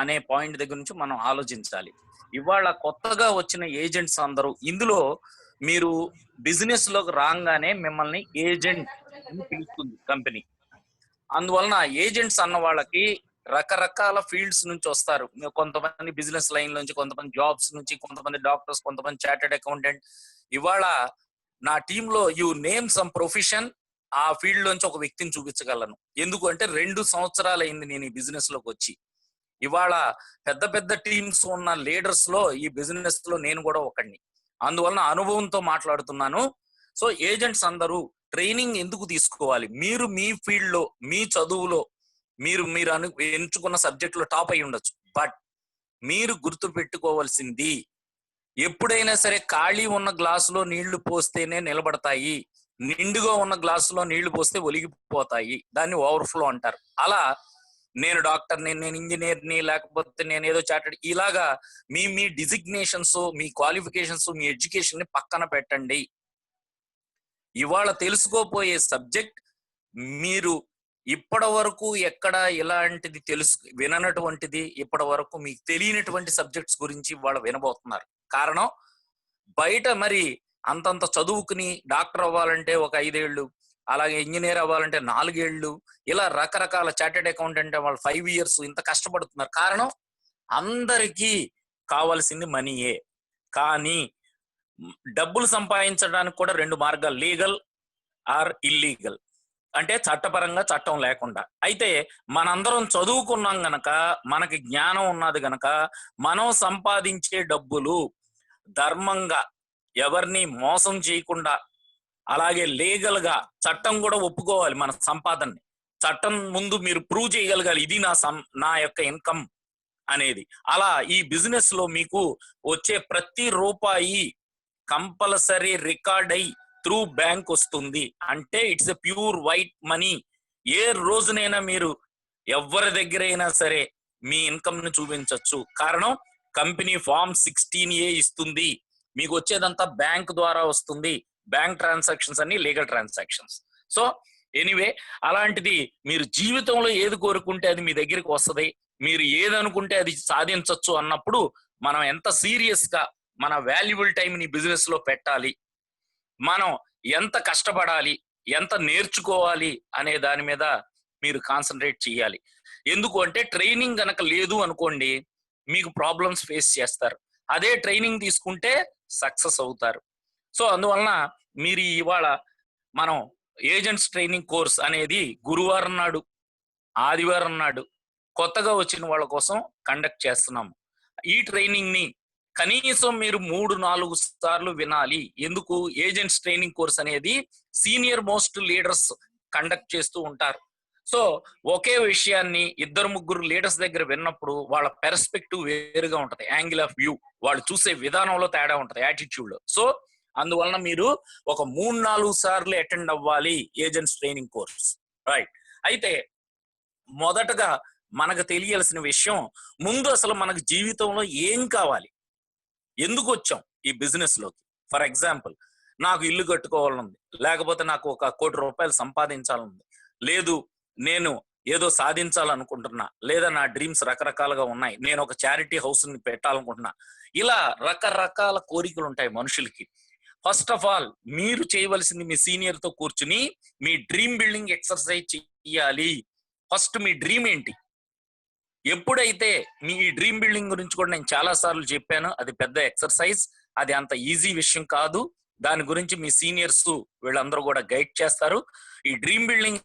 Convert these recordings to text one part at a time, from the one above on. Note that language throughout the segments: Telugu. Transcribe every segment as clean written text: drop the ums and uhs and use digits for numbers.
అనే పాయింట్ దగ్గర నుంచి మనం ఆలోచించాలి. ఇవాళ కొత్తగా వచ్చిన ఏజెంట్స్ అందరూ ఇందులో మీరు బిజినెస్ లోకి రాగానే మిమ్మల్ని ఏజెంట్ అని పిలుస్తుంది కంపెనీ. అందువలన ఏజెంట్స్ అన్న వాళ్ళకి రకరకాల ఫీల్డ్స్ నుంచి వస్తారు. కొంతమంది బిజినెస్ లైన్ నుంచి, కొంతమంది జాబ్స్ నుంచి, కొంతమంది డాక్టర్స్, కొంతమంది చార్టెడ్ అకౌంటెంట్. ఇవాళ నా టీంలో యు నేమ్ సమ్ ప్రొఫెషన్, ఆ ఫీల్డ్ నుంచి ఒక వ్యక్తిని చూపించగలను. ఎందుకు అంటే 2 సంవత్సరాలు అయింది నేను ఈ బిజినెస్ లోకి వచ్చి. ఇవాళ పెద్ద పెద్ద టీమ్స్ ఉన్న లీడర్స్ లో ఈ బిజినెస్ లో నేను కూడా ఒకడిని. అందువలన అనుభవంతో మాట్లాడుతున్నాను. సో ఏజెంట్స్ అందరూ ట్రైనింగ్ ఎందుకు తీసుకోవాలి? మీరు మీ ఫీల్డ్ లో, మీ చదువులో మీరు ఎంచుకున్న సబ్జెక్ట్ లో టాప్ అయి ఉండొచ్చు. బట్ మీరు గుర్తు పెట్టుకోవాల్సింది, ఎప్పుడైనా సరే ఖాళీ ఉన్న గ్లాసులో నీళ్లు పోస్తేనే నిలబడతాయి, నిండుగా ఉన్న గ్లాసులో నీళ్లు పోస్తే ఒలిగిపోతాయి. దాన్ని ఓవర్ఫ్లో అంటారు. అలా నేను డాక్టర్ని, నేను ఇంజనీర్ని, లేకపోతే నేను ఏదో చార్టెడ్, ఇలాగా మీ మీ డిజిగ్నేషన్స్, మీ క్వాలిఫికేషన్స్, మీ ఎడ్యుకేషన్ ని పక్కన పెట్టండి. ఇవాళ తెలుసుకోపోయే సబ్జెక్ట్, మీరు ఇప్పటి వరకు ఎక్కడ ఇలాంటిది విననటువంటిది, ఇప్పటి వరకు మీకు తెలియనటువంటి సబ్జెక్ట్స్ గురించి ఇవాళ వినబోతున్నారు. కారణం, బయట మరి అంతంత చదువుకుని డాక్టర్ అవ్వాలంటే ఒక 5 ఏళ్ళు, అలాగే ఇంజనీర్ అవ్వాలంటే 4 ఏళ్ళు, ఇలా రకరకాల చార్టెడ్ అకౌంటెంట్ వాళ్ళు 5 years ఇంత కష్టపడుతున్నారు. కారణం, అందరికీ కావాల్సింది మనీయే. కానీ డబ్బులు సంపాదించడానికి కూడా 2 మార్గాలు, లీగల్ ఆర్ ఇల్లీగల్. అంటే చట్టపరంగా, చట్టం లేకుండా. అయితే మనందరం చదువుకున్నాం గనక, మనకి జ్ఞానం ఉన్నది గనక, మనం సంపాదించే డబ్బులు ధర్మంగా, ఎవరిని మోసం చేయకుండా, అలాగే లీగల్ గా, చట్టం కూడా ఒప్పుకోవాలి మన సంపాదనని. చట్టం ముందు మీరు ప్రూవ్ చేయగలగాలి, ఇది నా యొక్క ఇన్కమ్ అనేది. అలా ఈ బిజినెస్ లో మీకు వచ్చే ప్రతి రూపాయి కంపల్సరీ రికార్డ్ అయి త్రూ బ్యాంక్ వస్తుంది. అంటే it's a pure white money. ఏ రోజునైనా మీరు ఎవరి దగ్గర అయినా సరే మీ ఇన్కమ్ ను చూపించవచ్చు. కారణం, కంపెనీ ఫామ్ 16A ఇస్తుంది. మీకు వచ్చేదంతా బ్యాంక్ ద్వారా వస్తుంది. బ్యాంక్ ట్రాన్సాక్షన్స్ అన్ని లీగల్ ట్రాన్సాక్షన్స్. సో ఎనీవే, అలాంటిది మీరు జీవితంలో ఏది కోరుకుంటే అది మీ దగ్గరికి వస్తుంది. మీరు ఏదనుకుంటే అది సాధించవచ్చు అన్నప్పుడు మనం ఎంత సీరియస్ గా మన వాల్యుబుల్ టైం ని బిజినెస్ లో పెట్టాలి, మనం ఎంత కష్టపడాలి, ఎంత నేర్చుకోవాలి అనే దాని మీద మీరు కాన్సన్ట్రేట్ చేయాలి. ఎందుకు అంటే ట్రైనింగ్ గనక లేదు అనుకోండి, మీకు ప్రాబ్లమ్స్ ఫేస్ చేస్తారు. అదే ట్రైనింగ్ తీసుకుంటే సక్సెస్ అవుతారు. సో అందువలన మీరు ఇవాళ మనం ఏజెంట్స్ ట్రైనింగ్ కోర్స్ అనేది గురువారం నాడు, ఆదివారం నాడు కొత్తగా వచ్చిన వాళ్ళ కోసం కండక్ట్ చేస్తున్నాము. ఈ ట్రైనింగ్ ని కనీసం మీరు 3-4 సార్లు వినాలి. ఎందుకు? ఏజెంట్స్ ట్రైనింగ్ కోర్స్ అనేది సీనియర్ మోస్ట్ లీడర్స్ కండక్ట్ చేస్తూ ఉంటారు. సో ఒకే విషయాన్ని 2-3 లీడర్స్ దగ్గర విన్నప్పుడు వాళ్ళ పెర్స్పెక్టివ్ వేరుగా ఉంటది, యాంగిల్ ఆఫ్ వ్యూ, వాళ్ళు చూసే విధానంలో తేడా ఉంటది, యాటిట్యూడ్ లో. సో అందువలన మీరు ఒక 3-4 సార్లు అటెండ్ అవ్వాలి ఏజెంట్స్ ట్రైనింగ్ కోర్స్. రైట్. అయితే మొదటగా మనకు తెలియాల్సిన విషయం, ముందు అసలు మనకు జీవితంలో ఏం కావాలి, ఎందుకు వచ్చాం ఈ బిజినెస్ లోకి. ఫర్ ఎగ్జాంపుల్, నాకు ఇల్లు కట్టుకోవాలనుంది, లేకపోతే నాకు 1 కోటి రూపాయలు సంపాదించాలనుంది, లేదు నేను ఏదో సాధించాలనుకుంటున్నా, లేదా నా డ్రీమ్స్ రకరకాలుగా ఉన్నాయి, నేను ఒక చారిటీ హౌస్ ని పెట్టాలనుకుంటున్నా. ఇలా రకరకాల కోరికలు ఉంటాయి మనుషులకి. ఫస్ట్ ఆఫ్ ఆల్ మీరు చేయవలసింది, మీ సీనియర్ తో కూర్చుని మీ డ్రీమ్ బిల్డింగ్ ఎక్సర్సైజ్ చెయ్యాలి. ఫస్ట్ మీ డ్రీమ్ ఏంటి? ఎప్పుడైతే మీ డ్రీమ్ బిల్డింగ్ గురించి కూడా నేను చాలా సార్లు చెప్పాను, అది పెద్ద ఎక్సర్సైజ్, అది అంత ఈజీ విషయం కాదు. దాని గురించి మీ సీనియర్స్ వీళ్ళందరూ కూడా గైడ్ చేస్తారు. ఈ డ్రీమ్ బిల్డింగ్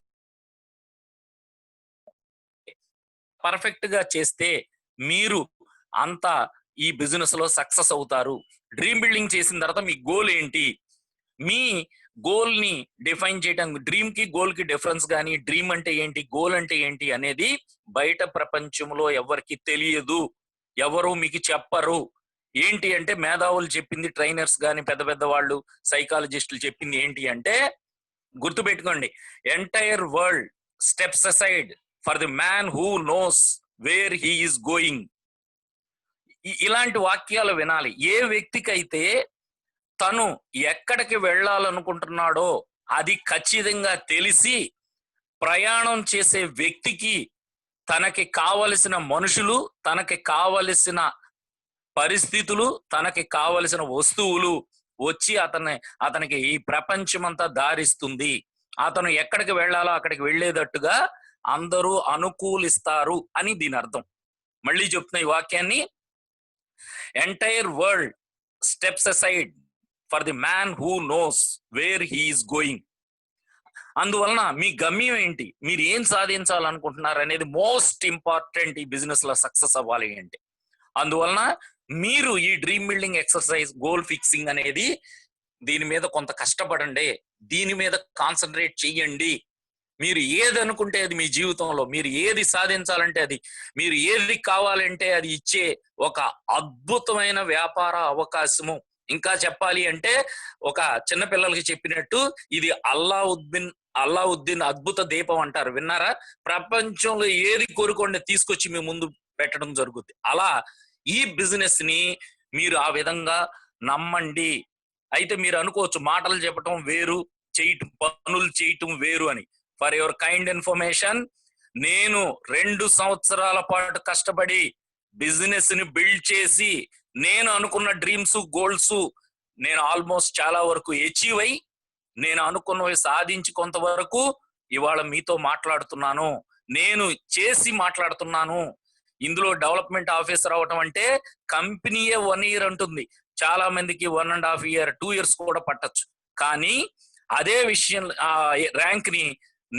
పర్ఫెక్ట్ గా చేస్తే మీరు అంతా ఈ బిజినెస్ లో సక్సెస్ అవుతారు. డ్రీమ్ బిల్డింగ్ చేసిన తర్వాత మీ గోల్ ఏంటి, మీ గోల్ ని డిఫైన్ చేయడానికి, డ్రీమ్ కి గోల్ కి డిఫరెన్స్ కానీ, డ్రీమ్ అంటే ఏంటి, గోల్ అంటే ఏంటి అనేది బయట ప్రపంచంలో ఎవరికి తెలియదు, ఎవరు మీకు చెప్పరు. ఏంటి అంటే మేధావులు చెప్పింది, ట్రైనర్స్ కానీ, పెద్ద పెద్ద వాళ్ళు, సైకాలజిస్టులు చెప్పింది ఏంటి అంటే, గుర్తుపెట్టుకోండి, entire world steps aside for the man who knows where he is going. ఇలాంటి వాక్యాలు వినాలి. ఏ వ్యక్తికైతే తను ఎక్కడికి వెళ్ళాలనుకుంటున్నాడో అది ఖచ్చితంగా తెలిసి ప్రయాణం చేసే వ్యక్తికి తనకి కావలసిన మనుషులు, తనకి కావలసిన పరిస్థితులు, తనకి కావలసిన వస్తువులు వచ్చి అతనికి ఈ ప్రపంచమంతా దారిస్తుంది. అతను ఎక్కడికి వెళ్ళాలో అక్కడికి వెళ్ళేటట్టుగా అందరూ అనుకూలిస్తారు అని దీని అర్థం. మళ్ళీ చెప్తున్నా ఈ వాక్యాన్ని, entire world steps aside for the man who knows where he is going. అందువలన మీ గమ్యం ఏంటి, మీరు ఏం సాధించాలనుకుంటున్నారు అనేది మోస్ట్ ఇంపార్టెంట్ ఈ బిజినెస్ లో సక్సెస్ అవ్వాలి అంటే. అందువలన మీరు ఈ dream building exercise, goal fixing అనేది దీని మీద కొంత కష్టపడండి, దీని మీద కాన్సన్ట్రేట్ చెయ్యండి. మీరు ఏది అనుకుంటే అది మీ జీవితంలో, మీరు ఏది సాధించాలంటే అది, మీరు ఏది కావాలంటే అది ఇచ్చే ఒక అద్భుతమైన వ్యాపార అవకాశము. ఇంకా చెప్పాలి అంటే ఒక చిన్న పిల్లలకి చెప్పినట్టు ఇది అల్లావుద్దీన్ అద్భుత దీపం అంటారు, విన్నారా? ప్రపంచంలో ఏది కోరుకోండి తీసుకొచ్చి మీ ముందు పెట్టడం జరుగుతుంది. అలా ఈ బిజినెస్ ని మీరు ఆ విధంగా నమ్మండి. అయితే మీరు అనుకోవచ్చు మాటలు చెప్పటం వేరు, పనులు చేయటం వేరు అని. ఫర్ యువర్ కైండ్ ఇన్ఫర్మేషన్, నేను 2 సంవత్సరాల పాటు కష్టపడి బిజినెస్ ని బిల్డ్ చేసి నేను అనుకున్న డ్రీమ్స్, గోల్స్ నేను ఆల్మోస్ట్ చాలా వరకు అచీవ్ అయి నేను అనుకున్నవి సాధించి కొంతవరకు ఇవాళ మీతో మాట్లాడుతున్నాను, నేను చేసి మాట్లాడుతున్నాను. ఇందులో డెవలప్మెంట్ ఆఫీసర్ అవటం అంటే కంపెనీయే 1 year అంటుంది, చాలా మందికి 1.5 year 2 years కూడా పట్టచ్చు. కానీ అదే విషయం ర్యాంక్ ని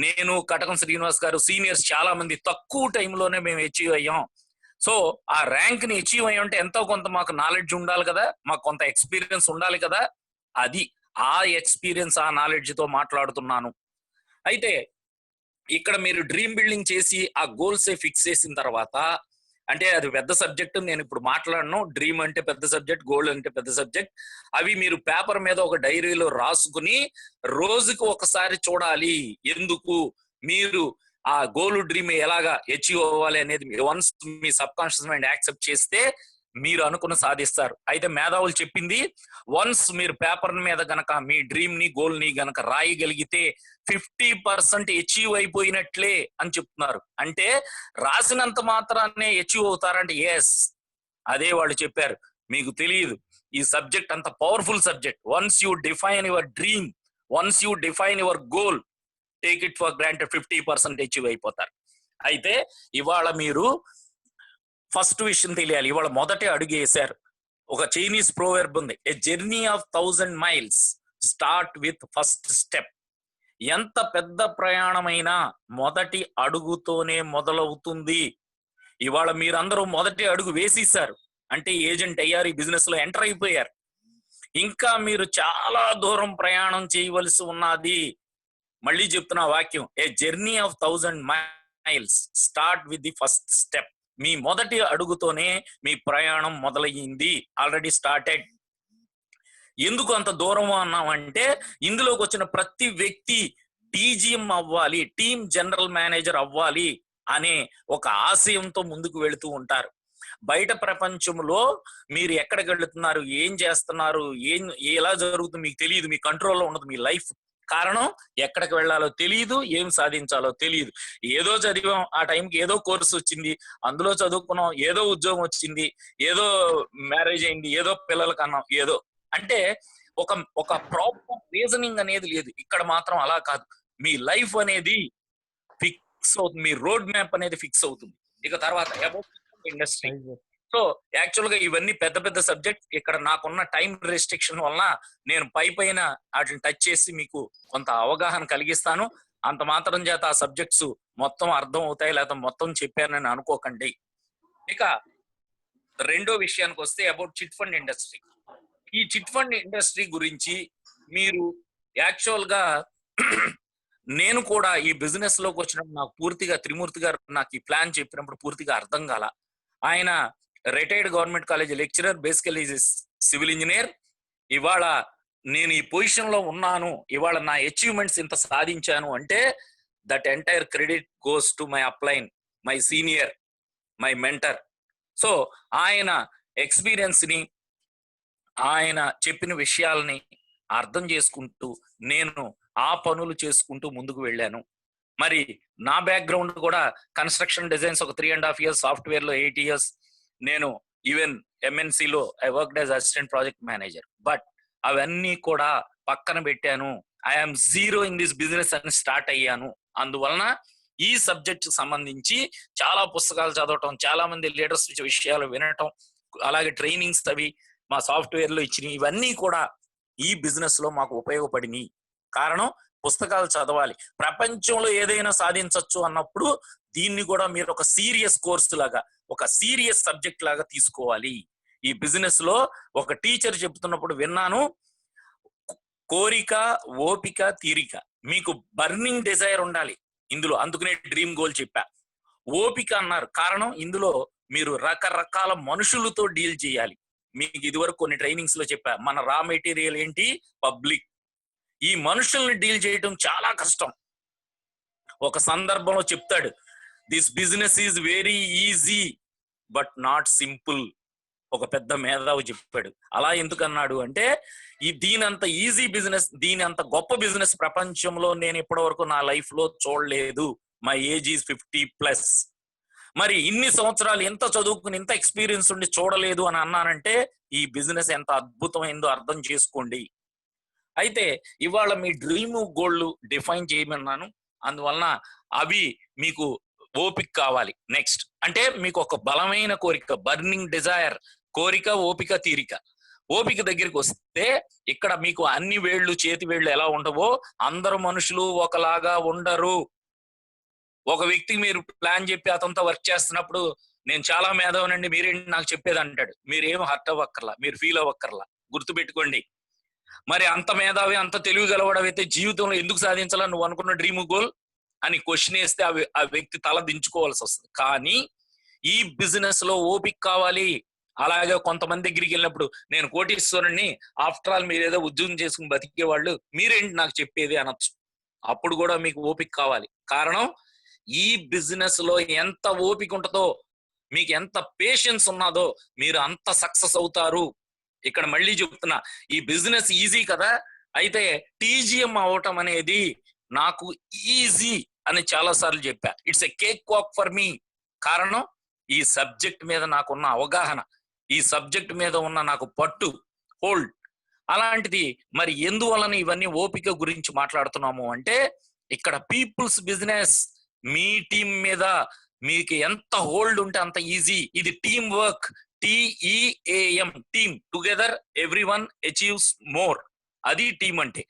నేను, కటకం శ్రీనివాస్ గారు, సీనియర్స్ చాలా మంది తక్కువ టైంలోనే మేము అచీవ్ అయ్యాం. సో ఆ ర్యాంక్ ని అచీవ్ అయ్యి ఉంటే ఎంతో కొంత మాకు నాలెడ్జ్ ఉండాలి కదా, మాకు కొంత ఎక్స్పీరియన్స్ ఉండాలి కదా. అది ఆ ఎక్స్పీరియన్స్, ఆ నాలెడ్జ్ తో మాట్లాడుతున్నాను. అయితే ఇక్కడ మీరు డ్రీమ్ బిల్డింగ్ చేసి ఆ గోల్స్ ఫిక్స్ చేసిన తర్వాత, అంటే అది పెద్ద సబ్జెక్ట్, నేను ఇప్పుడు మాట్లాడను. డ్రీమ్ అంటే పెద్ద సబ్జెక్ట్, గోల్ అంటే పెద్ద సబ్జెక్ట్. అవి మీరు పేపర్ మీద ఒక డైరీలో రాసుకుని రోజుకు ఒకసారి చూడాలి. ఎందుకు మీరు ఆ గోల్, డ్రీమ్ ఎలాగా అచీవ్ అవ్వాలి అనేది వన్స్ మీ సబ్ కాన్షియస్ మైండ్ యాక్సెప్ట్ చేస్తే మీరు అనుకున్న సాధిస్తారు. అయితే మేధావులు చెప్పింది, వన్స్ మీరు పేపర్ మీద గనక మీ డ్రీమ్ ని, గోల్ ని గనక రాయగలిగితే 50% అచీవ్ అయిపోయినట్లే అని చెప్తున్నారు. అంటే రాసినంత మాత్రాన్ని అచీవ్ అవుతారంటే ఎస్, అదే వాళ్ళు చెప్పారు. మీకు తెలియదు ఈ సబ్జెక్ట్ అంత powerful subject. Once you define your dream, once you define your goal, take it for granted 50% achieve అయిపోతారు. అయితే ఇవాళ మీరు ఫస్ట్ విషయం తెలియాలి, ఇవాళ మొదటి అడుగు వేశారు. ఒక చైనీస్ ప్రోవెర్బ్ ఉంది, ఏ journey of 1000 miles start with first step. ఎంత పెద్ద ప్రయాణమైనా మొదటి అడుగుతోనే మొదలవుతుంది. ఇవాళ మీరందరూ మొదటి అడుగు వేసేసారు అంటే ఏజెంట్ అయ్యారు, ఈ బిజినెస్ లో ఎంటర్ అయిపోయారు. ఇంకా మీరు చాలా దూరం ప్రయాణం చేయవలసి ఉన్నది. మళ్ళీ చెప్తున్నా వాక్యం, a journey of 1000 miles start with the first step. మీ మొదటి అడుగుతోనే మీ ప్రయాణం మొదలయ్యింది, ఆల్రెడీ స్టార్టెడ్. ఎందుకు అంత దూరం అన్నామంటే ఇందులోకి వచ్చిన ప్రతి వ్యక్తి టీజీఎం అవ్వాలి, టీమ్ జనరల్ మేనేజర్ అవ్వాలి అనే ఒక ఆశయంతో ముందుకు వెళుతూ ఉంటారు. బయట ప్రపంచంలో మీరు ఎక్కడికి వెళుతున్నారు, ఏం చేస్తున్నారు, ఎలా జరుగుతుంది మీకు తెలియదు, మీ కంట్రోల్లో ఉండదు మీ లైఫ్. కారణం ఎక్కడికి వెళ్ళాలో తెలియదు, ఏం సాధించాలో తెలియదు. ఏదో చదివాం, ఆ టైంకి ఏదో కోర్సు వచ్చింది, అందులో చదువుకున్నాం, ఏదో ఉద్యోగం వచ్చింది, ఏదో మ్యారేజ్ అయింది, ఏదో పిల్లలు కన్నాం, ఏదో అంటే ఒక ప్రాపర్ రీజనింగ్ అనేది లేదు. ఇక్కడ మాత్రం అలా కాదు, మీ లైఫ్ అనేది ఫిక్స్ అవుతుంది, మీ రోడ్ మ్యాప్ అనేది ఫిక్స్ అవుతుంది. ఇక తర్వాత ఇండస్ట్రీ. సో యాక్చువల్ గా ఇవన్నీ పెద్ద పెద్ద సబ్జెక్ట్. ఇక్కడ నాకున్న టైం రెస్ట్రిక్షన్ వలన నేను పైన వాటిని టచ్ చేసి మీకు కొంత అవగాహన కలిగిస్తాను. అంత మాత్రం చేత ఆ సబ్జెక్ట్స్ మొత్తం అర్థం అవుతాయి లేదా మొత్తం చెప్పానని అనుకోకండి. ఇక రెండో విషయానికి వస్తే అబౌట్ చిట్ ఫండ్ ఇండస్ట్రీ. ఈ చిట్ ఫండ్ ఇండస్ట్రీ గురించి మీరు యాక్చువల్ గా నేను కూడా ఈ బిజినెస్ లోకి వచ్చినప్పుడు నాకు పూర్తిగా త్రిమూర్తి గారు నాకు ఈ ప్లాన్ చెప్పినప్పుడు పూర్తిగా అర్థం కాల. ఆయన రిటైర్డ్ గవర్నమెంట్ కాలేజ్ లెక్చరర్, బేసికల్ ఈజ్ సివిల్ ఇంజనీర్. ఇవాళ నేను ఈ పొజిషన్ లో ఉన్నాను, ఇవాళ నా అచీవ్మెంట్స్ ఇంత సాధించాను అంటే that entire credit goes to my upline, my senior, my mentor. So ఆయన ఎక్స్పీరియన్స్ ని, ఆయన చెప్పిన విషయాల్ని అర్థం చేసుకుంటూ నేను ఆ పనులు చేసుకుంటూ ముందుకు వెళ్ళాను. మరి నా బ్యాక్గ్రౌండ్ కూడా కన్స్ట్రక్షన్ డిజైన్స్ ఒక 3.5 years, సాఫ్ట్వేర్ లో 8 years. నేను ఈవెన్ ఎంఎన్సీలో I worked as assistant project manager. But అవన్నీ కూడా పక్కన పెట్టాను. I'm zero in this business అని స్టార్ట్ అయ్యాను. అందువలన ఈ సబ్జెక్ట్ సంబంధించి చాలా పుస్తకాలు చదవటం, చాలా మంది లీడర్స్ విషయాలు వినటం, అలాగే ట్రైనింగ్స్ అవి మా సాఫ్ట్వేర్ లో ఇచ్చినవి, ఇవన్నీ కూడా ఈ బిజినెస్ లో మాకు ఉపయోగపడినాయి. కారణం పుస్తకాలు చదవాలి. ప్రపంచంలో ఏదైనా సాధించవచ్చు అన్నప్పుడు దీన్ని కూడా మీరు ఒక సీరియస్ కోర్సు లాగా, ఒక సీరియస్ సబ్జెక్ట్ లాగా తీసుకోవాలి. ఈ బిజినెస్ లో ఒక టీచర్ చెప్తున్నప్పుడు విన్నాను, కోరిక, ఓపిక, తీరిక. మీకు బర్నింగ్ డిజైర్ ఉండాలి ఇందులో, అందుకనే డ్రీమ్ గోల్ చెప్పా. ఓపిక అన్నారు కారణం ఇందులో మీరు రకరకాల మనుషులతో డీల్ చేయాలి. మీకు ఇదివరకు కొన్ని ట్రైనింగ్స్ లో చెప్పా, మన రా మెటీరియల్ ఏంటి? పబ్లిక్. ఈ మనుషుల్ని డీల్ చేయడం చాలా కష్టం. ఒక సందర్భంలో చెప్తాడు, this business is very easy but not simple. ఒక పెద్ద మేధావి చెప్పాడు. అలా ఎందుకన్నాడు అంటే, దీని అంత ఈజీ బిజినెస్, దీని అంత గొప్ప బిజినెస్ ప్రపంచంలో నేను ఇప్పటి వరకు నా లైఫ్ లో చూడలేదు. My age is 50+. మరి ఇన్ని సంవత్సరాలు ఎంత చదువుకుని ఇంత ఎక్స్పీరియన్స్ ఉండి చూడలేదు అని అన్నానంటే ఈ బిజినెస్ ఎంత అద్భుతమైందో అర్థం చేసుకోండి. అయితే ఇవాళ మీ డ్రీమ్ గోల్డ్ డిఫైన్ చేయమన్నాను. అందువలన అవి మీకు ఓపిక కావాలి. నెక్స్ట్ అంటే మీకు ఒక బలమైన కోరిక, బర్నింగ్ డిజైర్, కోరిక, ఓపిక, తీరిక. ఓపిక దగ్గరికి వస్తే ఇక్కడ మీకు అన్ని వేళ్ళు, చేతి వేళ్ళు ఎలా ఉండవో అందరు మనుషులు ఒకలాగా ఉండరు. ఒక వ్యక్తికి మీరు ప్లాన్ చెప్పి అతనితో వర్క్ చేస్తున్నప్పుడు, నేను చాలా మేధావనండి మీరేంటి నాకు చెప్పేది అంటాడు. మీరేం హర్ట్ అవ్వక్కర్లా, మీరు ఫీల్ అవ్వక్కర్లా. గుర్తుపెట్టుకోండి, మరి అంత మేధావి, అంత తెలివి గలవాడవైతే జీవితంలో ఎందుకు సాధించాలని నువ్వు అనుకున్న డ్రీమ్ గోల్ అని క్వశ్చన్ వేస్తే ఆ వ్యక్తి తల దించుకోవాల్సి వస్తుంది. కానీ ఈ బిజినెస్ లో ఓపిక కావాలి. అలాగే కొంతమంది దగ్గరికి వెళ్ళినప్పుడు, నేను కోటీశ్వరుణ్ణి, ఆఫ్టర్ ఆల్ మీరు ఏదో ఉద్యోగం చేసుకుని బతికే వాళ్ళు, మీరేంటి నాకు చెప్పేది అనొచ్చు. అప్పుడు కూడా మీకు ఓపిక కావాలి. కారణం ఈ బిజినెస్ లో ఎంత ఓపిక ఉంటుందో, మీకు ఎంత పేషెన్స్ ఉన్నదో మీరు అంత సక్సెస్ అవుతారు. ఇక్కడ మళ్ళీ చెప్తున్నా, ఈ బిజినెస్ ఈజీ కదా, అయితే టీజీఎం అవటం అనేది నాకు ఈజీ అని చాలా సార్లు చెప్పా. It's a cake walk for me. కారణం ఈ సబ్జెక్ట్ మీద నాకున్న అవగాహన, ఈ సబ్జెక్ట్ మీద ఉన్న నాకు పట్టు, హోల్డ్. అలాంటిది మరి ఎందువలన ఇవన్నీ ఓపిక గురించి మాట్లాడుతున్నాము అంటే, ఇక్కడ పీపుల్స్ బిజినెస్, మీ టీం మీద మీకు ఎంత హోల్డ్ ఉంటే అంత ఈజీ. ఇది team work, TEAM, team. Together everyone achieves more. అది టీం అంటే.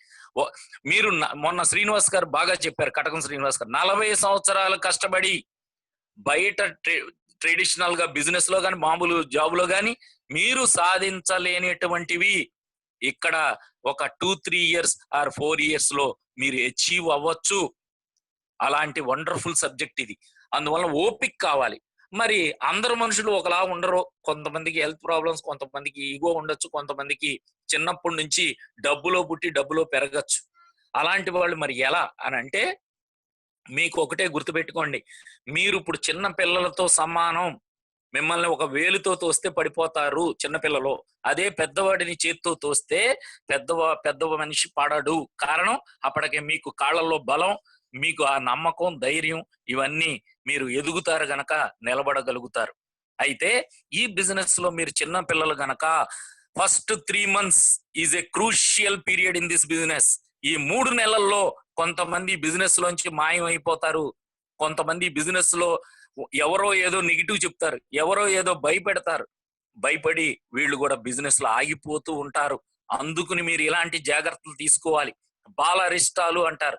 మీరు మొన్న శ్రీనివాస్ గారు బాగా చెప్పారు, కటకం శ్రీనివాస్ గారు, 40 సంవత్సరాలు కష్టపడి బయట ట్రెడిషనల్ గా బిజినెస్ లో కానీ మామూలు జాబ్ లో కానీ మీరు సాధించలేనిటువంటివి ఇక్కడ ఒక 2-3 years ఆర్ 4 years లో మీరు అచీవ్ అవ్వచ్చు. అలాంటి వండర్ఫుల్ సబ్జెక్ట్ ఇది. అందువల్ల ఓపిక కావాలి. మరి అందరు మనుషులు ఒకలా ఉండరు. కొంతమందికి హెల్త్ ప్రాబ్లమ్స్, కొంతమందికి ఈగో ఉండొచ్చు, కొంతమందికి చిన్నప్పటి నుంచి డబ్బులో పుట్టి డబ్బులో పెరగచ్చు. అలాంటి వాళ్ళు మరి ఎలా అని అంటే, మీకు ఒకటే గుర్తుపెట్టుకోండి, మీరు ఇప్పుడు చిన్న పిల్లలతో సమానం. మిమ్మల్ని ఒక వేలుతో తోస్తే పడిపోతారు చిన్నపిల్లలు. అదే పెద్దవాడిని చేత్తో తోస్తే పెద్ద మనిషి పడడు. కారణం అప్పటికే మీకు కాళ్ళల్లో బలం, మీకు ఆ నమ్మకం, ధైర్యం, ఇవన్నీ మీరు ఎదుగుతారు గనక నిలబడగలుగుతారు. అయితే ఈ బిజినెస్ లో మీరు చిన్న పిల్లలు గనక first 3 months is a crucial period in this business. ఈ 3 నెలల్లో కొంతమంది బిజినెస్ లోంచి మాయం అయిపోతారు. కొంతమంది బిజినెస్ లో ఎవరో ఏదో నెగిటివ్ చెప్తారు, ఎవరో ఏదో భయపెడతారు. భయపడి వీళ్ళు కూడా బిజినెస్ లో ఆగిపోతూ ఉంటారు. అందుకుని మీరు ఇలాంటి జాగ్రత్తలు తీసుకోవాలి. బాలరిష్టాలు అంటారు,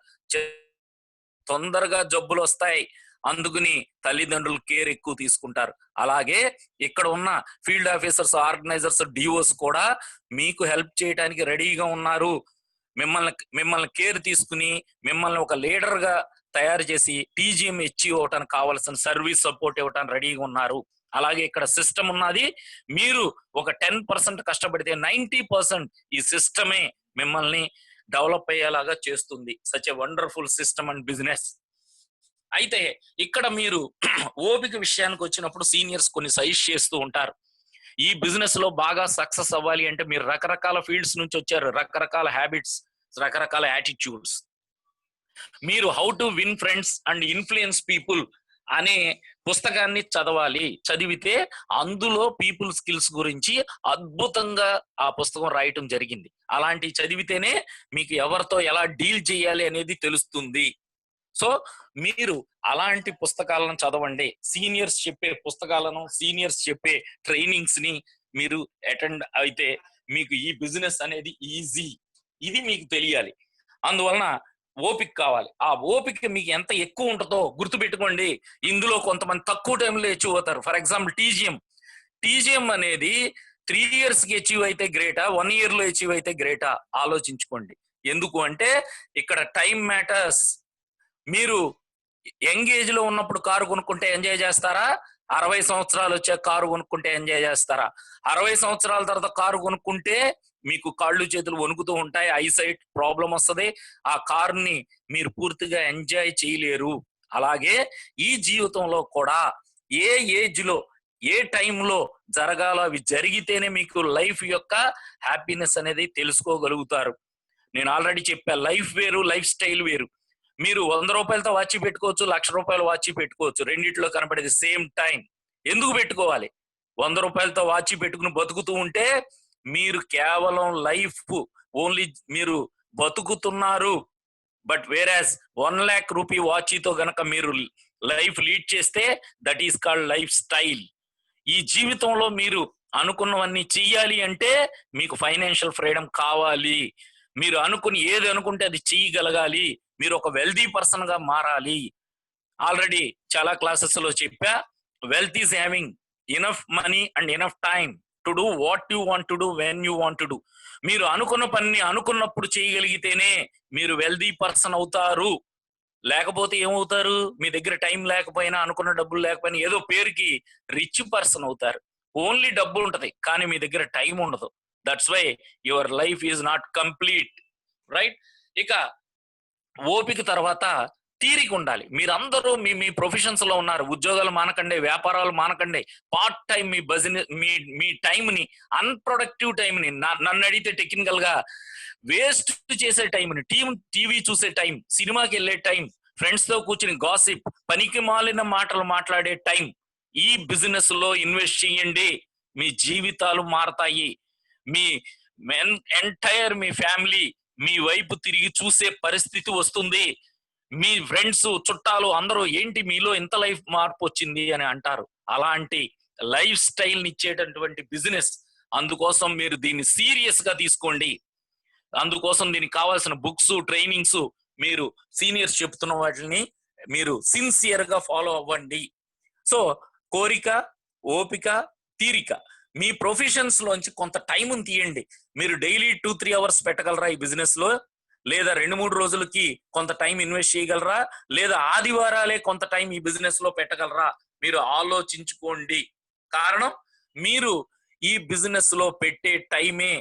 తొందరగా జబ్బులు వస్తాయి. అందుకుని తల్లిదండ్రులు కేర్ ఎక్కువ తీసుకుంటారు. అలాగే ఇక్కడ ఉన్న ఫీల్డ్ ఆఫీసర్స్, ఆర్గనైజర్స్, డిఓస్ కూడా మీకు హెల్ప్ చేయడానికి రెడీగా ఉన్నారు. మిమ్మల్ని కేర్ తీసుకుని మిమ్మల్ని ఒక లీడర్ గా తయారు చేసి టీజీఎం అచీవ్ అవటానికి కావాల్సిన సర్వీస్ సపోర్ట్ ఇవ్వటానికి రెడీగా ఉన్నారు. అలాగే ఇక్కడ సిస్టమ్ ఉన్నది. మీరు ఒక 10% కష్టపడితే 90% ఈ సిస్టమే మిమ్మల్ని డెవలప్ అయ్యేలాగా చేస్తుంది. Such a wonderful system and business. అయితే ఇక్కడ మీరు ఓపిక విషయానికి వచ్చినప్పుడు సీనియర్స్ కొన్ని సజెస్ట్ చేస్తూ ఉంటారు. ఈ బిజినెస్ లో బాగా సక్సెస్ అవ్వాలి అంటే మీరు రకరకాల ఫీల్డ్స్ నుంచి వచ్చారు, రకరకాల హ్యాబిట్స్, రకరకాల యాటిట్యూడ్స్. మీరు how to win friends and influence people అనే పుస్తకాన్ని చదవాలి. చదివితే అందులో పీపుల్ స్కిల్స్ గురించి అద్భుతంగా ఆ పుస్తకం రాయటం జరిగింది. అలాంటివి చదివితేనే మీకు ఎవరితో ఎలా డీల్ చేయాలి అనేది తెలుస్తుంది. సో మీరు అలాంటి పుస్తకాలను చదవండి. సీనియర్స్ చెప్పే పుస్తకాలను, సీనియర్స్ చెప్పే ట్రైనింగ్స్ ని మీరు అటెండ్ అయితే మీకు ఈ బిజినెస్ అనేది ఈజీ. ఇది మీకు తెలియాలి. అందువలన ఓపిక కావాలి. ఆ ఓపిక మీకు ఎంత ఎక్కువ ఉంటుందో గుర్తుపెట్టుకోండి. ఇందులో కొంతమంది తక్కువ టైంలో అచీవ్ అవుతారు. ఫర్ ఎగ్జాంపుల్ టీజీఎం అనేది 3 years కి అచీవ్ అయితే గ్రేటా, 1 year లో అచీవ్ అయితే గ్రేటా ఆలోచించుకోండి. ఎందుకు అంటే ఇక్కడ టైం మ్యాటర్స్. మీరు యంగ్ ఏజ్ లో ఉన్నప్పుడు కారు కొనుక్కుంటే ఎంజాయ్ చేస్తారా? 60 సంవత్సరాలు వచ్చే కారు కొనుక్కుంటే ఎంజాయ్ చేస్తారా? 60 సంవత్సరాల తర్వాత కారు కొనుక్కుంటే మీకు కాళ్ళు చేతులు వణుకుతూ ఉంటాయి, ఐసైట్ ప్రాబ్లం వస్తుంది, ఆ కారుని మీరు పూర్తిగా ఎంజాయ్ చేయలేరు. అలాగే ఈ జీవితంలో కూడా ఏ ఏజ్ లో ఏ టైంలో జరగాలో అవి జరిగితేనే మీకు లైఫ్ యొక్క హ్యాపీనెస్ అనేది తెలుసుకోగలుగుతారు. నేను ఆల్రెడీ చెప్పా, లైఫ్ వేరు, లైఫ్ స్టైల్ వేరు. మీరు 100 రూపాయలతో వాచి పెట్టుకోవచ్చు, 1,00,000 రూపాయల వాచి పెట్టుకోవచ్చు. రెండిట్లో కనపడేది సేమ్ టైం. ఎందుకు పెట్టుకోవాలి? 100 రూపాయలతో వాచి పెట్టుకుని బతుకుతూ ఉంటే మీరు కేవలం లైఫ్ ఓన్లీ మీరు బతుకుతున్నారు. బట్ వేరాజ్ 1,00,000 రూపీ వాచీతో గనక మీరు లైఫ్ లీడ్ చేస్తే that is called life style. ఈ జీవితంలో మీరు అనుకున్నవన్నీ చెయ్యాలి అంటే మీకు ఫైనాన్షియల్ ఫ్రీడమ్ కావాలి. మీరు ఏది అనుకుంటే అది చెయ్యగలగాలి. మీరు ఒక వెల్దీ పర్సన్ గా మారాలి. ఆల్రెడీ చాలా క్లాసెస్ లో చెప్పా, wealth is having enough money and enough time to do what you want to do when you want to do. మీరు అనుకున్న పని అనుకున్నప్పుడు చేయగలిగితేనే మీరు వెల్దీ పర్సన్ అవుతారు. లేకపోతే ఏమవుతారు? మీ దగ్గర టైం లేకపోయినా, అనుకున్న డబ్బులు లేకపోయినా ఏదో పేరుకి రిచ్ పర్సన్ అవుతారు. ఓన్లీ డబ్బు ఉంటది కానీ మీ దగ్గర టైం ఉండదు. That's why your life is not complete. Right? ఇక ఓపిక తర్వాత తీరిక ఉండాలి. మీరందరూ మీ మీ ప్రొఫెషన్స్ లో ఉన్నారు. ఉద్యోగాలు మానకండి, వ్యాపారాలు మానకండి. పార్ట్ టైం మీ బిజినెస్ మీ టైం ని, అన్ప్రొడక్టివ్ టైం ని, నన్ను అడిగితే టెక్నికల్ గా వేస్ట్ చేసే టైం ని, టీవీ చూసే టైం, సినిమాకి వెళ్ళే టైం, ఫ్రెండ్స్ తో కూర్చుని గాసిప్, పనికి మాలిన మాటలు మాట్లాడే టైం ఈ బిజినెస్ లో ఇన్వెస్ట్ చేయండి. మీ జీవితాలు మారతాయి. మీ మీ ఫ్యామిలీ మీ వైపు తిరిగి చూసే పరిస్థితి వస్తుంది. మీ ఫ్రెండ్స్, చుట్టాలు అందరూ ఏంటి మీలో ఇంత లైఫ్ మార్పు వచ్చింది అని అంటారు. అలాంటి లైఫ్ స్టైల్ ని ఇచ్చేటటువంటి బిజినెస్. అందుకోసం మీరు దీన్ని సీరియస్ గా తీసుకోండి. అందుకోసం దీనికి కావాల్సిన బుక్స్, ట్రైనింగ్స్ మీరు సీనియర్స్ చెప్తున్న వాటిని మీరు సిన్సియర్ గా ఫాలో అవ్వండి. సో కోరిక, ఓపిక, తీరిక, మీ ప్రొఫెషన్స్ లోంచి కొంత టైం తీయండి. మీరు డైలీ 2-3 అవర్స్ పెట్టగలరా ఈ బిజినెస్ లో? లేదా 2-3 రోజులకి కొంత టైం ఇన్వెస్ట్ చేయగలరా? లేదా ఆదివారాలే కొంత టైం ఈ బిజినెస్ లో పెట్టగలరా? మీరు ఆలోచించుకోండి. కారణం, మీరు ఈ బిజినెస్ లో పెట్టే టైమే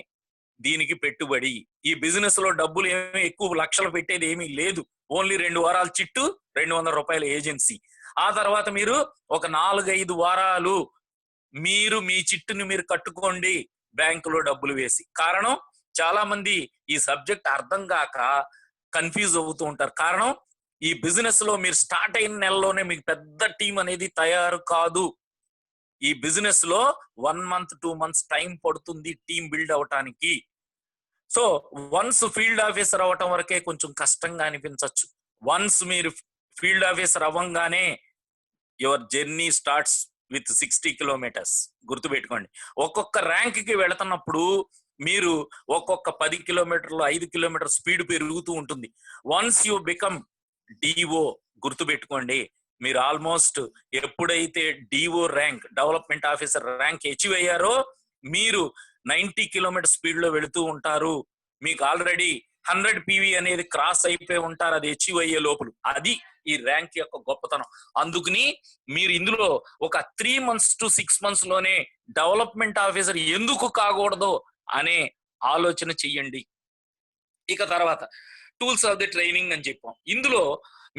దీనికి పెట్టుబడి. ఈ బిజినెస్ లో డబ్బులు ఏమి ఎక్కువ లక్షలు పెట్టేది ఏమీ లేదు. ఓన్లీ 2 వారాల చిట్టు, 200 రూపాయల ఏజెన్సీ. ఆ తర్వాత మీరు ఒక 4-5 వారాలు మీరు మీ చిట్టుని మీరు కట్టుకోండి బ్యాంకులో డబ్బులు వేసి. కారణం, చాలా మంది ఈ సబ్జెక్ట్ అర్థం కాక కన్ఫ్యూజ్ అవుతూ ఉంటారు. కారణం, ఈ బిజినెస్ లో మీరు స్టార్ట్ అయిన నెలలోనే మీకు పెద్ద టీం అనేది తయారు కాదు. ఈ బిజినెస్ లో 1 month 2 months టైం పడుతుంది టీం బిల్డ్ అవటానికి. సో వన్స్ ఫీల్డ్ ఆఫీసర్ అవ్వటం వరకే కొంచెం కష్టంగా అనిపించవచ్చు. వన్స్ మీరు ఫీల్డ్ ఆఫీసర్ అవ్వంగానే your journey starts with 60 kilometers. గుర్తుపెట్టుకోండి. ఒక్కొక్క ర్యాంక్ కి వెళుతున్నప్పుడు మీరు ఒక్కొక్క 10 kilometers 5 kilometers స్పీడ్ పెరుగుతూ ఉంటుంది. వన్స్ యూ బికమ్ డిఓ, గుర్తుపెట్టుకోండి, మీరు ఆల్మోస్ట్ ఎప్పుడైతే DO rank, development officer rank achieve అయ్యారో మీరు 90 kilometers స్పీడ్ లో వెళుతూ ఉంటారు. మీకు ఆల్రెడీ 100 PV అనేది క్రాస్ అయిపోయి ఉంటారు అది అచీవ్ అయ్యే లోపల. అది ఈ ర్యాంక్ యొక్క గొప్పతనం. అందుకని మీరు ఇందులో ఒక 3 months to 6 months లోనే డెవలప్మెంట్ ఆఫీసర్ ఎందుకు కాకూడదు అనే ఆలోచన చెయ్యండి. ఇక తర్వాత టూల్స్ ఆఫ్ ది ట్రైనింగ్ అని చెప్పాం. ఇందులో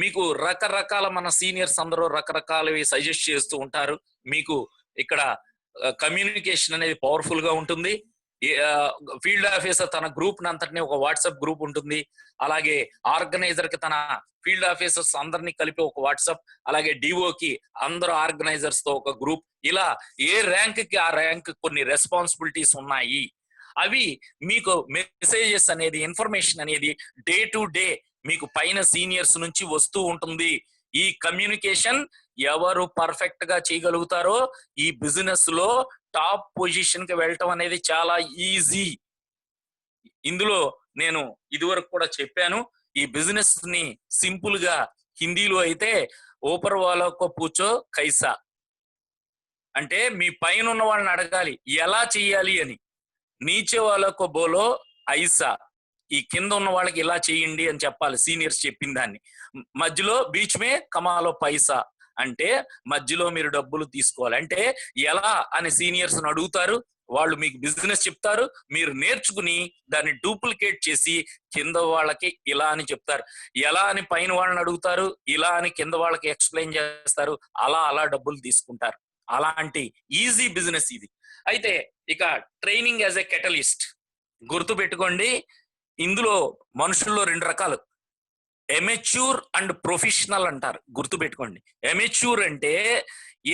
మీకు రకరకాల మన సీనియర్స్ అందరూ రకరకాలవి సజెస్ట్ చేస్తూ ఉంటారు. మీకు ఇక్కడ కమ్యూనికేషన్ అనేది పవర్ఫుల్ గా ఉంటుంది. ఫీల్డ్ ఆఫీసర్ తన గ్రూప్ అంతటిని ఒక వాట్సాప్ గ్రూప్ ఉంటుంది. అలాగే ఆర్గనైజర్ కి తన ఫీల్డ్ ఆఫీసర్స్ అందరినీ కలిపి ఒక వాట్సాప్, అలాగే డిఓకి అందరు ఆర్గనైజర్స్ తో ఒక గ్రూప్. ఇలా ఏ ర్యాంక్ కి ఆ ర్యాంక్ కొన్ని రెస్పాన్సిబిలిటీస్ ఉన్నాయి. అవి మీకు మెసేజెస్ అనేది, ఇన్ఫర్మేషన్ అనేది డే టు డే మీకు పైన సీనియర్స్ నుంచి వస్తూ ఉంటుంది. ఈ కమ్యూనికేషన్ ఎవరు పర్ఫెక్ట్ గా చేయగలుగుతారో ఈ బిజినెస్ లో టాప్ పొజిషన్ కి వెళ్ళటం అనేది చాలా ఈజీ. ఇందులో నేను ఇదివరకు కూడా చెప్పాను, ఈ బిజినెస్ ని సింపుల్ గా హిందీలో అయితే ఓపర్ వాలాకో పూచో కైసా అంటే మీ పైన ఉన్న వాళ్ళని అడగాలి ఎలా చెయ్యాలి అని. నీచే వాళ్ళకో బోలో ఐసా, ఈ కింద ఉన్న వాళ్ళకి ఇలా చేయండి అని చెప్పాలి సీనియర్స్ చెప్పిన దాన్ని. మధ్యలో బీచ్ మే కమాలో పైసా అంటే మధ్యలో మీరు డబ్బులు తీసుకోవాలి. అంటే ఎలా అని సీనియర్స్ అడుగుతారు, వాళ్ళు మీకు బిజినెస్ చెప్తారు, మీరు నేర్చుకుని దాన్ని డూప్లికేట్ చేసి కింద వాళ్ళకి ఇలా అని చెప్తారు. ఎలా అని పైన వాళ్ళని అడుగుతారు, ఇలా అని కింద వాళ్ళకి ఎక్స్ప్లెయిన్ చేస్తారు, అలా అలా డబ్బులు తీసుకుంటారు. అలాంటి ఈజీ బిజినెస్ ఇది. అయితే ఇక ట్రైనింగ్ యాజ్ ఎ కెటలిస్ట్ గుర్తు పెట్టుకోండి. ఇందులో మనుషుల్లో 2 రకాలు, ఎమెచ్యూర్ అండ్ ప్రొఫెషనల్ అంటారు. గుర్తు పెట్టుకోండి. ఎమెచ్యూర్ అంటే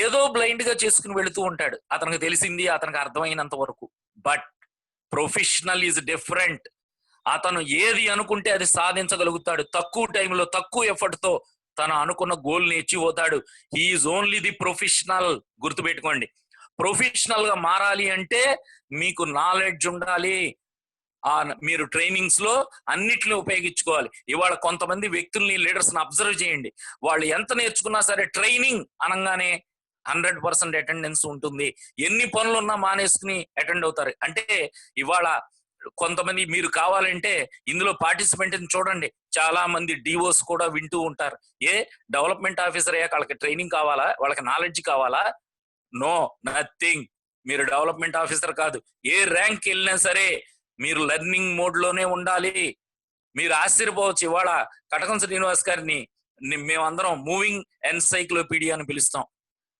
ఏదో బ్లైండ్ గా చేసుకుని వెళుతూ ఉంటాడు, అతనికి తెలిసింది అతనికి అర్థమైనంత వరకు. But professional is different. అతను ఏది అనుకుంటే అది సాధించగలుగుతాడు. తక్కువ టైంలో తక్కువ ఎఫర్ట్ తో తను అనుకున్న గోల్ ని అచీవ్ అవుతాడు. He's only the professional. గుర్తు పెట్టుకోండి. ప్రొఫెషనల్ గా మారాలి అంటే మీకు నాలెడ్జ్ ఉండాలి. మీరు ట్రైనింగ్స్ లో అన్నిటిని ఉపయోగించుకోవాలి. ఇవాళ కొంతమంది వ్యక్తుల్ని, లీడర్స్ ని అబ్జర్వ్ చేయండి. వాళ్ళు ఎంత నేర్చుకున్నా సరే ట్రైనింగ్ అనగానే 100% అటెండెన్స్ ఉంటుంది. ఎన్ని పనులున్నా మానేసుకుని అటెండ్ అవుతారు. అంటే ఇవాళ కొంతమంది మీరు కావాలంటే ఇందులో పార్టిసిపెంట్ చూడండి, చాలా మంది డిఓస్ కూడా వింటూ ఉంటారు. ఏ డెవలప్మెంట్ ఆఫీసర్ అయ్యాక వాళ్ళకి ట్రైనింగ్ కావాలా, వాళ్ళకి నాలెడ్జ్ కావాలా? No, nothing. మీరు డెవలప్మెంట్ ఆఫీసర్ కాదు. ఏ ర్యాంక్ వెళ్ళినా సరే మీరు లెర్నింగ్ మోడ్ లోనే ఉండాలి. మీరు ఆశ్చర్యపోవచ్చు, ఇవాళ కటకం శ్రీనివాస్ గారిని మేమందరం మూవింగ్ ఎన్సైక్లోపీడియా అని పిలుస్తాం.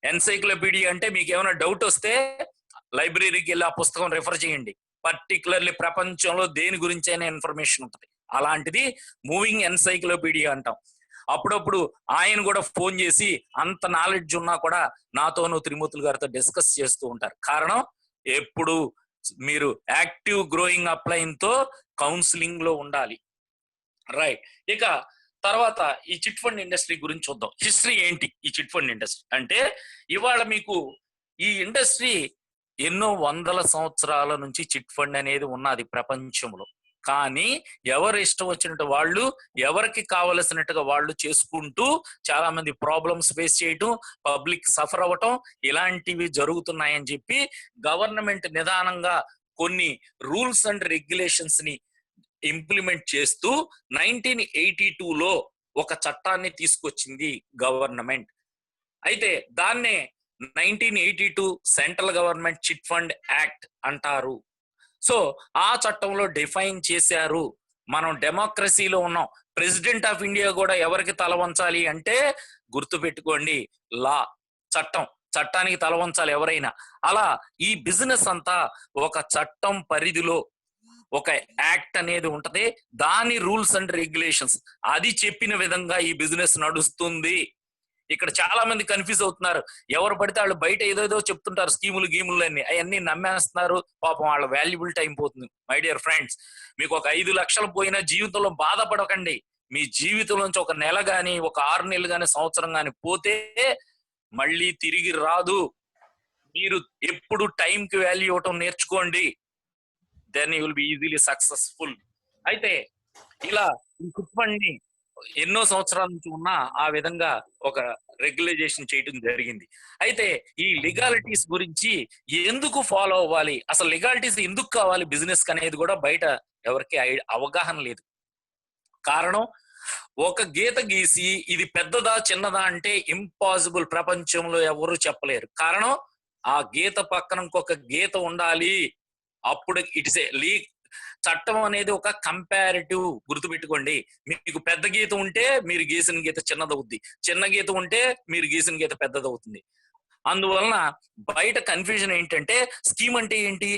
ఎన్సైక్లోపీడియా అంటే మీకు ఏమైనా డౌట్ వస్తే లైబ్రరీకి వెళ్ళి ఆ పుస్తకం రిఫర్ చేయండి. పర్టికులర్లీ ప్రపంచంలో దేని గురించి అయినా ఇన్ఫర్మేషన్ ఉంటుంది. అలాంటిది మూవింగ్ ఎన్సైక్లోపీడియా అంటాం. అప్పుడప్పుడు ఆయన కూడా ఫోన్ చేసి అంత నాలెడ్జ్ ఉన్నా కూడా నాతోనూ త్రిమూర్తులు గారితో డిస్కస్ చేస్తూ ఉంటారు. కారణం ఎప్పుడు మీరు యాక్టివ్ గ్రోయింగ్ అప్లైన్ తో కౌన్సిలింగ్ లో ఉండాలి. రైట్. ఇక తర్వాత ఈ చిట్ ఫండ్ ఇండస్ట్రీ గురించి చూద్దాం. హిస్టరీ ఏంటి ఈ చిట్ ఫండ్ ఇండస్ట్రీ అంటే? ఇవాళ మీకు ఈ ఇండస్ట్రీ ఎన్నో వందల సంవత్సరాల నుంచి చిట్ ఫండ్ అనేది ఉన్నది ప్రపంచంలో. కానీ ఎవరు ఇష్టం వచ్చినట్టు వాళ్ళు, ఎవరికి కావలసినట్టుగా వాళ్ళు చేసుకుంటూ చాలా మంది ప్రాబ్లమ్స్ ఫేస్ చేయటం, పబ్లిక్ సఫర్ అవ్వటం, ఇలాంటివి జరుగుతున్నాయని చెప్పి గవర్నమెంట్ నిదానంగా కొన్ని రూల్స్ అండ్ రెగ్యులేషన్స్ ని ఇంప్లిమెంట్ చేస్తూ 1982లో ఒక చట్టాన్ని తీసుకొచ్చింది గవర్నమెంట్. అయితే దాన్నే 1982 central government chit fund act అంటారు. సో ఆ చట్టంలో డిఫైన్ చేశారు. మనం డెమోక్రసీలో ఉన్నాం. ప్రెసిడెంట్ ఆఫ్ ఇండియా కూడా ఎవరికి తల వంచాలి అంటే గుర్తు పెట్టుకోండి, లా, చట్టం. చట్టానికి తల వంచాలి ఎవరైనా. అలా ఈ బిజినెస్ అంతా ఒక చట్టం పరిధిలో ఒక యాక్ట్ అనేది ఉంటది. దాని రూల్స్ అండ్ రెగ్యులేషన్స్ అది చెప్పిన విధంగా ఈ బిజినెస్ నడుస్తుంది. ఇక్కడ చాలా మంది కన్ఫ్యూజ్ అవుతున్నారు. ఎవరు పడితే వాళ్ళు బయట ఏదేదో చెప్తుంటారు, స్కీములు గీములు అన్ని, అవన్నీ నమ్మేస్తున్నారు. పాపం వాళ్ళ వాల్యుబుల్ టైం పోతుంది. మై డియర్ ఫ్రెండ్స్, మీకు ఒక 5 లక్షలు పోయినా జీవితంలో బాధపడకండి. మీ జీవితం నుంచి ఒక నెల గాని, ఒక 6 నెలలు గాని, సంవత్సరం గాని పోతే మళ్ళీ తిరిగి రాదు. మీరు ఎప్పుడు టైంకి వాల్యూ ఇవ్వటం నేర్చుకోండి. Then you will be easily successful. అయితే ఇలా ఈ చిట్ ఫండ్ ని ఎన్నో సంవత్సరాల నుంచి ఉన్నా ఆ విధంగా ఒక రెగ్యులైజేషన్ చేయడం జరిగింది. అయితే ఈ లీగాలిటీస్ గురించి ఎందుకు ఫాలో అవ్వాలి, అసలు లీగాలిటీస్ ఎందుకు కావాలి బిజినెస్ అనేది కూడా బయట ఎవరికి అవగాహన లేదు. కారణం, ఒక గీత గీసి ఇది పెద్దదా చిన్నదా అంటే ఇంపాసిబుల్. ప్రపంచంలో ఎవరు చెప్పలేరు. కారణం, ఆ గీత పక్కన ఇంకొక గీత ఉండాలి. అప్పుడు ఇట్స్ ఏ చట్టం అనేది ఒక కంపారిటివ్. గుర్తుపెట్టుకోండి, మీకు పెద్ద గీత ఉంటే మీరు గీసిన గీత చిన్నదవుద్ది, చిన్న గీత ఉంటే మీరు గీసిన గీత పెద్దదవుతుంది. అందువలన బయట కన్ఫ్యూజన్ ఏంటంటే స్కీమ్ అంటే ఏంటి,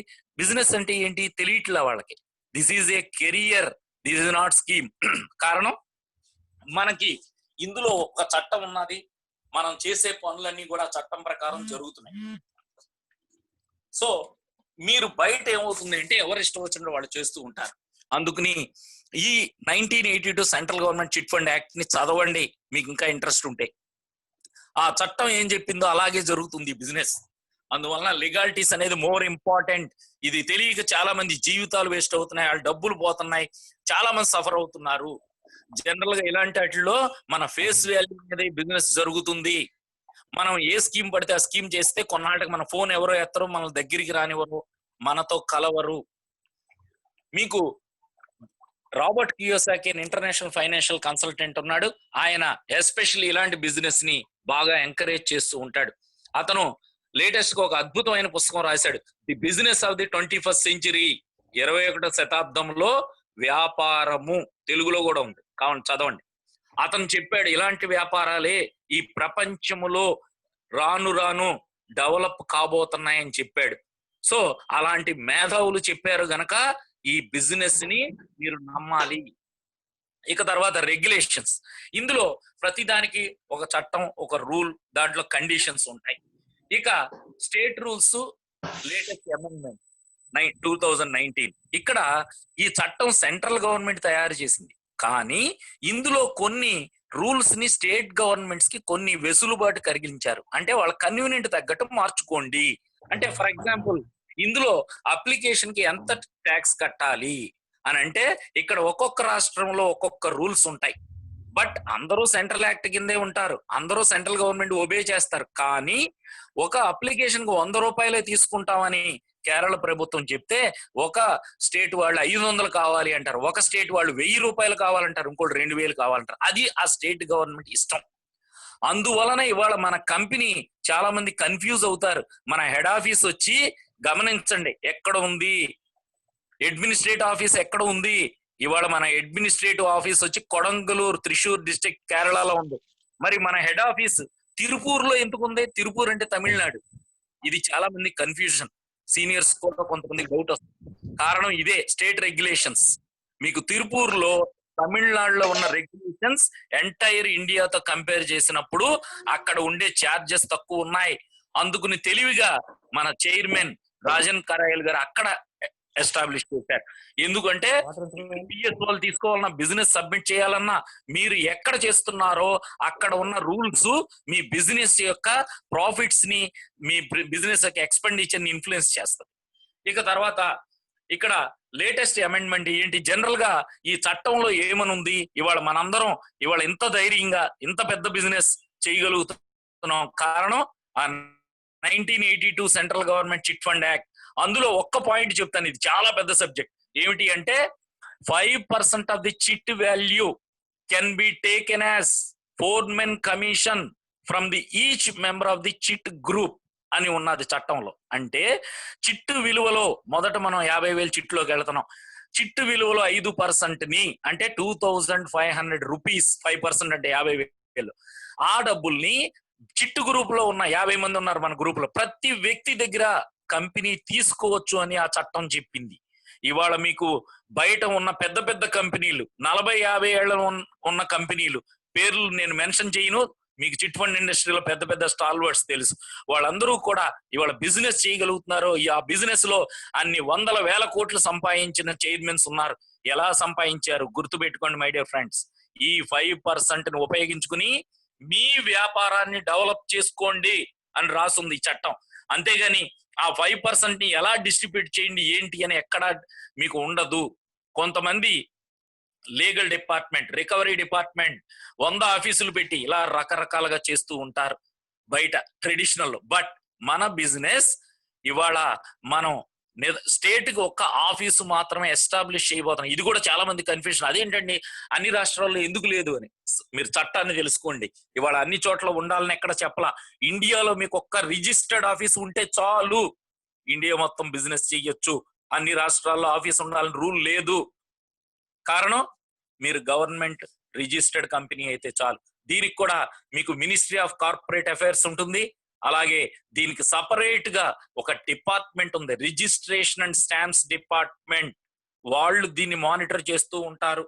బిజినెస్ అంటే ఏంటి తెలియట్లా వాళ్ళకి. This is a career, this is not scheme. కారణం మనకి ఇందులో ఒక చట్టం ఉన్నది, మనం చేసే పనులన్నీ కూడా చట్టం ప్రకారం జరుగుతున్నాయి. సో మీరు బయట ఏమవుతుంది అంటే ఎవరు ఇష్టం వచ్చినట్టు వాళ్ళు చేస్తూ ఉంటారు. అందుకని ఈ 1982 central government chit fund act ని చదవండి మీకు ఇంకా ఇంట్రెస్ట్ ఉంటే. ఆ చట్టం ఏం చెప్పిందో అలాగే జరుగుతుంది బిజినెస్. అందువలన లీగాలిటీస్ అనేది మోర్ ఇంపార్టెంట్. ఇది తెలియక చాలా మంది జీవితాలు వేస్ట్ అవుతున్నాయి, వాళ్ళ డబ్బులు పోతున్నాయి, చాలా మంది సఫర్ అవుతున్నారు. జనరల్ గా ఇలాంటి వాటిలో మన ఫేస్ వాల్యూ అనేది బిజినెస్ జరుగుతుంది. మనం ఏ స్కీమ్ పడితే ఆ స్కీమ్ చేస్తే కొన్నాళ్ళకి మన ఫోన్ ఎవరో ఎత్తరు, మన దగ్గరికి రానివ్వరు, మనతో కలవరు. మీకు Robert Kiyosaki international financial consultant ఉన్నాడు. ఆయన ఎస్పెషల్లీ ఇలాంటి బిజినెస్ ని బాగా ఎంకరేజ్ చేస్తూ ఉంటాడు. అతను లేటెస్ట్ గా ఒక అద్భుతమైన పుస్తకం రాశాడు, the business of the 21st century, 21వ శతాబ్దంలో వ్యాపారము. తెలుగులో కూడా ఉంది, కావాలి చదవండి. అతను చెప్పాడు ఇలాంటి వ్యాపారాలే ఈ ప్రపంచములో రాను రాను డెవలప్ కాబోతున్నాయని చెప్పాడు. సో అలాంటి మేధావులు చెప్పారు గనక ఈ బిజినెస్ ని మీరు నమ్మాలి. ఇక తర్వాత రెగ్యులేషన్స్. ఇందులో ప్రతిదానికి ఒక చట్టం, ఒక రూల్, దాంట్లో కండిషన్స్ ఉంటాయి. ఇక స్టేట్ రూల్స్ లేటెస్ట్ అమెండ్మెంట్ 2019. ఇక్కడ ఈ చట్టం సెంట్రల్ గవర్నమెంట్ తయారు చేసింది, కానీ ఇందులో కొన్ని రూల్స్ ని స్టేట్ గవర్నమెంట్స్ కి కొన్ని వెసులుబాటు కలిగించారు. అంటే వాళ్ళ కన్వీనియంట్ తగ్గట్టు మార్చుకోండి. అంటే ఫర్ ఎగ్జాంపుల్ ఇందులో అప్లికేషన్ కి ఎంత ట్యాక్స్ కట్టాలి అని అంటే ఇక్కడ ఒక్కొక్క రాష్ట్రంలో ఒక్కొక్క రూల్స్ ఉంటాయి. బట్ అందరూ సెంట్రల్ యాక్ట్ కిందే ఉంటారు, అందరూ సెంట్రల్ గవర్నమెంట్ ఒబే చేస్తారు. కానీ ఒక అప్లికేషన్ కు 100 రూపాయలే తీసుకుంటామని కేరళ ప్రభుత్వం చెప్తే ఒక స్టేట్ వాళ్ళు 500 కావాలి అంటారు, ఒక స్టేట్ వాళ్ళు 1000 రూపాయలు కావాలంటారు, ఇంకోటి 2000 కావాలంటారు. అది ఆ స్టేట్ గవర్నమెంట్ ఇష్టం. అందువలన ఇవాళ మన కంపెనీ చాలా మంది కన్ఫ్యూజ్ అవుతారు. మన హెడ్ ఆఫీస్ వచ్చి గమనించండి ఎక్కడ ఉంది, అడ్మినిస్ట్రేటివ్ ఆఫీస్ ఎక్కడ ఉంది. ఇవాళ మన అడ్మినిస్ట్రేటివ్ ఆఫీస్ వచ్చి కొడంగలూరు, త్రిశూర్ డిస్ట్రిక్ట్, కేరళలో ఉంది. మరి మన హెడ్ ఆఫీస్ తిరుపూర్లో ఎందుకు ఉంది? తిరుపూర్ అంటే తమిళనాడు. ఇది చాలా మంది కన్ఫ్యూజన్, సీనియర్స్ కూడా కొంతమంది డౌట్ వస్తుంది. కారణం ఇదే, స్టేట్ రెగ్యులేషన్స్. మీకు తిరుపూర్లో తమిళనాడులో ఉన్న రెగ్యులేషన్స్ ఎంటైర్ ఇండియాతో కంపేర్ చేసినప్పుడు అక్కడ ఉండే ఛార్జెస్ తక్కువ ఉన్నాయి. అందుకుని తెలివిగా మన చైర్మన్ రాజన్ కరాయల్ గారు అక్కడ ఎస్టాబ్లిష్ చేశారు. ఎందుకంటే పిఎస్ వాళ్ళు తీసుకోవాలన్నా, బిజినెస్ సబ్మిట్ చేయాలన్నా, మీరు ఎక్కడ చేస్తున్నారో అక్కడ ఉన్న రూల్స్ మీ బిజినెస్ యొక్క ప్రాఫిట్స్ ని, మీ బిజినెస్ యొక్క ఎక్స్పెండిచర్ ని ఇన్ఫ్లుయెన్స్ చేస్తుంది. ఇక తర్వాత ఇక్కడ లేటెస్ట్ అమెండ్మెంట్ ఏంటి? జనరల్ గా ఈ చట్టంలో ఏమనుంది? ఇవాళ మనందరం ఇవాళ ఇంత ధైర్యంగా ఇంత పెద్ద బిజినెస్ చేయగలుగుతున్నాం కారణం ఆ 1982 central government chit fund act. అందులో ఒక్క పాయింట్ చెప్తాను, ఇది చాలా పెద్ద సబ్జెక్ట్. ఏమిటి అంటే 5% of the chit value can be taken as foremen commission from the each member of the chit group అని ఉన్నది చట్టంలో. అంటే చిట్టు విలువలో మొదట మనం 50,000 చిట్టులోకి వెళ్తున్నాం. చిట్టు విలువలో 5% ని అంటే 2500 రూపీస్, 5% అంటే 50,000. ఆ డబ్బుల్ని చిట్టు గ్రూప్ లో ఉన్న 50 మంది ఉన్నారు మన గ్రూప్ లో, ప్రతి వ్యక్తి దగ్గర కంపెనీ తీసుకోవచ్చు అని ఆ చట్టం చెప్పింది. ఇవాళ మీకు బయట ఉన్న పెద్ద పెద్ద కంపెనీలు, 40-50 ఏళ్ల ఉన్న కంపెనీలు పేర్లు నేను మెన్షన్ చేయను, మీకు చిట్ ఫండ్ ఇండస్ట్రీలో పెద్ద పెద్ద స్టాల్వర్డ్స్ తెలుసు. వాళ్ళందరూ కూడా ఇవాళ బిజినెస్ చేయగలుగుతున్నారు. ఆ బిజినెస్ లో అన్ని 100,000 కోట్లు సంపాదించిన చైర్మన్స్ ఉన్నారు. ఎలా సంపాదించారు? గుర్తుపెట్టుకోండి మై డియర్ ఫ్రెండ్స్, ఈ 5% ని ఉపయోగించుకుని మీ వ్యాపారాన్ని డెవలప్ చేసుకోండి అని రాసుంది ఈ చట్టం. అంతేగాని ఆ 5% ని ఎలా డిస్ట్రిబ్యూట్ చేయండి ఏంటి అని ఎక్కడ మీకు ఉండదు. కొంతమంది లీగల్ డిపార్ట్మెంట్, రికవరీ డిపార్ట్మెంట్ 100 ఆఫీసులు పెట్టి ఇలా రకరకాలుగా చేస్తూ ఉంటారు బయట ట్రెడిషనల్. బట్ మన బిజినెస్ ఇవాళ మనం స్టేట్ కి ఒక్క ఆఫీసు మాత్రమే ఎస్టాబ్లిష్ చేయబోతున్నాం. ఇది కూడా చాలా మంది కన్ఫ్యూజన్. అదేంటండి అన్ని రాష్ట్రాల్లో ఎందుకు లేదు అని. మీరు చట్టాన్ని తెలుసుకోండి. ఇవాళ అన్ని చోట్ల ఉండాలని ఎక్కడ చెప్పలా. ఇండియాలో మీకు ఒక్క రిజిస్టర్డ్ ఆఫీస్ ఉంటే చాలు, ఇండియా మొత్తం బిజినెస్ చేయొచ్చు. అన్ని రాష్ట్రాల్లో ఆఫీస్ ఉండాలని రూల్ లేదు. కారణం మీరు గవర్నమెంట్ రిజిస్టర్డ్ కంపెనీ అయితే చాలు. దీనికి కూడా మీకు మినిస్ట్రీ ఆఫ్ కార్పొరేట్ అఫైర్స్ ఉంటుంది, అలాగే దీనికి సపరేట్ గా ఒక డిపార్ట్మెంట్ ఉంది, రిజిస్ట్రేషన్ అండ్ స్టాంప్స్ డిపార్ట్మెంట్. వాళ్ళు దీన్ని మానిటర్ చేస్తూ ఉంటారు.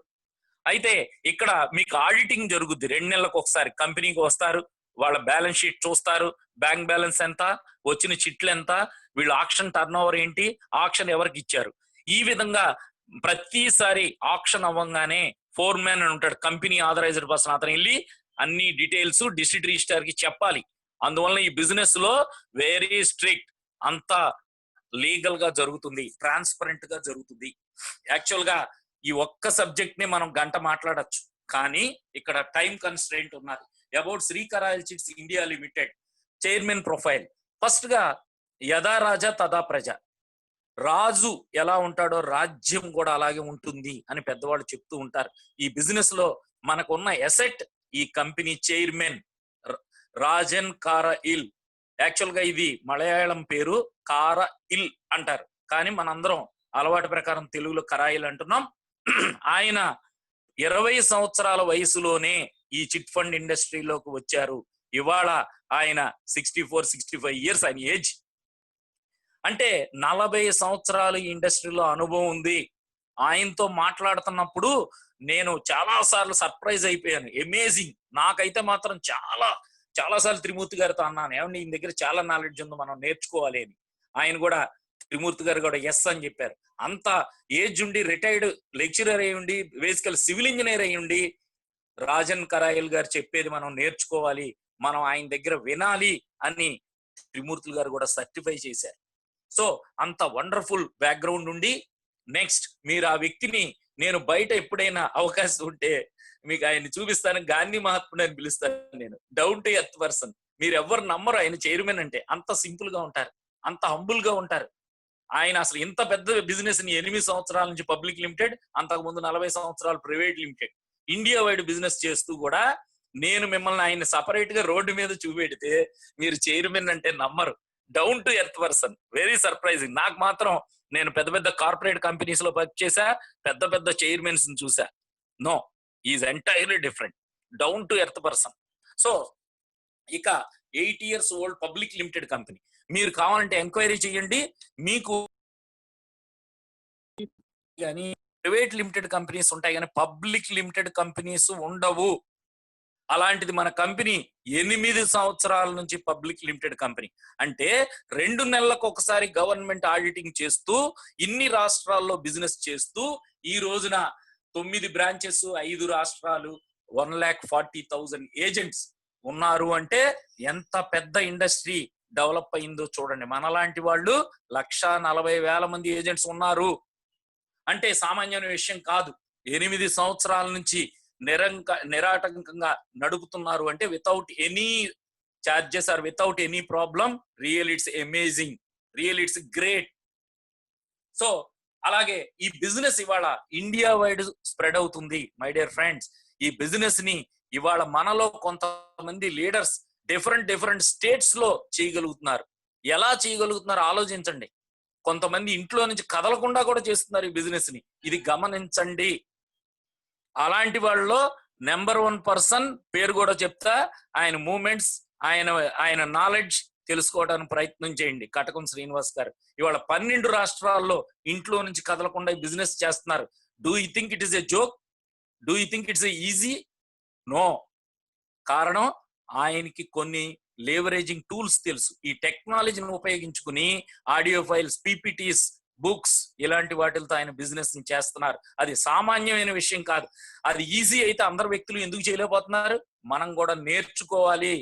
అయితే ఇక్కడ మీకు ఆడిటింగ్ జరుగుద్ది, 2 నెలలకు ఒకసారి కంపెనీకి వస్తారు, వాళ్ళ బ్యాలెన్స్ షీట్ చూస్తారు, బ్యాంక్ బ్యాలెన్స్ ఎంత, వచ్చిన చిట్లు ఎంత, వీళ్ళు ఆక్షన్ టర్న్ ఓవర్ ఏంటి, ఆక్షన్ ఎవరికి ఇచ్చారు. ఈ విధంగా ప్రతిసారి ఆక్షన్ అవ్వగానే ఫోర్ మ్యాన్ అని ఉంటాడు, కంపెనీ ఆథరైజ్డ్ పర్సన్, అతను వెళ్ళి అన్ని డీటెయిల్స్ డిస్ట్రిక్ట్ రిజిస్టర్ కి చెప్పాలి. అందువలన ఈ బిజినెస్ లో వెరీ స్ట్రిక్ట్, అంతా లీగల్ గా జరుగుతుంది, ట్రాన్స్పరెంట్ గా జరుగుతుంది. యాక్చువల్ గా ఈ ఒక్క సబ్జెక్ట్ ని మనం గంట మాట్లాడచ్చు, కానీ ఇక్కడ టైం కన్స్ట్రెయింట్ ఉన్నది. అబౌట్ శ్రీ కరాయిల్ chits India limited chairman profile. First గా యథా రాజా తదా ప్రజ, రాజు ఎలా ఉంటాడో రాజ్యం కూడా అలాగే ఉంటుంది అని పెద్దవాళ్ళు చెప్తూ ఉంటారు. ఈ బిజినెస్ లో మనకున్న ఎసెట్ ఈ కంపెనీ చైర్మన్ రాజన్ కారా ఇల్. యాక్చువల్ గా ఇది మలయాళం పేరు కారా ఇల్ అంటారు, కానీ మనందరం అలవాటు ప్రకారం తెలుగులో కరాయిల్ అంటున్నాం. ఆయన 20 సంవత్సరాల వయసులోనే ఈ చిట్ ఫండ్ ఇండస్ట్రీలోకి వచ్చారు. ఇవాళ ఆయన 64-65 ఇయర్స్ ఆయన ఏజ్. అంటే 40 సంవత్సరాలు ఈ ఇండస్ట్రీలో అనుభవం ఉంది. ఆయనతో మాట్లాడుతున్నప్పుడు నేను చాలా సార్లు సర్ప్రైజ్ అయిపోయాను, అమేజింగ్. నాకైతే మాత్రం చాలా సార్లు త్రిమూర్తి గారితో అన్నాను, ఏమండి ఈయన దగ్గర చాలా నాలెడ్జ్ ఉంది, మనం నేర్చుకోవాలి అని. ఆయన కూడా, త్రిమూర్తి గారు కూడా ఎస్ అని చెప్పారు. అంత ఏజ్ ఉండి, రిటైర్డ్ లెక్చరర్ అయి ఉండి, బేసికల్ సివిల్ ఇంజనీర్ అయి ఉండి, రాజన్ కరాయల్ గారు చెప్పేది మనం నేర్చుకోవాలి, మనం ఆయన దగ్గర వినాలి అని త్రిమూర్తులు గారు కూడా సర్టిఫై చేశారు. సో అంత వండర్ఫుల్ బ్యాక్గ్రౌండ్ ఉండి, నెక్స్ట్ మీరు ఆ వ్యక్తిని, నేను బయట ఎప్పుడైనా అవకాశం ఉంటే మీకు ఆయన్ని చూపిస్తాను, గాంధీ మహాత్ముడు అని పిలుస్తాను నేను. Down to earth person. మీరు ఎవరు నమ్మరు ఆయన చైర్మన్ అంటే. అంత సింపుల్ గా ఉంటారు, అంత హంబుల్ గా ఉంటారు. ఆయన అసలు ఇంత పెద్ద బిజినెస్ ని 8 సంవత్సరాల నుంచి పబ్లిక్ లిమిటెడ్, అంతకుముందు 40 సంవత్సరాలు private limited, India wide business చేస్తూ కూడా నేను మిమ్మల్ని ఆయన సపరేట్ గా రోడ్డు మీద చూపెడితే మీరు చైర్మన్ అంటే నమ్మరు. Down to earth person, very surprising. నాకు మాత్రం, నేను పెద్ద పెద్ద కార్పొరేట్ కంపెనీస్ లో వర్క్ చేశా, పెద్ద పెద్ద చైర్మన్స్ ని చూసా. No, is entirely different, down to earth person. So ఇక 8 years old public limited company. మీరు కావాలంటే ఎంక్వైరీ చేయండి. మీకు కానీ ప్రైవేట్ లిమిటెడ్ కంపెనీస్ ఉంటాయి, కానీ పబ్లిక్ లిమిటెడ్ కంపెనీస్ ఉండవు. అలాంటిది మన కంపెనీ 8 సంవత్సరాల నుంచి పబ్లిక్ లిమిటెడ్ కంపెనీ. అంటే 2 నెలలకు ఒకసారి గవర్నమెంట్ ఆడిటింగ్ చేస్తూ, ఇన్ని రాష్ట్రాల్లో బిజినెస్ చేస్తూ, ఈ రోజున 9 బ్రాంచెస్, 5 రాష్ట్రాలు, 1,40,000 ఏజెంట్స్ ఉన్నారు. అంటే ఎంత పెద్ద ఇండస్ట్రీ డెవలప్ అయిందో చూడండి. మనలాంటి వాళ్ళు 1,40,000 మంది ఏజెంట్స్ ఉన్నారు అంటే సామాన్యమైన విషయం కాదు. 8 సంవత్సరాల నుంచి నిరాటంకంగా నడుపుతున్నారు అంటే without any charges or without any problem. Real it's amazing, real it's great. So అలాగే ఈ బిజినెస్ ఇవాళ ఇండియా వైడ్ స్ప్రెడ్ అవుతుంది మై డియర్ ఫ్రెండ్స్. ఈ బిజినెస్ ని ఇవాళ మనలో కొంతమంది లీడర్స్ డిఫరెంట్ స్టేట్స్ లో చేయగలుగుతున్నారు. ఎలా చేయగలుగుతున్నారు ఆలోచించండి. కొంతమంది ఇంట్లో నుంచి కదలకుండా కూడా చేస్తున్నారు ఈ బిజినెస్ ని. ఇది గమనించండి. అలాంటి వాళ్ళలో నెంబర్ 1 పర్సన్ పేరు కూడా చెప్తా, ఆయన మూమెంట్స్, ఆయన నాలెడ్జ్ తెలుసుకోవడానికి ప్రయత్నం చేయండి. కటకం శ్రీనివాస్ గారు ఇవాళ 12 రాష్ట్రాల్లో ఇంట్లో నుంచి కదలకుండా బిజినెస్ చేస్తున్నారు. Do you think it is a joke? Do you think it's a easy? No. కారణం ఆయనకి కొన్ని లేవరేజింగ్ టూల్స్ తెలుసు. ఈ టెక్నాలజీని ఉపయోగించుకుని ఆడియో ఫైల్స్, పీపీటీస్, బుక్స్, ఇలాంటి వాటితో ఆయన బిజినెస్ ని చేస్తున్నారు. అది సామాన్యమైన విషయం కాదు. అది ఈజీ అయితే అందరు వ్యక్తులు ఎందుకు చేయలేకపోతున్నారు? మనం కూడా నేర్చుకోవాలి.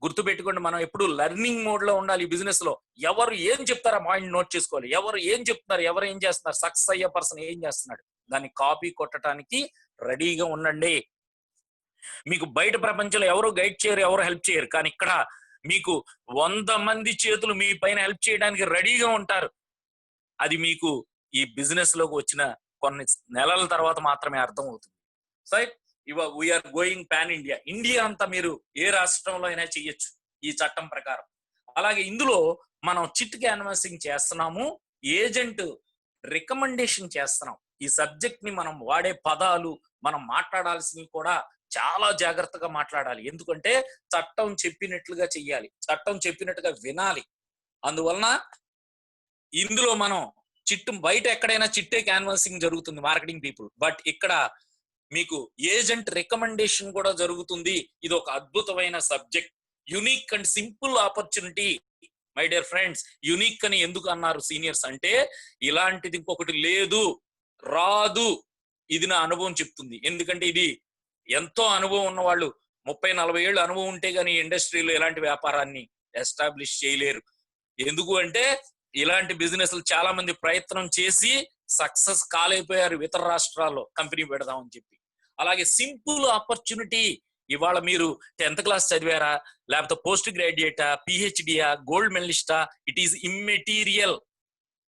గుర్తుపెట్టుకోండి, మనం ఎప్పుడు లెర్నింగ్ మోడ్ లో ఉండాలి. ఈ బిజినెస్ లో ఎవరు ఏం చెప్తారో పాయింట్ నోట్ చేసుకోవాలి. ఎవరు ఏం చెప్తున్నారు, ఎవరు ఏం చేస్తున్నారు, సక్సెస్ అయ్యే పర్సన్ ఏం చేస్తున్నాడు, దాన్ని కాపీ కొట్టడానికి రెడీగా ఉండండి. మీకు బయట ప్రపంచంలో ఎవరు గైడ్ చేయరు, ఎవరు హెల్ప్ చేయరు. కానీ ఇక్కడ మీకు 100 మంది చేతులు మీ పైన హెల్ప్ చేయడానికి రెడీగా ఉంటారు. అది మీకు ఈ బిజినెస్ లోకి వచ్చిన కొన్ని నెలల తర్వాత మాత్రమే అర్థం అవుతుంది. So we're going pan India. India అంతా మీరు ఏ రాష్ట్రంలో అయినా చేయొచ్చు ఈ చట్టం ప్రకారం. అలాగే ఇందులో మనం చిట్ క్యాన్వాసింగ్ చేస్తున్నాము, ఏజెంట్ రికమెండేషన్ చేస్తున్నాం. ఈ సబ్జెక్ట్ ని మనం వాడే పదాలు, మనం మాట్లాడాల్సినవి కూడా చాలా జాగ్రత్తగా మాట్లాడాలి. ఎందుకంటే చట్టం చెప్పినట్లుగా చెయ్యాలి, చట్టం చెప్పినట్టుగా వినాలి. అందువలన ఇందులో మనం బయట ఎక్కడైనా చిట్టే క్యాన్వాసింగ్ జరుగుతుంది మార్కెటింగ్ పీపుల్, బట్ ఇక్కడ మీకు ఏజెంట్ రికమెండేషన్ కూడా జరుగుతుంది. ఇది ఒక అద్భుతమైన subject, unique and simple opportunity. My dear friends, unique అని ఎందుకు అన్నారు సీనియర్స్ అంటే, ఇలాంటిది ఇంకొకటి లేదు, రాదు. ఇది నా అనుభవం చెప్తుంది. ఎందుకంటే ఇది ఎంతో అనుభవం ఉన్న వాళ్ళు, 30-40 ఏళ్ళు అనుభవం ఉంటే గానీ ఇండస్ట్రీలో ఇలాంటి వ్యాపారాన్ని ఎస్టాబ్లిష్ చేయలేరు. ఎందుకు అంటే ఇలాంటి బిజినెస్లు చాలా మంది ప్రయత్నం చేసి సక్సెస్ కాలేకపోయారు ఇతర రాష్ట్రాల్లో కంపెనీ పెడదామని చెప్పి. అలాగే సింపుల్ ఆపర్చునిటీ. ఇవాళ మీరు 10th క్లాస్ చదివారా, లేకపోతే పోస్ట్ గ్రాడ్యుయేటా, పిహెచ్డియా, గోల్డ్ మెడలిస్టా, ఇట్ ఈస్ ఇమ్మెటీరియల్,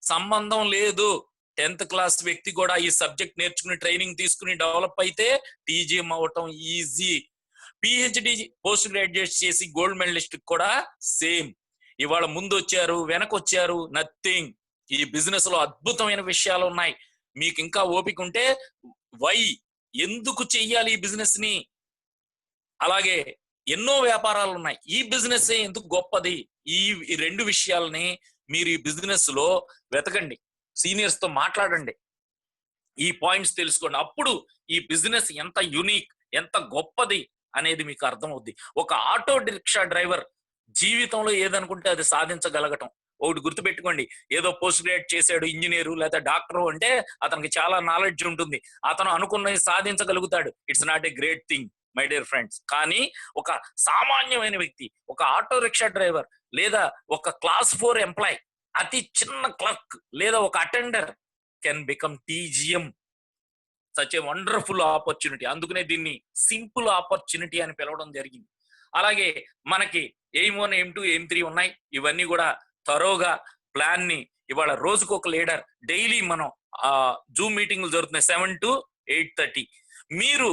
సంబంధం లేదు. 10th క్లాస్ వ్యక్తి కూడా ఈ సబ్జెక్ట్ నేర్చుకుని ట్రైనింగ్ తీసుకుని డెవలప్ అయితే టీజీఎం అవటం ఈజీ. పిహెచ్డి పోస్ట్ గ్రాడ్యుయేట్ చేసి గోల్డ్ మెడలిస్ట్ కూడా సేమ్. ఇవాళ ముందు వచ్చారు, వెనకొచ్చారు, నథింగ్. ఈ బిజినెస్ లో అద్భుతమైన విషయాలు ఉన్నాయి. మీకు ఇంకా ఓపిక ఉంటే వై, ఎందుకు చెయ్యాలి ఈ బిజినెస్ ని, అలాగే ఎన్నో వ్యాపారాలు ఉన్నాయి, ఈ బిజినెస్ ఎందుకు గొప్పది, ఈ 2 విషయాలని మీరు ఈ బిజినెస్ లో వెతకండి, సీనియర్స్ తో మాట్లాడండి, ఈ పాయింట్స్ తెలుసుకోండి. అప్పుడు ఈ బిజినెస్ ఎంత యూనిక్, ఎంత గొప్పది అనేది మీకు అర్థం అవుద్ది. ఒక ఆటో రిక్షా డ్రైవర్ జీవితంలో ఏదనుకుంటే అది సాధించగలగటం. ఒకటి గుర్తుపెట్టుకోండి, ఏదో పోస్ట్ గ్రాడ్యుయేట్ చేశాడు ఇంజనీరు లేదా డాక్టరు అంటే అతనికి చాలా నాలెడ్జ్ ఉంటుంది, అతను అనుకున్నది సాధించగలుగుతాడు. It's not a great thing my dear friends. కానీ ఒక సామాన్యమైన వ్యక్తి, ఒక ఆటో రిక్షా డ్రైవర్ లేదా ఒక క్లాస్ 4 ఎంప్లాయ్, అతి చిన్న క్లర్క్ లేదా ఒక attender can become టీజీఎం. Such a wonderful opportunity. అందుకనే దీన్ని సింపుల్ ఆపర్చునిటీ అని పిలవడం జరిగింది. అలాగే మనకి ఎయిమ్ 1, ఎయిమ్ 2, ఎయిమ్ 3 ఉన్నాయి. ఇవన్నీ కూడా తరోగా ప్లాన్ ని ఇవాళ రోజుకు ఒక లీడర్, డైలీ మనం జూమ్ మీటింగ్లు జరుగుతున్నాయి 7 to 8:30. మీరు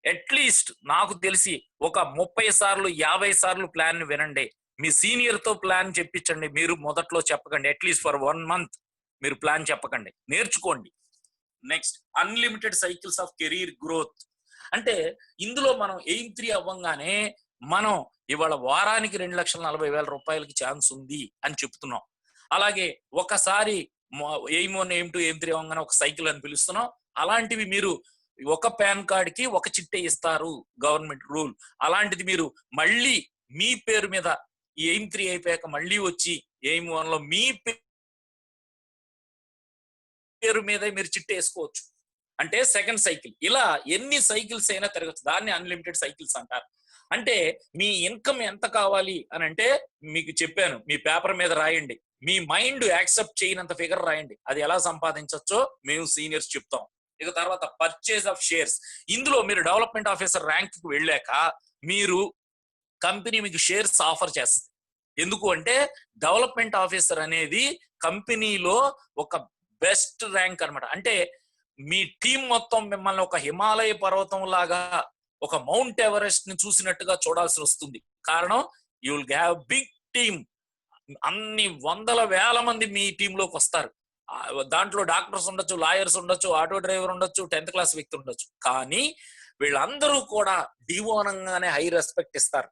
అట్లీస్ట్ నాకు తెలిసి ఒక 30 సార్లు 50 సార్లు ప్లాన్ ని వినండి. మీ సీనియర్ తో ప్లాన్ చెప్పించండి. మీరు మొదట్లో చెప్పకండి, అట్లీస్ట్ ఫర్ 1 month మీరు ప్లాన్ చెప్పకండి, నేర్చుకోండి. Next, unlimited cycles of career growth. అంటే ఇందులో మనం ఎయిమ్ 3 అవ్వంగానే మనం ఇవాళ వారానికి 2,40,000 రూపాయలకి ఛాన్స్ ఉంది అని చెప్తున్నాం. అలాగే ఒకసారి ఎయిమ్ 1, ఎయిమ్ 2, ఎయిమ్ 3 అవ్వగానే ఒక సైకిల్ అని పిలుస్తున్నాం. అలాంటివి మీరు ఒక పాన్ కార్డ్ కి ఒక చిట్టే ఇస్తారు, గవర్నమెంట్ రూల్. అలాంటిది మీరు మళ్ళీ మీ పేరు మీద ఈ ఎయిమ్ 3 అయిపోయాక మళ్ళీ వచ్చి ఎయిమ్ 1 లో మీ పేరు మీద మీరు చిట్టే వేసుకోవచ్చు. అంటే సెకండ్ సైకిల్. ఇలా ఎన్ని సైకిల్స్ అయినా తిరగచ్చు. దాన్ని అన్లిమిటెడ్ సైకిల్స్ అంటారు. అంటే మీ ఇన్కమ్ ఎంత కావాలి అని అంటే మీకు చెప్పాను, మీ పేపర్ మీద రాయండి. మీ మైండ్ యాక్సెప్ట్ చేయనంత ఫిగర్ రాయండి. అది ఎలా సంపాదించవచ్చో మేము సీనియర్స్ చెప్తాం. ఇక తర్వాత పర్చేజ్ ఆఫ్ షేర్స్. ఇందులో మీరు డెవలప్మెంట్ ఆఫీసర్ ర్యాంక్ కి వెళ్ళాక మీరు కంపెనీ మీకు షేర్స్ ఆఫర్ చేస్తుంది. ఎందుకు అంటే డెవలప్మెంట్ ఆఫీసర్ అనేది కంపెనీలో ఒక బెస్ట్ ర్యాంక్ అన్నమాట. అంటే మీ టీం మొత్తం మిమ్మల్ని ఒక హిమాలయ పర్వతం లాగా, ఒక మౌంట్ ఎవరెస్ట్ ని చూసినట్టుగా చూడాల్సి వస్తుంది. కారణం, you will have big team. అన్ని వందల వేల మంది మీ టీంలోకి వస్తారు. దాంట్లో డాక్టర్స్ ఉండొచ్చు, లాయర్స్ ఉండొచ్చు, ఆటో డ్రైవర్ ఉండొచ్చు, 10th క్లాస్ వ్యక్తి ఉండొచ్చు. కానీ వీళ్ళందరూ కూడా దీవోనంగానే హై రెస్పెక్ట్ ఇస్తారు.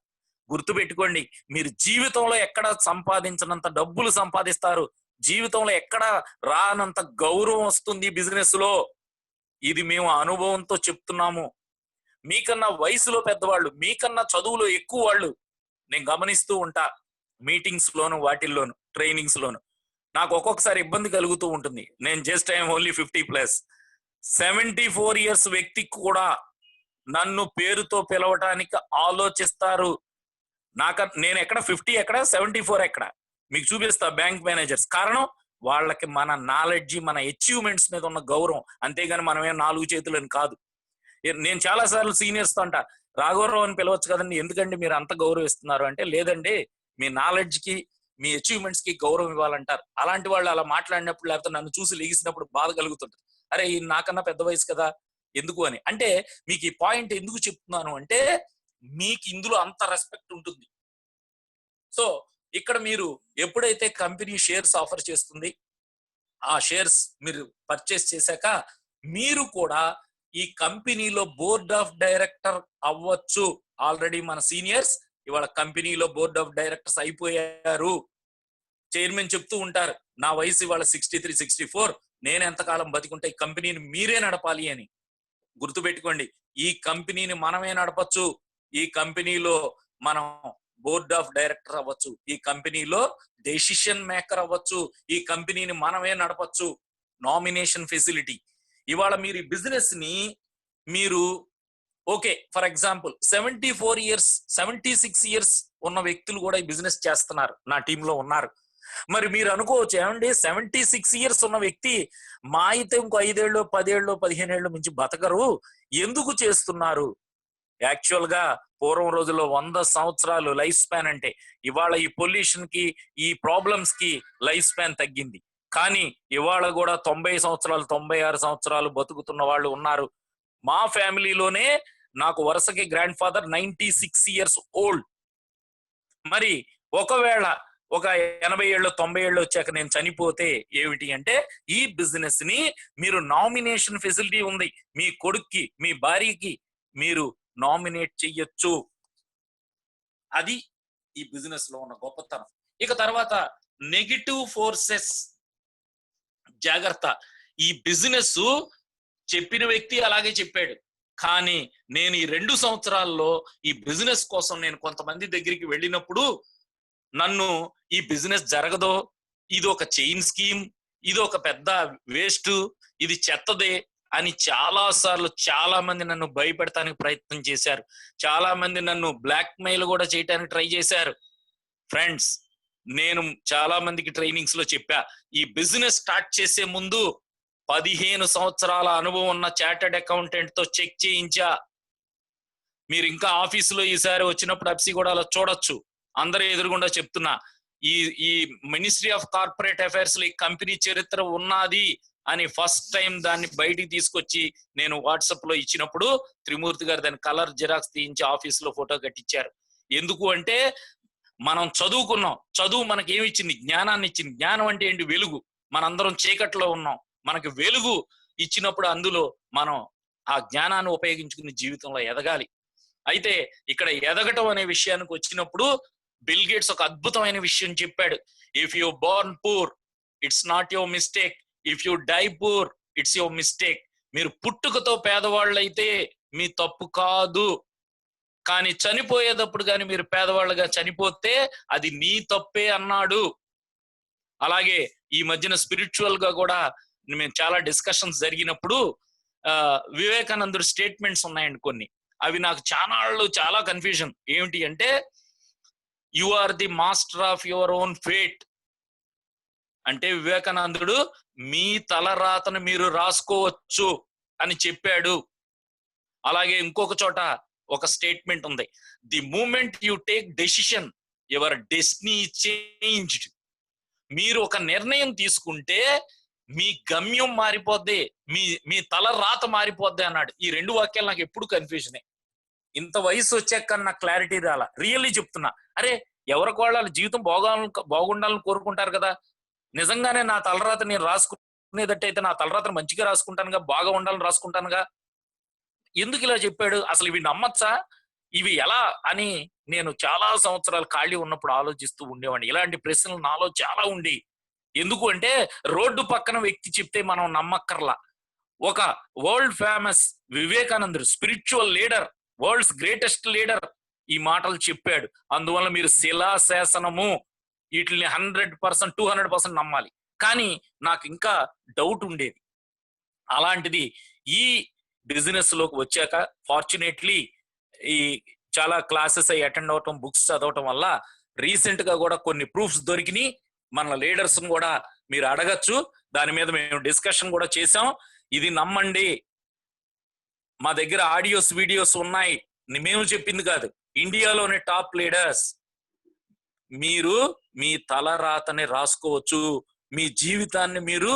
గుర్తుపెట్టుకోండి, మీరు జీవితంలో ఎక్కడ సంపాదించినంత డబ్బులు సంపాదిస్తారు, జీవితంలో ఎక్కడ రానంత గౌరవం వస్తుంది బిజినెస్ లో. ఇది మేము అనుభవంతో చెప్తున్నాము. మీకన్నా వయసులో పెద్దవాళ్ళు, మీకన్నా చదువులో ఎక్కువ వాళ్ళు నేను గమనిస్తూ ఉంటా. మీటింగ్స్ లోను, వాటిల్లోను, ట్రైనింగ్స్ లోను నాకు ఒక్కొక్కసారి ఇబ్బంది కలుగుతూ ఉంటుంది. నేను జస్ట్ ఐఎమ్ ఓన్లీ 50+. 74 years వ్యక్తి కూడా నన్ను పేరుతో పిలవటానికి ఆలోచిస్తారు. నేను ఎక్కడ 50 ఎక్కడ 74 ఎక్కడ మీకు చూపిస్తా బ్యాంక్ మేనేజర్స్. కారణం, వాళ్ళకి మన నాలెడ్జి, మన అచీవ్మెంట్స్ మీద ఉన్న గౌరవం. అంతేగాని మనమేం 4 చేతులని కాదు. నేను చాలా సార్లు సీనియర్స్ తో అంట, రాఘవరావు అని పిలవచ్చు కదండి, ఎందుకండి మీరు అంత గౌరవిస్తున్నారు అంటే, లేదండి మీ నాలెడ్జ్ కి, మీ అచీవ్మెంట్స్ కి గౌరవం ఇవ్వాలంటారు. అలాంటి వాళ్ళు అలా మాట్లాడినప్పుడు, లేకపోతే నన్ను చూసి లెగిసినప్పుడు బాధ కలుగుతుంటది. అరే ఈ నాకన్నా పెద్ద వయసు కదా ఎందుకు అని. అంటే మీకు ఈ పాయింట్ ఎందుకు చెప్తున్నాను అంటే, మీకు ఇందులో అంత రెస్పెక్ట్ ఉంటుంది. సో ఇక్కడ మీరు ఎప్పుడైతే కంపెనీ షేర్స్ ఆఫర్ చేస్తుంది, ఆ షేర్స్ మీరు పర్చేస్ చేశాక మీరు కూడా ఈ కంపెనీలో బోర్డ్ ఆఫ్ డైరెక్టర్ అవ్వచ్చు. ఆల్రెడీ మన సీనియర్స్ ఇవాళ కంపెనీలో బోర్డ్ ఆఫ్ డైరెక్టర్స్ అయిపోయారు. చైర్మన్ చెప్తూ ఉంటారు, నా వయసు ఇవాళ 63, 64, నేను ఎంతకాలం బతికుంటే ఈ కంపెనీని మీరే నడపాలి అని. గుర్తుపెట్టుకోండి, ఈ కంపెనీని మనమే నడపచ్చు. ఈ కంపెనీలో మనం బోర్డ్ ఆఫ్ డైరెక్టర్ అవ్వచ్చు, ఈ కంపెనీలో డెసిషన్ మేకర్ అవ్వచ్చు, ఈ కంపెనీని మనమే నడపచ్చు. Nomination facility. ఇవాళ మీరు ఈ బిజినెస్ ని మీరు okay, for example 74 years 76 years ఉన్న వ్యక్తులు కూడా ఈ బిజినెస్ చేస్తున్నారు, నా టీంలో ఉన్నారు. మరి మీరు అనుకోవచ్చు, ఏమండి 76 ఇయర్స్ ఉన్న వ్యక్తి మా అయితే ఇంకో 5 ఏళ్ళు 10 ఏళ్ళు 15 ఏళ్ళు మించి బతకరు, ఎందుకు చేస్తున్నారు? యాక్చువల్ గా పూర్వం రోజుల్లో 100 సంవత్సరాలు లైఫ్ స్పాన్ అంటే, ఇవాళ ఈ పొల్యూషన్ కి ఈ ప్రాబ్లమ్స్ కి లైఫ్ స్పాన్ తగ్గింది. కానీ ఇవాళ కూడా 90 సంవత్సరాలు 96 సంవత్సరాలు బతుకుతున్న వాళ్ళు ఉన్నారు. మా ఫ్యామిలీలోనే నాకు వరుసకి గ్రాండ్ ఫాదర్ 96 ఇయర్స్ ఓల్డ్. మరి ఒకవేళ ఒక 80 ఏళ్ళు 90 ఏళ్ళు వచ్చాక నేను చనిపోతే ఏమిటి అంటే, ఈ బిజినెస్ ని మీరు నామినేషన్ ఫెసిలిటీ ఉంది, మీ కొడుక్కి మీ భార్యకి మీరు నామినేట్ చెయ్యొచ్చు. అది ఈ బిజినెస్ లో ఉన్న గొప్పతనం. ఇక తర్వాత నెగిటివ్ ఫోర్సెస్ జాగ్రత్త. ఈ బిజినెస్ చెప్పిన వ్యక్తి అలాగే చెప్పాడు, కానీ నేను ఈ 2 సంవత్సరాల్లో ఈ బిజినెస్ కోసం నేను కొంతమంది దగ్గరికి వెళ్ళినప్పుడు నన్ను ఈ బిజినెస్ జరగదో, ఇది ఒక చైన్ స్కీమ్, ఇది ఒక పెద్ద వేస్ట్, ఇది చెత్తదే అని చాలా సార్లు చాలా మంది నన్ను భయపెడతానికి ప్రయత్నం చేశారు. చాలా మంది నన్ను బ్లాక్ మెయిల్ కూడా చేయడానికి ట్రై చేశారు. ఫ్రెండ్స్, నేను చాలా మందికి ట్రైనింగ్స్ లో చెప్పా, ఈ బిజినెస్ స్టార్ట్ చేసే ముందు 15 సంవత్సరాల అనుభవం ఉన్న చార్టెడ్ అకౌంటెంట్ తో చెక్ చేయించా. మీరు ఇంకా ఆఫీసులో ఈసారి వచ్చినప్పుడు అప్సి కూడా అలా చూడొచ్చు. అందరూ ఎదురుగుండా చెప్తున్నా, ఈ మినిస్ట్రీ ఆఫ్ కార్పొరేట్ అఫైర్స్ లో ఈ కంపెనీ చరిత్ర ఉన్నది అని ఫస్ట్ టైం దాన్ని బయటికి తీసుకొచ్చి నేను వాట్సాప్ లో ఇచ్చినప్పుడు త్రిమూర్తి గారు దాని కలర్ జిరాక్స్ తీయించి ఆఫీస్ లో ఫోటో కట్టించారు. ఎందుకు అంటే, మనం చదువుకున్నాం, చదువు మనకి ఏమి ఇచ్చింది? జ్ఞానాన్ని ఇచ్చింది. జ్ఞానం అంటే ఏంటి? వెలుగు. మనందరం చీకట్లో ఉన్నాం, మనకి వెలుగు ఇచ్చినప్పుడు అందులో మనం ఆ జ్ఞానాన్ని ఉపయోగించుకుని జీవితంలో ఎదగాలి. అయితే ఇక్కడ ఎదగటం అనే విషయానికి వచ్చినప్పుడు బిల్ గేట్స్ ఒక అద్భుతమైన విషయం చెప్పాడు. If you born poor it's not your mistake, if you die poor it's your mistake. మీరు పుట్టుకతో పేదవాళ్ళైతే మీ తప్పు కాదు, కానీ చనిపోయేటప్పుడు కానీ మీరు పేదవాళ్ళగా చనిపోతే అది నీ తప్పే అన్నాడు. అలాగే ఈ మధ్యన స్పిరిచువల్ గా కూడా మేము చాలా డిస్కషన్స్ జరిగినప్పుడు వివేకానందుడి స్టేట్మెంట్స్ ఉన్నాయండి కొన్ని. అవి నాకు చాలా కన్ఫ్యూజన్. ఏమిటి అంటే, you are the master of your own fate అంటే, వివేకానందుడు మీ తలరాతను మీరు రాసుకోవచ్చు అని చెప్పాడు. అలాగే ఇంకొక చోట ఒక స్టేట్మెంట్ ఉంది, the moment you take decision your destiny changed. మీరు ఒక నిర్ణయం తీసుకుంటే మీ గమ్యం మారిపోద్ది, మీ తల రాత మారిపోద్ది అన్నాడు. ఈ 2 వాక్యాలు నాకు ఎప్పుడు కన్ఫ్యూజనే. ఇంత వయసు వచ్చాక నాకు క్లారిటీ రాలా. రియల్లీ చెప్తున్నా, అరే ఎవరికి వాళ్ళ జీవితం బాగుండాలని కోరుకుంటారు కదా. నిజంగానే నా తలరాత నేను రాసుకునేదట్టయితే నా తలరాతను మంచిగా రాసుకుంటానుగా, బాగా ఉండాలని రాసుకుంటానుగా. ఎందుకు ఇలా చెప్పాడు? అసలు ఇవి నమ్మచ్చా? ఇవి ఎలా అని నేను చాలా సంవత్సరాలు ఖాళీ ఉన్నప్పుడు ఆలోచిస్తూ ఉండేవాడిని. ఇలాంటి ప్రశ్నలు నాలో చాలా ఉండి. ఎందుకు అంటే, రోడ్డు పక్కన వ్యక్తి చెప్తే మనం నమ్మక్కర్లా. ఒక వరల్డ్ ఫేమస్ వివేకానందుడు, spiritual leader, world's greatest leader ఈ మాటలు చెప్పాడు. అందువల్ల మీరు శిలాశాసనము వీటిని 100% 200% నమ్మాలి. కానీ నాకు ఇంకా డౌట్ ఉండేది. అలాంటిది ఈ బిజినెస్ లోకి వచ్చాక ఫార్చునేట్లీ ఈ చాలా క్లాసెస్ అయి అటెండ్ అవటం, బుక్స్ చదవటం వల్ల రీసెంట్ గా కూడా కొన్ని ప్రూఫ్స్ దొరికినాయి. మన లీడర్స్ కూడా మీరు అడగచ్చు, దాని మీద మేము డిస్కషన్ కూడా చేసాం. ఇది నమ్మండి, మా దగ్గర ఆడియోస్ వీడియోస్ ఉన్నాయి, మేము చెప్పింది కాదు. ఇండియాలోనే టాప్ లీడర్స్. మీరు మీ తల రాతని రాసుకోవచ్చు, మీ జీవితాన్ని మీరు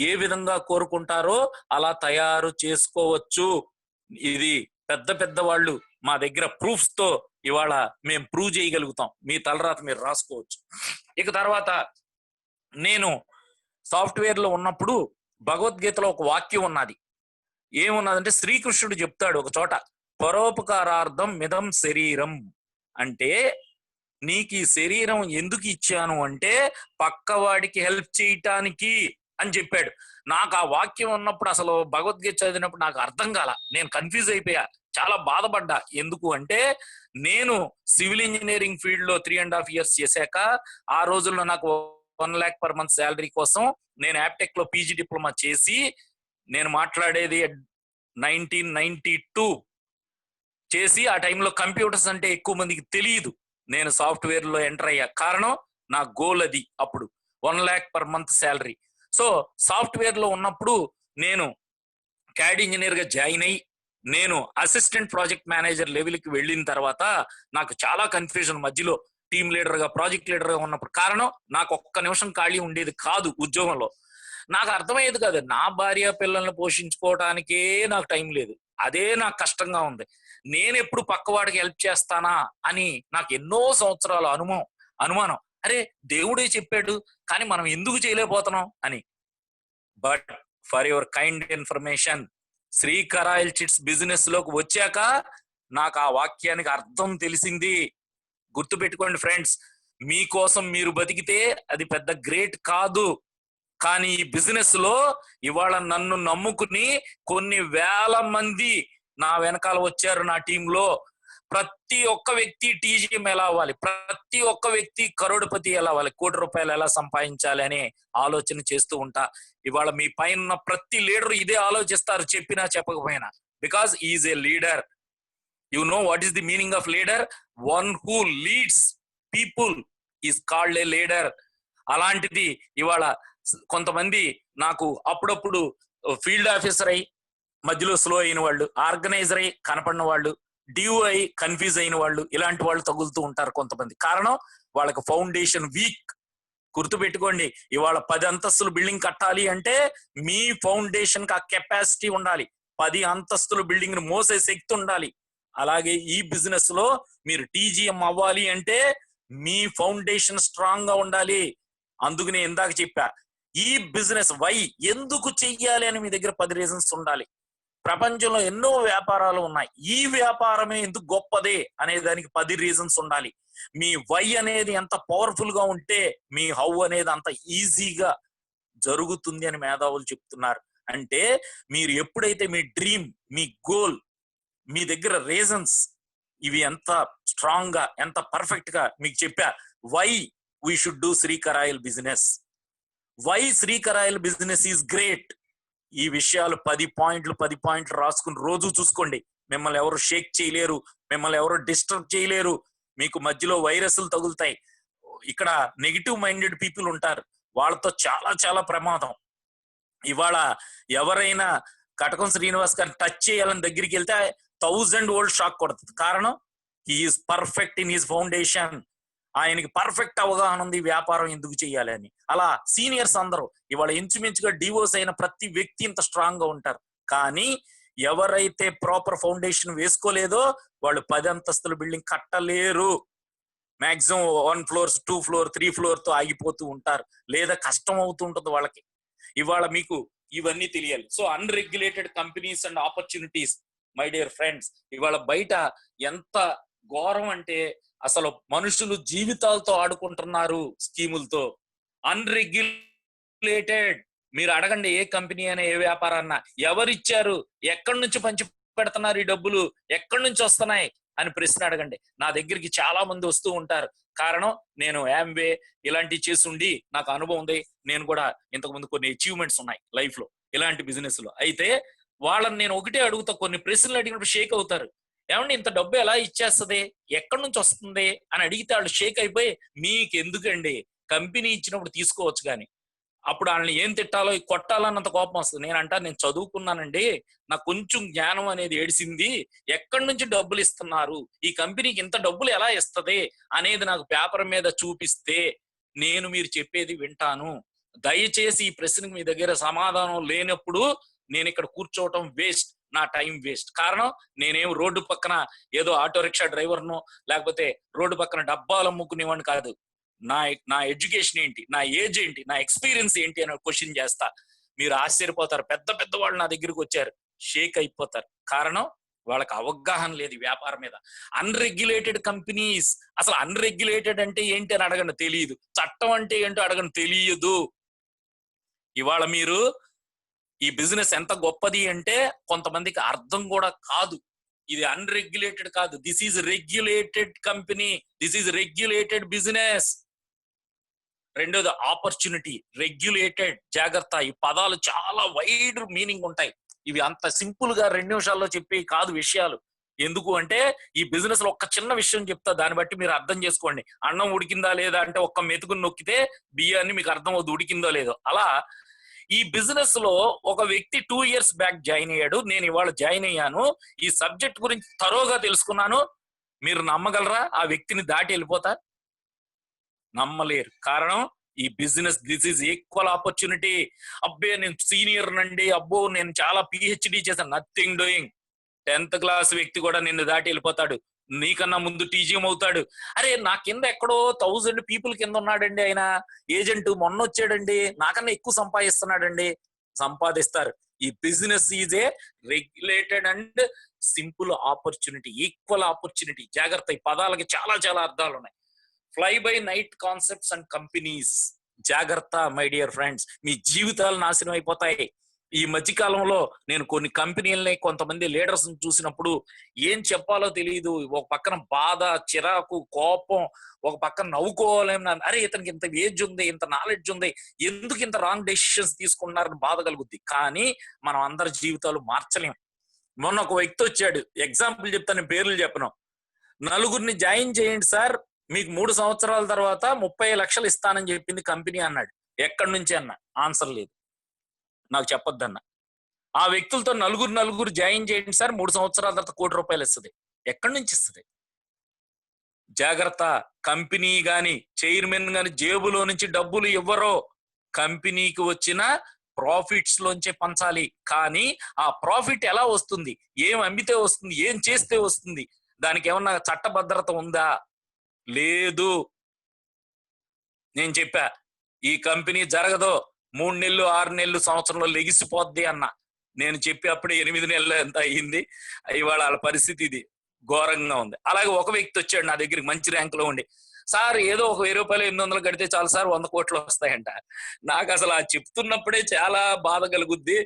ఏ విధంగా కోరుకుంటారో అలా తయారు చేసుకోవచ్చు. ఇది పెద్ద పెద్ద వాళ్ళు మా దగ్గర ప్రూఫ్స్ తో ఇవాళ మేము ప్రూవ్ చేయగలుగుతాం. మీ తలరాత మీరు రాసుకోవచ్చు. ఇక తర్వాత నేను సాఫ్ట్వేర్ లో ఉన్నప్పుడు భగవద్గీతలో ఒక వాక్యం ఉన్నది, ఏమున్నదంటే శ్రీకృష్ణుడు చెప్తాడు ఒక చోట, పరోపకారార్థం మిదం శరీరం అంటే నీకు ఈ శరీరం ఎందుకు ఇచ్చాను అంటే పక్కవాడికి హెల్ప్ చేయటానికి అని చెప్పాడు. నాకు ఆ వాక్యం ఉన్నప్పుడు అసలు భగవద్గీత చదివినప్పుడు నాకు అర్థం కాల, నేను కన్ఫ్యూజ్ అయిపోయా, చాలా బాధపడ్డా. ఎందుకు అంటే నేను సివిల్ ఇంజనీరింగ్ ఫీల్డ్ లో 3.5 years చేశాక ఆ రోజుల్లో నాకు 1 lakh per month శాలరీ కోసం నేను యాప్టెక్ లో పీజీ డిప్లొమా చేసి, నేను మాట్లాడేది 1992 చేసి, ఆ టైంలో కంప్యూటర్స్ అంటే ఎక్కువ మందికి తెలియదు. నేను సాఫ్ట్వేర్ లో ఎంటర్ అయ్యా. కారణం నా గోల్ అది. అప్పుడు 1 lakh per month salary. So software లో ఉన్నప్పుడు నేను క్యాడ్ ఇంజనీర్ గా జాయిన్ అయ్యి నేను అసిస్టెంట్ ప్రాజెక్ట్ మేనేజర్ లెవెల్కి వెళ్ళిన తర్వాత నాకు చాలా కన్ఫ్యూజన్ మధ్యలో, టీమ్ లీడర్ గా ప్రాజెక్ట్ లీడర్ గా ఉన్నప్పుడు. కారణం నాకు ఒక్క నిమిషం ఖాళీ ఉండేది కాదు ఉద్యోగంలో. నాకు అర్థమయ్యేది కాదు, నా భార్య పిల్లల్ని పోషించుకోవడానికే నాకు టైం లేదు, అదే నాకు కష్టంగా ఉంది. నేను ఎప్పుడు పక్కవాడికి హెల్ప్ చేస్తానా అని నాకు ఎన్నో సంవత్సరాల అనుమానం. అరే దేవుడే చెప్పాడు కానీ మనం ఎందుకు చేయలేకపోతున్నాం అని. But for your kind information, Srikarayil chits business లోకి వచ్చాక నాకు ఆ వాక్యానికి అర్థం తెలిసింది. గుర్తు పెట్టుకోండి ఫ్రెండ్స్, మీకోసం మీరు బతికితే అది పెద్ద గ్రేట్ కాదు. కానీ ఈ బిజినెస్ లో ఇవాళ నన్ను నమ్ముకుని కొన్ని వేల మంది నా వెనకాల వచ్చారు. నా టీంలో ప్రతి ఒక్క వ్యక్తి టీజీఎం ఎలా అవ్వాలి, ప్రతి ఒక్క వ్యక్తి కరోడుపతి ఎలా అవ్వాలి, ₹1,00,00,000 ఎలా సంపాదించాలి అనే ఆలోచన చేస్తూ ఉంటా. ఇవాళ మీ పైన ప్రతి లీడర్ ఇదే ఆలోచిస్తారు, చెప్పినా చెప్పకపోయినా. Because is a leader. You know what is the meaning of leader? One who leads people is called a leader. అలాంటిది ఇవాళ కొంతమంది నాకు అప్పుడప్పుడు ఫీల్డ్ ఆఫీసర్ అయి మధ్యలో స్లో అయిన వాళ్ళు, ఆర్గనైజర్ అయి కనపడిన వాళ్ళు, డిఓ అయి కన్ఫ్యూజ్ అయిన వాళ్ళు, ఇలాంటి వాళ్ళు తగులుతూ ఉంటారు కొంతమంది. కారణం వాళ్ళకి ఫౌండేషన్ వీక్. గుర్తు పెట్టుకోండి, ఇవాళ 10 అంతస్తులు బిల్డింగ్ కట్టాలి అంటే మీ ఫౌండేషన్ కి ఆ కెపాసిటీ ఉండాలి. 10 అంతస్తుల బిల్డింగ్ ను మోసే శక్తి ఉండాలి. అలాగే ఈ బిజినెస్ లో మీరు టీజీఎం అవ్వాలి అంటే మీ ఫౌండేషన్ స్ట్రాంగ్ గా ఉండాలి. అందుకు నేను ఇందాక చెప్పా, ఈ బిజినెస్ వై ఎందుకు చెయ్యాలి అని మీ దగ్గర 10 రీజన్స్ ఉండాలి. ప్రపంచంలో ఎన్నో వ్యాపారాలు ఉన్నాయి, ఈ వ్యాపారమే ఎందుకు గొప్పదే అనే దానికి 10 రీజన్స్ ఉండాలి. మీ వై అనేది ఎంత పవర్ఫుల్ గా ఉంటే మీ హౌ అనేది అంత ఈజీగా జరుగుతుంది అని మేధావులు చెప్తున్నారు. అంటే మీరు ఎప్పుడైతే మీ డ్రీమ్, మీ గోల్, మీ దగ్గర రీజన్స్ ఇవి ఎంత స్ట్రాంగ్ గా, ఎంత పర్ఫెక్ట్ గా మీకు చెప్పా, why we should do Srikarayil business, why Srikarayil business is great. ఈ విషయాలు 10 పాయింట్లు రాసుకుని రోజు చూసుకోండి. మిమ్మల్ని ఎవరు షేక్ చేయలేరు, మిమ్మల్ని ఎవరు డిస్టర్బ్ చేయలేరు. మీకు మధ్యలో వైరస్లు తగులుతాయి. ఇక్కడ నెగిటివ్ మైండెడ్ పీపుల్ ఉంటారు, వాళ్ళతో చాలా చాలా ప్రమాదం. ఇవాళ ఎవరైనా కటకం శ్రీనివాస్ గారిని టచ్ చేయాలని దగ్గరికి వెళ్తే 1000 volt షాక్ కొడుతుంది. కారణం he's perfect in his foundation. ఆయనకి పర్ఫెక్ట్ అవగాహన ఉంది వ్యాపారం ఎందుకు చేయాలి అని. అలా సీనియర్స్ అందరూ ఇవాళ ఇంచుమించుగా డివోర్స్ అయిన ప్రతి వ్యక్తి ఇంత స్ట్రాంగ్ గా ఉంటారు. కానీ ఎవరైతే ప్రాపర్ ఫౌండేషన్ వేసుకోలేదో వాళ్ళు 10 అంతస్తుల బిల్డింగ్ కట్టలేరు. మాక్సిమం 1 floor, 2 floor, 3 floor తో ఆగిపోతూ ఉంటారు, లేదా కష్టం అవుతూ ఉంటుంది వాళ్ళకి. ఇవాళ మీకు ఇవన్నీ తెలియాలి. So unregulated companies and opportunities, my dear friends, ఇవాళ బయట ఎంత ఘోరం అంటే అసలు మనుషులు జీవితాలతో ఆడుకుంటున్నారు స్కీములతో. అన్రెగ్యులేటెడ్, మీరు అడగండి ఏ కంపెనీ అయినా ఏ వ్యాపారాన్న, ఎవరిచ్చారు, ఎక్కడి నుంచి పంచి పెడుతున్నారు ఈ డబ్బులు, ఎక్కడి నుంచి వస్తున్నాయి అని ప్రశ్న అడగండి. నా దగ్గరికి చాలా మంది వస్తూ ఉంటారు. కారణం నేను యామ్వే ఇలాంటివి చేసి నాకు అనుభవం ఉంది. నేను కూడా ఇంతకుముందు కొన్ని అచీవ్మెంట్స్ ఉన్నాయి లైఫ్ లో ఇలాంటి బిజినెస్ లో. అయితే వాళ్ళని నేను ఒకటే అడుగుతా, కొన్ని ప్రశ్నలు అడిగినప్పుడు షేక్ అవుతారు. ఏమండి ఇంత డబ్బు ఎలా ఇచ్చేస్తుంది, ఎక్కడి నుంచి వస్తుంది అని అడిగితే వాళ్ళు షేక్ అయిపోయి, మీకు ఎందుకండి, కంపెనీ ఇచ్చినప్పుడు తీసుకోవచ్చు కానీ. అప్పుడు వాళ్ళని ఏం తిట్టాలో కొట్టాలన్నంత కోపం వస్తుంది. నేను చదువుకున్నానండి, నాకు కొంచెం జ్ఞానం అనేది ఏడిసింది, ఎక్కడి నుంచి డబ్బులు ఇస్తున్నారు, ఈ కంపెనీకి ఇంత డబ్బులు ఎలా ఇస్తుంది అనేది నాకు పేపర్ మీద చూపిస్తే నేను మీరు చెప్పేది వింటాను. దయచేసి ఈ ప్రశ్నకు మీ దగ్గర సమాధానం లేనప్పుడు నేను ఇక్కడ కూర్చోవటం వేస్ట్, నా టైం వేస్ట్. కారణం నేనేం రోడ్డు పక్కన ఏదో ఆటో రిక్షా డ్రైవర్ను లేకపోతే రోడ్డు పక్కన డబ్బాలు అమ్ముకునేవాడిని కాదు. నా ఎడ్యుకేషన్ ఏంటి, నా ఏజ్ ఏంటి, నా ఎక్స్పీరియన్స్ ఏంటి అని క్వశ్చన్ చేస్తా. మీరు ఆశ్చర్యపోతారు, పెద్ద పెద్ద వాళ్ళు నా దగ్గరికి వచ్చారు, షేక్ అయిపోతారు. కారణం వాళ్ళకి అవగాహన లేదు వ్యాపారం మీద. అన్రెగ్యులేటెడ్ కంపెనీస్, అసలు అన్రెగ్యులేటెడ్ అంటే ఏంటి అని అడగండి, తెలియదు. చట్టం అంటే ఏంటో అడగండి, తెలియదు. ఇవాళ మీరు ఈ బిజినెస్ ఎంత గొప్పది అంటే కొంతమందికి అర్థం కూడా కాదు. ఇది అన్రెగ్యులేటెడ్ కాదు, this is regulated company, this is regulated business. రెండోది ఆపర్చునిటీ, రెగ్యులేటెడ్, జాగ్రత్త. ఈ పదాలు చాలా వైడ్ మీనింగ్ ఉంటాయి. ఇవి అంత సింపుల్ గా 2 నిమిషాల్లో చెప్పి కాదు విషయాలు. ఎందుకు అంటే ఈ బిజినెస్ లో ఒక్క చిన్న విషయం చెప్తా, దాన్ని బట్టి మీరు అర్థం చేసుకోండి. అన్నం ఉడికిందా లేదా అంటే ఒక్క మెతుకుని నొక్కితే బియ్యాన్ని మీకు అర్థం అవుతుంది ఉడికిందో లేదో. అలా ఈ బిజినెస్ లో ఒక వ్యక్తి 2 years బ్యాక్ జాయిన్ అయ్యాడు, నేను ఇవాళ జాయిన్ అయ్యాను. ఈ సబ్జెక్ట్ గురించి తరోగా తెలుసుకున్నాను. మీరు నమ్మగలరా? ఆ వ్యక్తిని దాటి వెళ్ళిపోతా? నమ్మలేరు. కారణం ఈ business, this is equal opportunity. అబ్బే నేను సీనియర్ నండి, అబ్బో నేను చాలా పిహెచ్డి చేశాను, నథింగ్ డూయింగ్. 10th క్లాస్ వ్యక్తి కూడా నిన్ను దాటి వెళ్ళిపోతాడు, నీకన్నా ముందు టీజీఎం అవుతాడు. అరే నా కింద ఎక్కడో 1000 పీపుల్ కింద ఉన్నాడండి, ఆయన ఏజెంట్ మొన్న వచ్చాడండి, నాకన్నా ఎక్కువ సంపాదిస్తున్నాడండి. సంపాదిస్తారు. ఈ business is a regulated and simple opportunity, equal opportunity. జాగ్రత్త, ఈ పదాలకి చాలా చాలా అర్థాలు ఉన్నాయి. Fly by night concepts and companies. జాగ్రత్త మై డియర్ ఫ్రెండ్స్, మీ జీవితాలు నాశనం అయిపోతాయి. ఈ మధ్య కాలంలో నేను కొన్ని కంపెనీలని, కొంతమంది లీడర్స్ చూసినప్పుడు ఏం చెప్పాలో తెలియదు. ఒక పక్కన బాధ, చిరాకు, కోపం, ఒక పక్కన నవ్వుకోవాలేమో, అరే ఇతనికి ఇంత ఏజ్ ఉంది, ఇంత నాలెడ్జ్ ఉంది, ఎందుకు ఇంత రాంగ్ డెసిషన్స్ తీసుకున్నారని బాధ కలుగుద్ది. కానీ మనం అందరి జీవితాలు మార్చలేం. మొన్న ఒక వ్యక్తి వచ్చాడు, ఎగ్జాంపుల్ చెప్తాను, పేర్లు చెప్పను. నలుగురిని జాయిన్ చేయండి సార్, మీకు 3 సంవత్సరాల తర్వాత 30 లక్షలు ఇస్తానని చెప్పింది కంపెనీ అన్నాడు. ఎక్కడి నుంచి అన్నా? ఆన్సర్ లేదు, నాకు చెప్పొద్దన్న. ఆ వ్యక్తులతో నలుగురు జాయిన్ చేయండి సార్, 3 సంవత్సరాల తర్వాత ₹1,00,00,000 ఇస్తుంది. ఎక్కడి నుంచి ఇస్తుంది? జాగ్రత్త, కంపెనీ గాని చైర్మన్ గాని జేబులో నుంచి డబ్బులు ఇవ్వరో. కంపెనీకి వచ్చిన ప్రాఫిట్స్ లోంచే పంచాలి. కానీ ఆ ప్రాఫిట్ ఎలా వస్తుంది, ఏం అమ్మితే వస్తుంది, ఏం చేస్తే వస్తుంది, దానికి ఏమన్నా చట్టభద్రత ఉందా? లేదు. నేను చెప్పా ఈ కంపెనీ జరగదు, 3 నెలలు 6 నెలలు సంవత్సరంలో లెగిసిపోద్ది అన్న. నేను చెప్పి అప్పుడే 8 నెలలు ఎంత అయ్యింది. ఇవాళ వాళ్ళ పరిస్థితి ఇది ఘోరంగా ఉంది. అలాగే ఒక వ్యక్తి వచ్చాడు నా దగ్గరికి, మంచి ర్యాంక్ లో ఉండి, సార్ ఏదో ఒక ₹1000 800 కడితే చాలు సార్ 100 కోట్లు వస్తాయంట. నాకు అసలు ఆ చెప్తున్నప్పుడే చాలా బాధ కలుగుద్ది.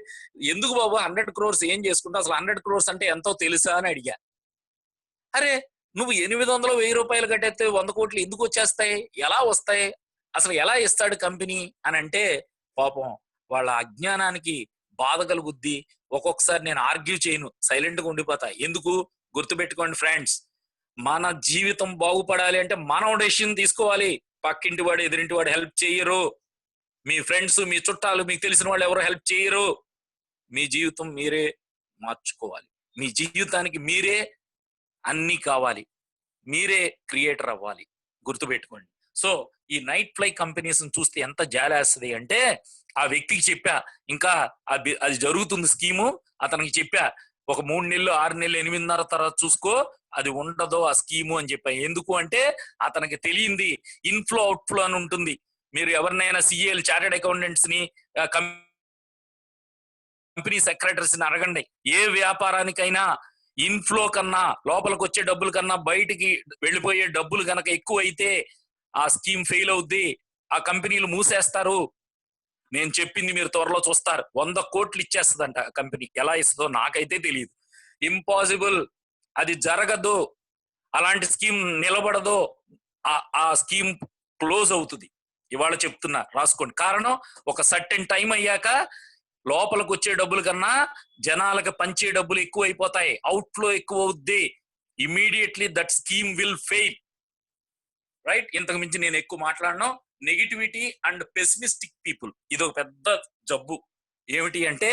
ఎందుకు బాబు 100 crores ఏం చేసుకుంటా, అసలు 100 crores అంటే ఎంతో తెలుసా అని అడిగా. అరే నువ్వు 800 ₹1000 కట్టేస్తే 100 కోట్లు ఎందుకు వచ్చేస్తాయి, ఎలా వస్తాయి, అసలు ఎలా ఇస్తాడు కంపెనీ అని అంటే, పాపం వాళ్ళ అజ్ఞానానికి బాధ కలుగుద్ది. ఒక్కొక్కసారి నేను ఆర్గ్యూ చేయను, సైలెంట్ గా ఉండిపోతా. ఎందుకు? గుర్తుపెట్టుకోండి ఫ్రెండ్స్, మన జీవితం బాగుపడాలి అంటే మనం డెసిషన్ తీసుకోవాలి. పక్కింటి వాడు, ఎదురింటి వాడు హెల్ప్ చేయరు. మీ ఫ్రెండ్స్, మీ చుట్టాలు, మీకు తెలిసిన వాళ్ళు ఎవరు హెల్ప్ చేయరు. మీ జీవితం మీరే మార్చుకోవాలి. మీ జీవితానికి మీరే అన్ని కావాలి, మీరే క్రియేటర్ అవ్వాలి. గుర్తుపెట్టుకోండి. సో ఈ నైట్ ఫ్లై కంపెనీస్ చూస్తే ఎంత జాలేస్తుంది అంటే, ఆ వ్యక్తికి చెప్పా, ఇంకా అది జరుగుతుంది స్కీము, అతనికి చెప్పా ఒక 3 నెలలు 6 నెలలు 8.5 తర్వాత చూసుకో, అది ఉండదో ఆ స్కీము అని చెప్పా. ఎందుకు అంటే అతనికి తెలియంది ఇన్ఫ్లో అవుట్ఫ్లో అని ఉంటుంది. మీరు ఎవరినైనా సిఏలు, చార్టెడ్ అకౌంటెంట్స్ ని, కంపెనీ సెక్రటరీస్ ని అడగండి. ఏ వ్యాపారానికైనా ఇన్ఫ్లో కన్నా, లోపలికి వచ్చే డబ్బుల కన్నా బయటికి వెళ్ళిపోయే డబ్బులు కనుక ఎక్కువ అయితే ఆ స్కీమ్ ఫెయిల్ అవుద్ది, ఆ కంపెనీలు మూసేస్తారు. నేను చెప్పింది మీరు త్వరలో చూస్తారు. 100 కోట్లు ఇచ్చేస్తుందంట కంపెనీ. ఎలా ఇస్తుందో నాకైతే తెలియదు. ఇంపాసిబుల్, అది జరగదు. అలాంటి స్కీమ్ నిలబడదు. ఆ స్కీమ్ క్లోజ్ అవుతుంది. ఇవాళ చెప్తున్నా, రాసుకోండి. కారణం ఒక సర్టెన్ టైం అయ్యాక లోపలికి వచ్చే డబ్బుల కన్నా జనాలకు పంచే డబ్బులు ఎక్కువ అయిపోతాయి, అవుట్ఫ్లో ఎక్కువ అవుద్ది. Immediately that scheme will fail. Right? ఇంతకు మించి నేను ఎక్కువ మాట్లాడను. నెగిటివిటీ అండ్ పెసిమిస్టిక్ పీపుల్, ఇది ఒక పెద్ద జబ్బు. ఏమిటి అంటే,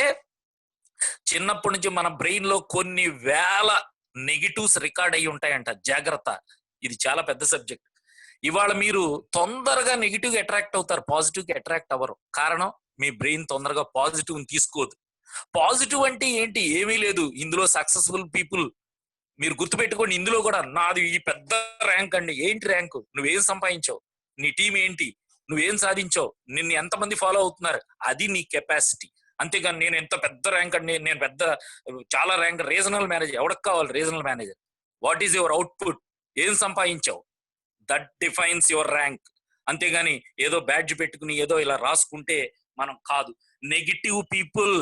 చిన్నప్పటి నుంచి మన బ్రెయిన్ లో కొన్ని వేల నెగిటివ్స్ రికార్డ్ అయ్యి ఉంటాయంట. జాగ్రత్త, ఇది చాలా పెద్ద సబ్జెక్ట్. ఇవాళ మీరు తొందరగా నెగిటివ్ అట్రాక్ట్ అవుతారు, పాజిటివ్ కి అట్రాక్ట్ అవ్వరు. కారణం, మీ బ్రెయిన్ తొందరగా పాజిటివ్ తీసుకోదు. పాజిటివ్ అంటే ఏంటి? ఏమీ లేదు. ఇందులో సక్సెస్ఫుల్ పీపుల్ మీరు గుర్తుపెట్టుకోండి. ఇందులో కూడా నాది ఈ పెద్ద ర్యాంక్ అండి. ఏంటి ర్యాంకు? నువ్వేం సంపాదించావు, నీ టీం ఏంటి, నువ్వేం సాధించావు, నిన్ను ఎంతమంది ఫాలో అవుతున్నారు, అది నీ కెపాసిటీ. అంతేగాని నేను ఎంత పెద్ద ర్యాంక్ అండి, నేను పెద్ద చాలా ర్యాంక్, రీజనల్ మేనేజర్. ఎవరికి కావాలి regional manager? What is your output? ఏం సంపాదించావు? That defines your rank. అంతేగాని ఏదో బ్యాడ్జ్ పెట్టుకుని ఏదో ఇలా రాసుకుంటే మనం కాదు. Negative people,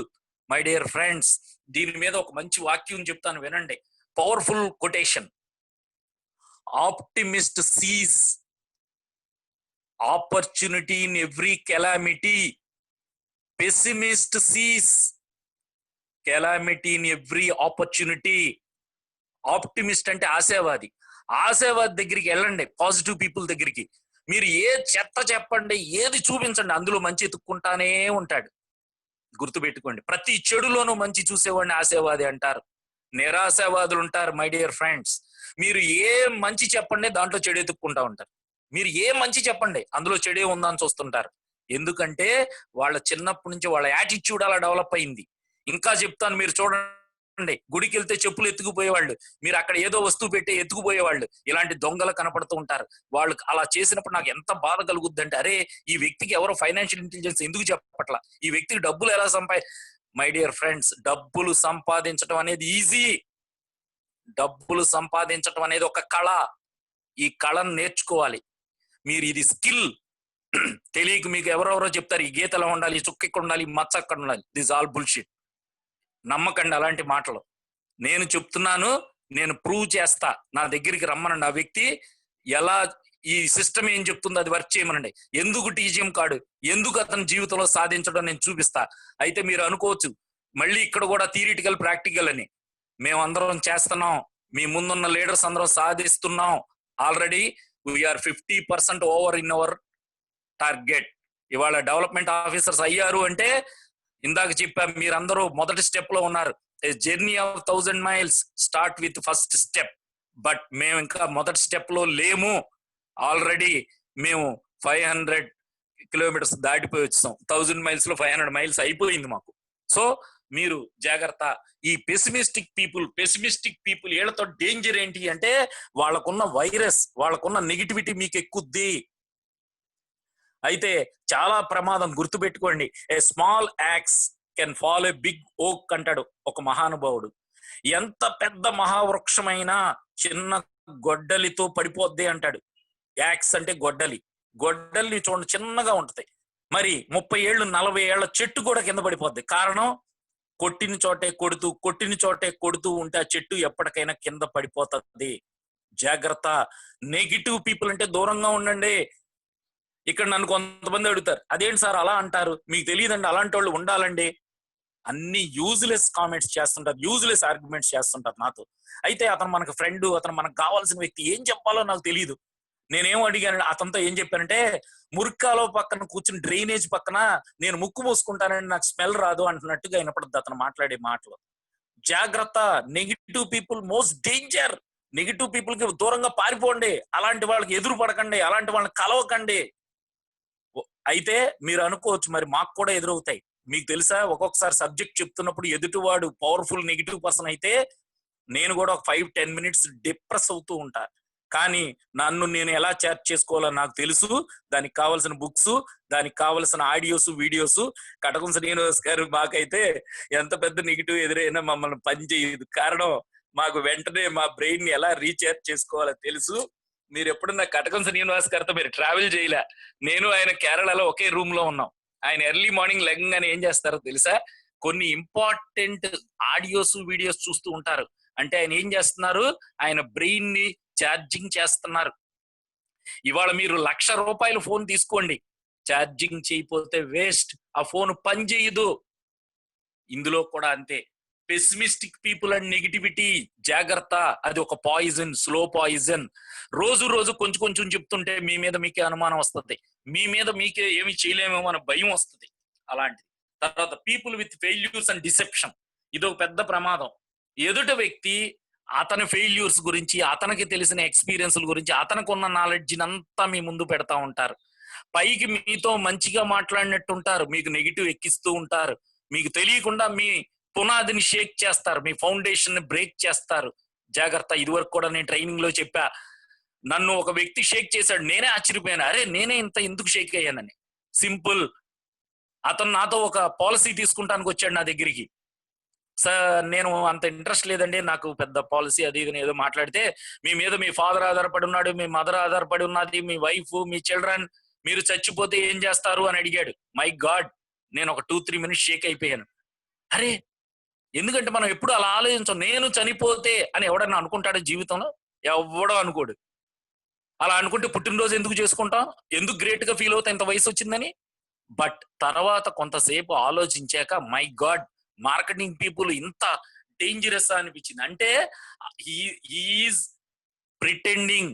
my dear friends, దీని మీద ఒక మంచి వాక్యం చెప్తాను వినండి. Powerful quotation. Optimist sees opportunity in every calamity, pessimist sees calamity in every opportunity. Optimist అంటే ఆశావాది. ఆశావాది దగ్గరికి వెళ్ళండి, పాజిటివ్ పీపుల్ దగ్గరికి. మీరు ఏ చెత్త చెప్పండి, ఏది చూపించండి, అందులో మంచి ఎత్తుక్కుంటానే ఉంటాడు. గుర్తుపెట్టుకోండి, ప్రతి చెడులోనూ మంచి చూసేవాడిని ఆశావాది అంటారు. నిరాశావాదులు ఉంటారు మై డియర్ ఫ్రెండ్స్. మీరు ఏ మంచి చెప్పండి, దాంట్లో చెడు ఎత్తుక్కుంటా ఉంటారు. మీరు ఏ మంచి చెప్పండి, అందులో చెడే ఉందని చూస్తుంటారు. ఎందుకంటే వాళ్ళ చిన్నప్పటి నుంచి వాళ్ళ యాటిట్యూడ్ అలా డెవలప్ అయింది. ఇంకా చెప్తాను, మీరు చూడండి, గుడికి వెళ్తే చెప్పులు ఎత్తుకుపోయేవాళ్ళు, మీరు అక్కడ ఏదో వస్తువు పెట్టి ఎత్తుకుపోయేవాళ్ళు. ఇలాంటి దొంగలు కనపడుతూ ఉంటారు. వాళ్ళు అలా చేసినప్పుడు నాకు ఎంత బాధ కలుగుద్ది అంటే, అరే ఈ వ్యక్తికి ఎవరో ఫైనాన్షియల్ ఇంటెలిజెన్స్ ఎందుకు చెప్పట్లా, ఈ వ్యక్తికి డబ్బులు ఎలా మై డియర్ ఫ్రెండ్స్, డబ్బులు సంపాదించడం అనేది ఈజీ. డబ్బులు సంపాదించడం అనేది ఒక కళ. ఈ కళను నేర్చుకోవాలి మీరు. ఇది స్కిల్. తెలియక మీకు ఎవరెవరో చెప్తారు, ఈ గీతలో ఉండాలి, ఈ చుక్క ఇక్కడ ఉండాలి, ఈ మచ్చ అక్కడ ఉండాలి. This all bullshit. నమ్మకండి అలాంటి మాటలు. నేను చెప్తున్నాను, నేను ప్రూవ్ చేస్తా. నా దగ్గరికి రమ్మనండి. ఆ వ్యక్తి ఎలా, ఈ సిస్టమ్ ఏం చెప్తుందో అది వర్క్ చేయమనండి. ఎందుకు టీజీఎం కార్డు, ఎందుకు అతని జీవితంలో సాధించడం నేను చూపిస్తా. అయితే మీరు అనుకోవచ్చు, మళ్ళీ ఇక్కడ కూడా థియరిటికల్ ప్రాక్టికల్ అని. మేమందరం చేస్తున్నాం, మీ ముందున్న లీడర్స్ అందరం సాధిస్తున్నాం. Already we are 50% over in our target. ఇవాళ డెవలప్మెంట్ ఆఫీసర్స్ అయ్యారు అంటే, ఇందాక చెప్పా, మీరందరూ మొదటి స్టెప్ లో ఉన్నారు. Journey of 1000 miles start with first step. But మేము ఇంకా మొదటి స్టెప్ లో లేము. ఆల్రెడీ మేము 500 kilometers దాటిపోయి వచ్చాం. 1000 miles లో 500 miles అయిపోయింది మాకు. సో మీరు జాగ్రత్త. ఈ పెసిమిస్టిక్ పీపుల్ వీళ్ళతో డేంజర్ ఏంటి అంటే, వాళ్ళకున్న వైరస్, వాళ్ళకున్న నెగిటివిటీ మీకు ఎక్కుద్ది. అయితే చాలా ప్రమాదం. గుర్తుపెట్టుకోండి, a small axe can fall a big oak అంటాడు ఒక మహానుభావుడు. ఎంత పెద్ద మహావృక్షమైనా చిన్న గొడ్డలితో పడిపోద్ది అంటాడు. యాక్స్ అంటే గొడ్డలి. గొడ్డలి చూడండి చిన్నగా ఉంటది. మరి 30 ఏళ్ళు 40 ఏళ్ల చెట్టు కూడా కింద పడిపోద్ది. కారణం, కొట్టిన చోటే కొడుతూ ఉంటే ఆ చెట్టు ఎప్పటికైనా కింద పడిపోతుంది. జాగ్రత్త. నెగిటివ్ పీపుల్ అంటే దూరంగా ఉండండి. ఇక్కడ నన్ను కొంతమంది అడుగుతారు, అదేంటి సార్ అలా అంటారు, మీకు తెలియదండి అలాంటి వాళ్ళు ఉండాలండి. అన్ని యూజ్లెస్ కామెంట్స్ చేస్తుంటారు, యూజ్లెస్ ఆర్గ్యుమెంట్స్ చేస్తుంటారు నాతో. అయితే అతను మనకు ఫ్రెండ్, అతను మనకు కావాల్సిన వ్యక్తి, ఏం చెప్పాలో నాకు తెలియదు. నేనేం అడిగాను అతనితో, ఏం చెప్పానంటే, మురికాలో పక్కన కూర్చుని డ్రైనేజ్ పక్కన నేను ముక్కు మూసుకుంటానని నాకు స్మెల్ రాదు అంటున్నట్టుగా వినపడుద్ది అతను మాట్లాడే మాటలు. జాగ్రత్త. Negative people most danger. Negative people కి దూరంగా పారిపోండి. అలాంటి వాళ్ళకి ఎదురు పడకండి, అలాంటి వాళ్ళని కలవకండి. అయితే మీరు అనుకోవచ్చు, మరి మాకు కూడా ఎదురవుతాయి. మీకు తెలుసా, ఒక్కొక్కసారి సబ్జెక్ట్ చెప్తున్నప్పుడు ఎదుటివాడు పవర్ఫుల్ నెగిటివ్ పర్సన్ అయితే నేను కూడా ఒక 5-10 minutes డిప్రెస్ అవుతూ ఉంటా. కానీ నన్ను నేను ఎలా చార్జ్ చేసుకోవాలో నాకు తెలుసు. దానికి కావలసిన బుక్స్, దానికి కావలసిన ఆడియోస్, వీడియోస్. కటకం శ్రీనివాస్ గారు మాకైతే ఎంత పెద్ద నెగిటివ్ ఎదురైనా మమ్మల్ని పని చేయదు. కారణం, మాకు వెంటనే మా బ్రెయిన్ ని ఎలా రీఛార్జ్ చేసుకోవాలో తెలుసు. మీరు ఎప్పుడన్నా కటకం శ్రీనివాస్ గారితో మీరు ట్రావెల్ చేయలే. నేను ఆయన కేరళలో ఒకే రూమ్ లో ఉన్నాం. ఆయన ఎర్లీ మార్నింగ్ లెగ్గానే ఏం చేస్తారో తెలుసా, కొన్ని ఇంపార్టెంట్ ఆడియోస్, వీడియోస్ చూస్తూ ఉంటారు. అంటే ఆయన ఏం చేస్తున్నారు, ఆయన బ్రెయిన్ ని ఛార్జింగ్ చేస్తున్నారు. ఇవాళ మీరు ₹1,00,000 ఫోన్ తీసుకోండి, ఛార్జింగ్ చేయకపోతే వేస్ట్. ఆ ఫోన్ పని చేయదు. ఇందులో కూడా అంతే. పెసిమిస్టిక్ పీపుల్ అండ్ నెగిటివిటీ, జాగ్రత్త. అది ఒక పాయిజన్, స్లో పాయిజన్. రోజు కొంచెం కొంచెం చెప్తుంటే మీ మీద మీకే అనుమానం వస్తుంది, మీ మీద మీకే ఏమి చేయలేమేమో అనే భయం వస్తుంది. అలాంటిది. తర్వాత people with failures and deception, ఇది ఒక పెద్ద ప్రమాదం. ఎదుటి వ్యక్తి అతని ఫెయిల్యూర్స్ గురించి, అతనికి తెలిసిన ఎక్స్పీరియన్స్ల గురించి, అతనికి ఉన్న నాలెడ్జ్ అంతా మీ ముందు పెడతా ఉంటారు. పైకి మీతో మంచిగా మాట్లాడినట్టు ఉంటారు, మీకు నెగిటివ్ ఎక్కిస్తూ ఉంటారు. మీకు తెలియకుండా మీ పునాదిని షేక్ చేస్తారు, మీ ఫౌండేషన్ ని బ్రేక్ చేస్తారు. జాగ్రత్త. ఇదివరకు కూడా నేను ట్రైనింగ్ లో చెప్పా, నన్ను ఒక వ్యక్తి షేక్ చేశాడు, నేనే ఆశ్చర్యపోయాను, అరే నేనే ఇంత ఎందుకు షేక్ అయ్యానని. సింపుల్. అతను నాతో ఒక పాలసీ తీసుకుంటానికి వచ్చాడు నా దగ్గరికి. సార్ నేను అంత ఇంట్రెస్ట్ లేదండి. నాకు పెద్ద పాలసీ అది ఇది అని ఏదో మాట్లాడితే, మీ మీద మీ ఫాదర్ ఆధారపడి ఉన్నాడు, మీ మదర్ ఆధారపడి ఉన్నది, మీ వైఫ్, మీ చిల్డ్రన్, మీరు చచ్చిపోతే ఏం చేస్తారు అని అడిగాడు. My God! నేను ఒక 2, 3 మినిట్స్ షేక్ అయిపోయాను. అరే! ఎందుకంటే మనం ఎప్పుడు అలా ఆలోచించం. నేను చనిపోతే అని ఎవడన్నా అనుకుంటాడా జీవితంలో? ఎవ్వడు అనుకోడు. అలా అనుకుంటే పుట్టినరోజు ఎందుకు చేసుకుంటాం? ఎందుకు గ్రేట్‌గా ఫీల్ అవుతాం ఇంత వయసొచ్చిందని? బట్ తర్వాత కొంతసేపు ఆలోచించాక మై గాడ్! మార్కెటింగ్ పీపుల్ ఇంత డేంజరస్సా అనిపించింది. అంటే he he is pretending,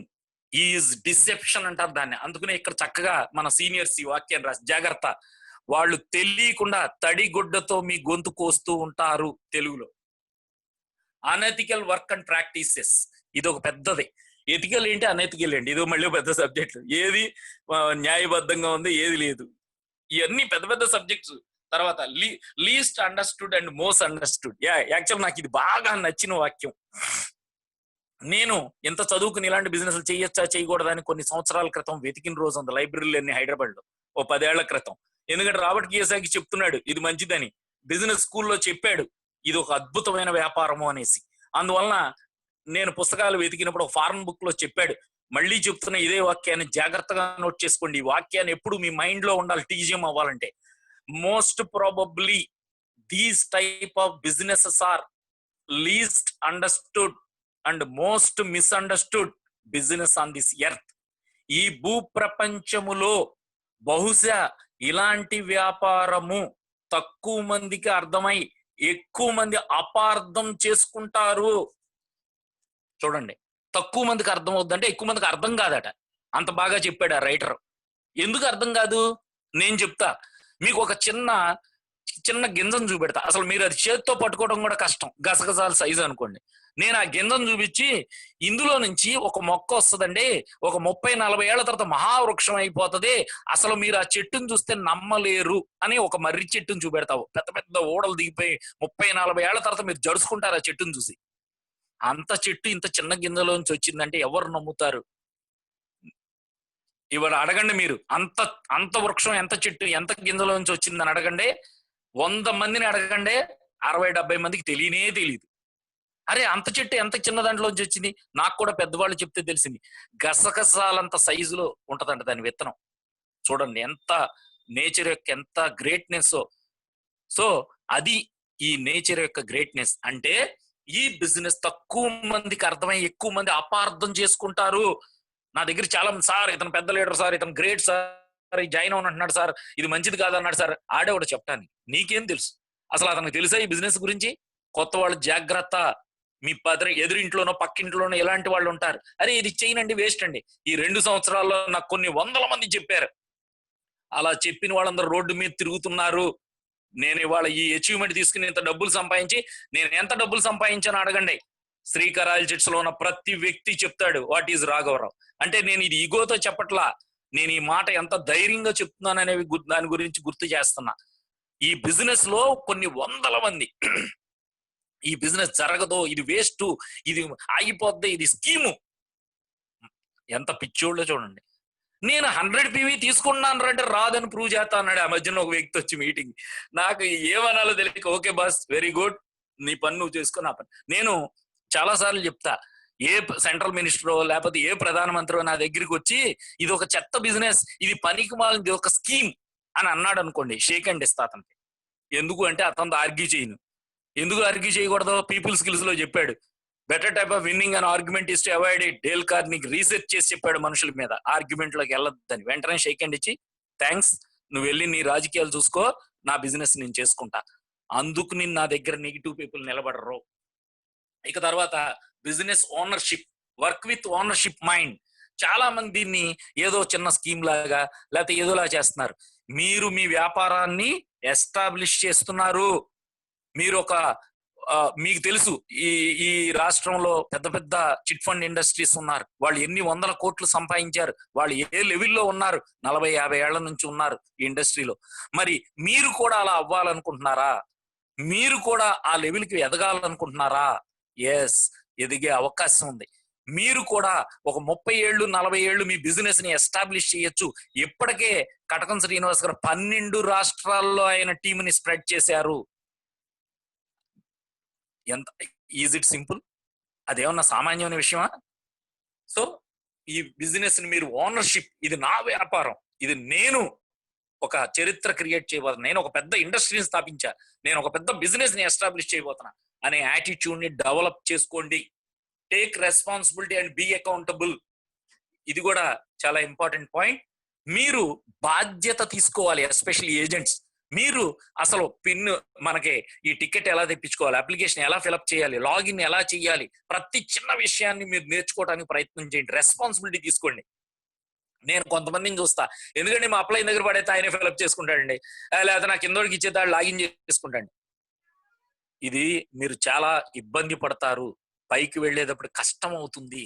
he is deception అంటారు దాన్ని. అందుకనే ఇక్కడ చక్కగా మన సీనియర్స్ ఈ వాక్యాన్ని రాసి జాగ్రత్త. వాళ్ళు తెలియకుండా తడిగుడ్డతో మీ గొంతు కోస్తూ ఉంటారు తెలుగులో. అనెథికల్ వర్క్ అండ్ ప్రాక్టీసెస్ ఇదొక పెద్దది. ఎథికల్ ఏంటి, అనెథికల్ ఏంటి, ఇదో మళ్ళీ పెద్ద సబ్జెక్ట్. ఏది న్యాయబద్ధంగా ఉంది, ఏది లేదు. ఇవన్నీ పెద్ద పెద్ద సబ్జెక్ట్స్. తర్వాత least understood and most understood. Actual నాకు ఇది బాగా నచ్చిన వాక్యం. నేను ఎంత చదువుకుని ఇలాంటి బిజినెస్ చేయొచ్చా చేయకూడదా అని కొన్ని సంవత్సరాల క్రితం వెతికిన రోజు ఉంది లైబ్రరీలు అన్ని హైదరాబాద్ లో, ఓ 10 ఏళ్ల క్రితం. ఎందుకంటే రాబర్ట్ కియోసాకి చెప్తున్నాడు ఇది మంచిదని, బిజినెస్ స్కూల్లో చెప్పాడు ఇది ఒక అద్భుతమైన వ్యాపారము అనేసి. అందువలన నేను పుస్తకాలు వెతికినప్పుడు ఒక ఫారెన్ బుక్ లో చెప్పాడు. మళ్ళీ చెప్తున్న ఇదే వాక్యాన్ని జాగ్రత్తగా నోట్ చేసుకోండి. ఈ వాక్యాన్ని ఎప్పుడు మీ మైండ్ లో ఉండాలి టీజియం అవ్వాలంటే. Most probably these type of businesses are least understood and most misunderstood business on this earth. ఈ భూ ప్రపంచములో బహుశా ఇలాంటి వ్యాపారము తక్కువ మందికి అర్థమై ఎక్కువ మంది అపార్థం చేసుకుంటారు. చూడండి, తక్కువ మందికి అర్థం అవుద్దంటే ఎక్కువ మందికి అర్థం కాదట. అంత బాగా చెప్పాడు ఆ రైటర్. ఎందుకు అర్థం కాదు నేను చెప్తా. మీకు ఒక చిన్న చిన్న గింజను చూపెడతా. అసలు మీరు అది చేతితో పట్టుకోవడం కూడా కష్టం, గసగసాల సైజు అనుకోండి. నేను ఆ గింజను చూపించి ఇందులో నుంచి ఒక మొక్క వస్తుందండి, ఒక 30-40 ఏళ్ల తర్వాత మహావృక్షం అయిపోతుంది, అసలు మీరు ఆ చెట్టును చూస్తే నమ్మలేరు అని ఒక మర్రి చెట్టును చూపెడతావు. పెద్ద పెద్ద ఓడలు దిగిపోయి 30-40 ఏళ్ల తర్వాత మీరు జడుచుకుంటారు ఆ చెట్టును చూసి. అంత చెట్టు ఇంత చిన్న గింజలోంచి వచ్చిందంటే ఎవరు నమ్ముతారు? ఇవాళ అడగండి మీరు, అంత అంత వృక్షం ఎంత చెట్టు ఎంత గింజలోంచి వచ్చిందని అడగండి. 100 మందిని అడగండి, 60-70 మందికి తెలియనే తెలియదు. అరే అంత చెట్టు ఎంత చిన్న దాంట్లోంచి వచ్చింది? నాకు కూడా పెద్దవాళ్ళు చెప్తే తెలిసింది. గసగసాలంత సైజులో ఉంటదంట దాని విత్తనం. చూడండి ఎంత నేచర్ యొక్క ఎంత గ్రేట్నెస్. సో అది ఈ నేచర్ యొక్క గ్రేట్నెస్. అంటే ఈ బిజినెస్ తక్కువ మందికి అర్థమై ఎక్కువ మంది అపార్థం చేసుకుంటారు. నా దగ్గర చాలా మంది, సార్ ఇతను పెద్ద లీడర్ సార్, ఇతను గ్రేట్ సార్, జాయిన్ అవునంటున్నాడు సార్, ఇది మంచిది కాదన్నాడు సార్. ఆడే ఒకటి చెప్తాను, నీకేం తెలుసు? అసలు అతనికి తెలుసా ఈ బిజినెస్ గురించి? కొత్త వాళ్ళు జాగ్రత్త. మీ ఎదురింట్లోనో పక్కింట్లోనో ఎలాంటి వాళ్ళు ఉంటారు, అరే ఇది చేయనండి వేస్ట్ అండి. ఈ 2 సంవత్సరాల్లో నాకు కొన్ని 100 మంది చెప్పారు. అలా చెప్పిన వాళ్ళందరూ రోడ్డు మీద తిరుగుతున్నారు. నేను ఇవాళ ఈ అచీవ్మెంట్ తీసుకుని ఇంత డబ్బులు సంపాదించి, నేను ఎంత డబ్బులు సంపాదించాను అడగండి. శ్రీకర్ ఆయిల్ చిట్స్ లో ఉన్న ప్రతి వ్యక్తి చెప్తాడు వాట్ ఈజ్ రాఘవరావు. అంటే నేను ఇది ఈగోతో చెప్పట్లా, నేను ఈ మాట ఎంత ధైర్యంగా చెప్తున్నాను అనేవి దాని గురించి గుర్తు చేస్తున్నా. ఈ బిజినెస్ లో కొన్ని 100 మంది ఈ బిజినెస్ జరగదు, ఇది వేస్ట్, ఇది ఆగిపోద్ది, ఇది స్కీము, ఎంత పిచ్చోళ్ళో చూడండి. నేను 100 PV తీసుకున్నాను అంటే రాదని ప్రూవ్ చేస్తా అన్నాడు ఆ మధ్యన ఒక వ్యక్తి వచ్చి మీటింగ్. నాకు ఏమనాలో తెలియక ఓకే బాస్ వెరీ గుడ్, నీ పని నువ్వు చేసుకో, నా పని నేను చాలా సార్లు చెప్తా. ఏ సెంట్రల్ మినిస్టరో లేకపోతే ఏ ప్రధానమంత్రి నా దగ్గరికి వచ్చి ఇది ఒక చెత్త బిజినెస్, ఇది పనికి మాలింది, ఒక స్కీమ్ అని అన్నాడు అనుకోండి, షేక్ హ్యాండ్ ఇస్తా అతనికి. ఎందుకు అంటే అతనితో ఆర్గ్యూ చేయను. ఎందుకు ఆర్గ్యూ చేయకూడదు? పీపుల్ స్కిల్స్ లో చెప్పాడు, better type of winning and argument is to avoid it. Dale Carnegie research చేసి చెప్పాడు మనుషుల మీద, ఆర్గ్యుమెంట్ లోకి వెళ్ళొద్దని. వెంటనే షేక్ హ్యాండ్ ఇచ్చి థ్యాంక్స్, నువ్వు వెళ్ళి నీ రాజకీయాలు చూసుకో, నా బిజినెస్ నేను చేసుకుంటా. అందుకు నేను నా దగ్గర నెగిటివ్ పీపుల్ నిలబడరు. ఇక తర్వాత business ownership, work with ownership mind. చాలా మంది దీన్ని ఏదో చిన్న స్కీమ్ లాగా లేకపోతే ఏదోలా చేస్తున్నారు. మీరు మీ వ్యాపారాన్ని ఎస్టాబ్లిష్ చేస్తున్నారు. మీరు ఒక మీకు తెలుసు ఈ ఈ రాష్ట్రంలో పెద్ద పెద్ద చిట్ ఫండ్ ఇండస్ట్రీస్ ఉన్నారు. వాళ్ళు ఎన్ని 100 కోట్లు సంపాదించారు, వాళ్ళు ఏ లెవెల్లో ఉన్నారు, 40-50 ఏళ్ల నుంచి ఉన్నారు ఈ ఇండస్ట్రీలో. మరి మీరు కూడా అలా అవ్వాలనుకుంటున్నారా? మీరు కూడా ఆ లెవెల్కి ఎదగాలనుకుంటున్నారా? ఎస్, ఎదిగే అవకాశం ఉంది. మీరు కూడా ఒక 30 ఏళ్ళు 40 ఏళ్ళు మీ బిజినెస్ ని ఎస్టాబ్లిష్ చేయొచ్చు. ఇప్పటికే కటకం శ్రీనివాస్ గారు 12 రాష్ట్రాల్లో ఆయన టీంని స్ప్రెడ్ చేశారు. ఎంత ఈజ్ ఇట్ సింపుల్? అదేమన్నా సామాన్యమైన విషయమా? సో ఈ బిజినెస్ ని మీరు ఓనర్షిప్, ఇది నా వ్యాపారం, ఇది నేను ఒక చరిత్ర క్రియేట్ చేయబోతున్నా, నేను ఒక పెద్ద ఇండస్ట్రీని స్థాపించా, నేను ఒక పెద్ద బిజినెస్ ని ఎస్టాబ్లిష్ చేయబోతున్నా అనే యాటిట్యూడ్ ని డెవలప్ చేసుకోండి. Take responsibility and be accountable. ఇది కూడా చాలా ఇంపార్టెంట్ పాయింట్. మీరు బాధ్యత తీసుకోవాలి. ఎస్పెషల్లీ ఏజెంట్స్, మీరు అసలు పిన్ మనకి ఈ టికెట్ ఎలా తెప్పించుకోవాలి, అప్లికేషన్ ఎలా ఫిలప్ చేయాలి, లాగిన్ ఎలా చేయాలి, ప్రతి చిన్న విషయాన్ని మీరు నేర్చుకోవడానికి ప్రయత్నం చేయండి. రెస్పాన్సిబిలిటీ తీసుకోండి. నేను కొంతమందిని చూస్తా, ఎందుకంటే మా అప్లై దగ్గర పడైతే ఆయనే ఫిలప్ చేసుకుంటాడండి, లేకపోతే నాకు కిందోడికి ఇచ్చేదాడు లాగిన్ చేసుకుంటాడు. ఇది మీరు చాలా ఇబ్బంది పడతారు, పైకి వెళ్ళేటప్పుడు కష్టం అవుతుంది.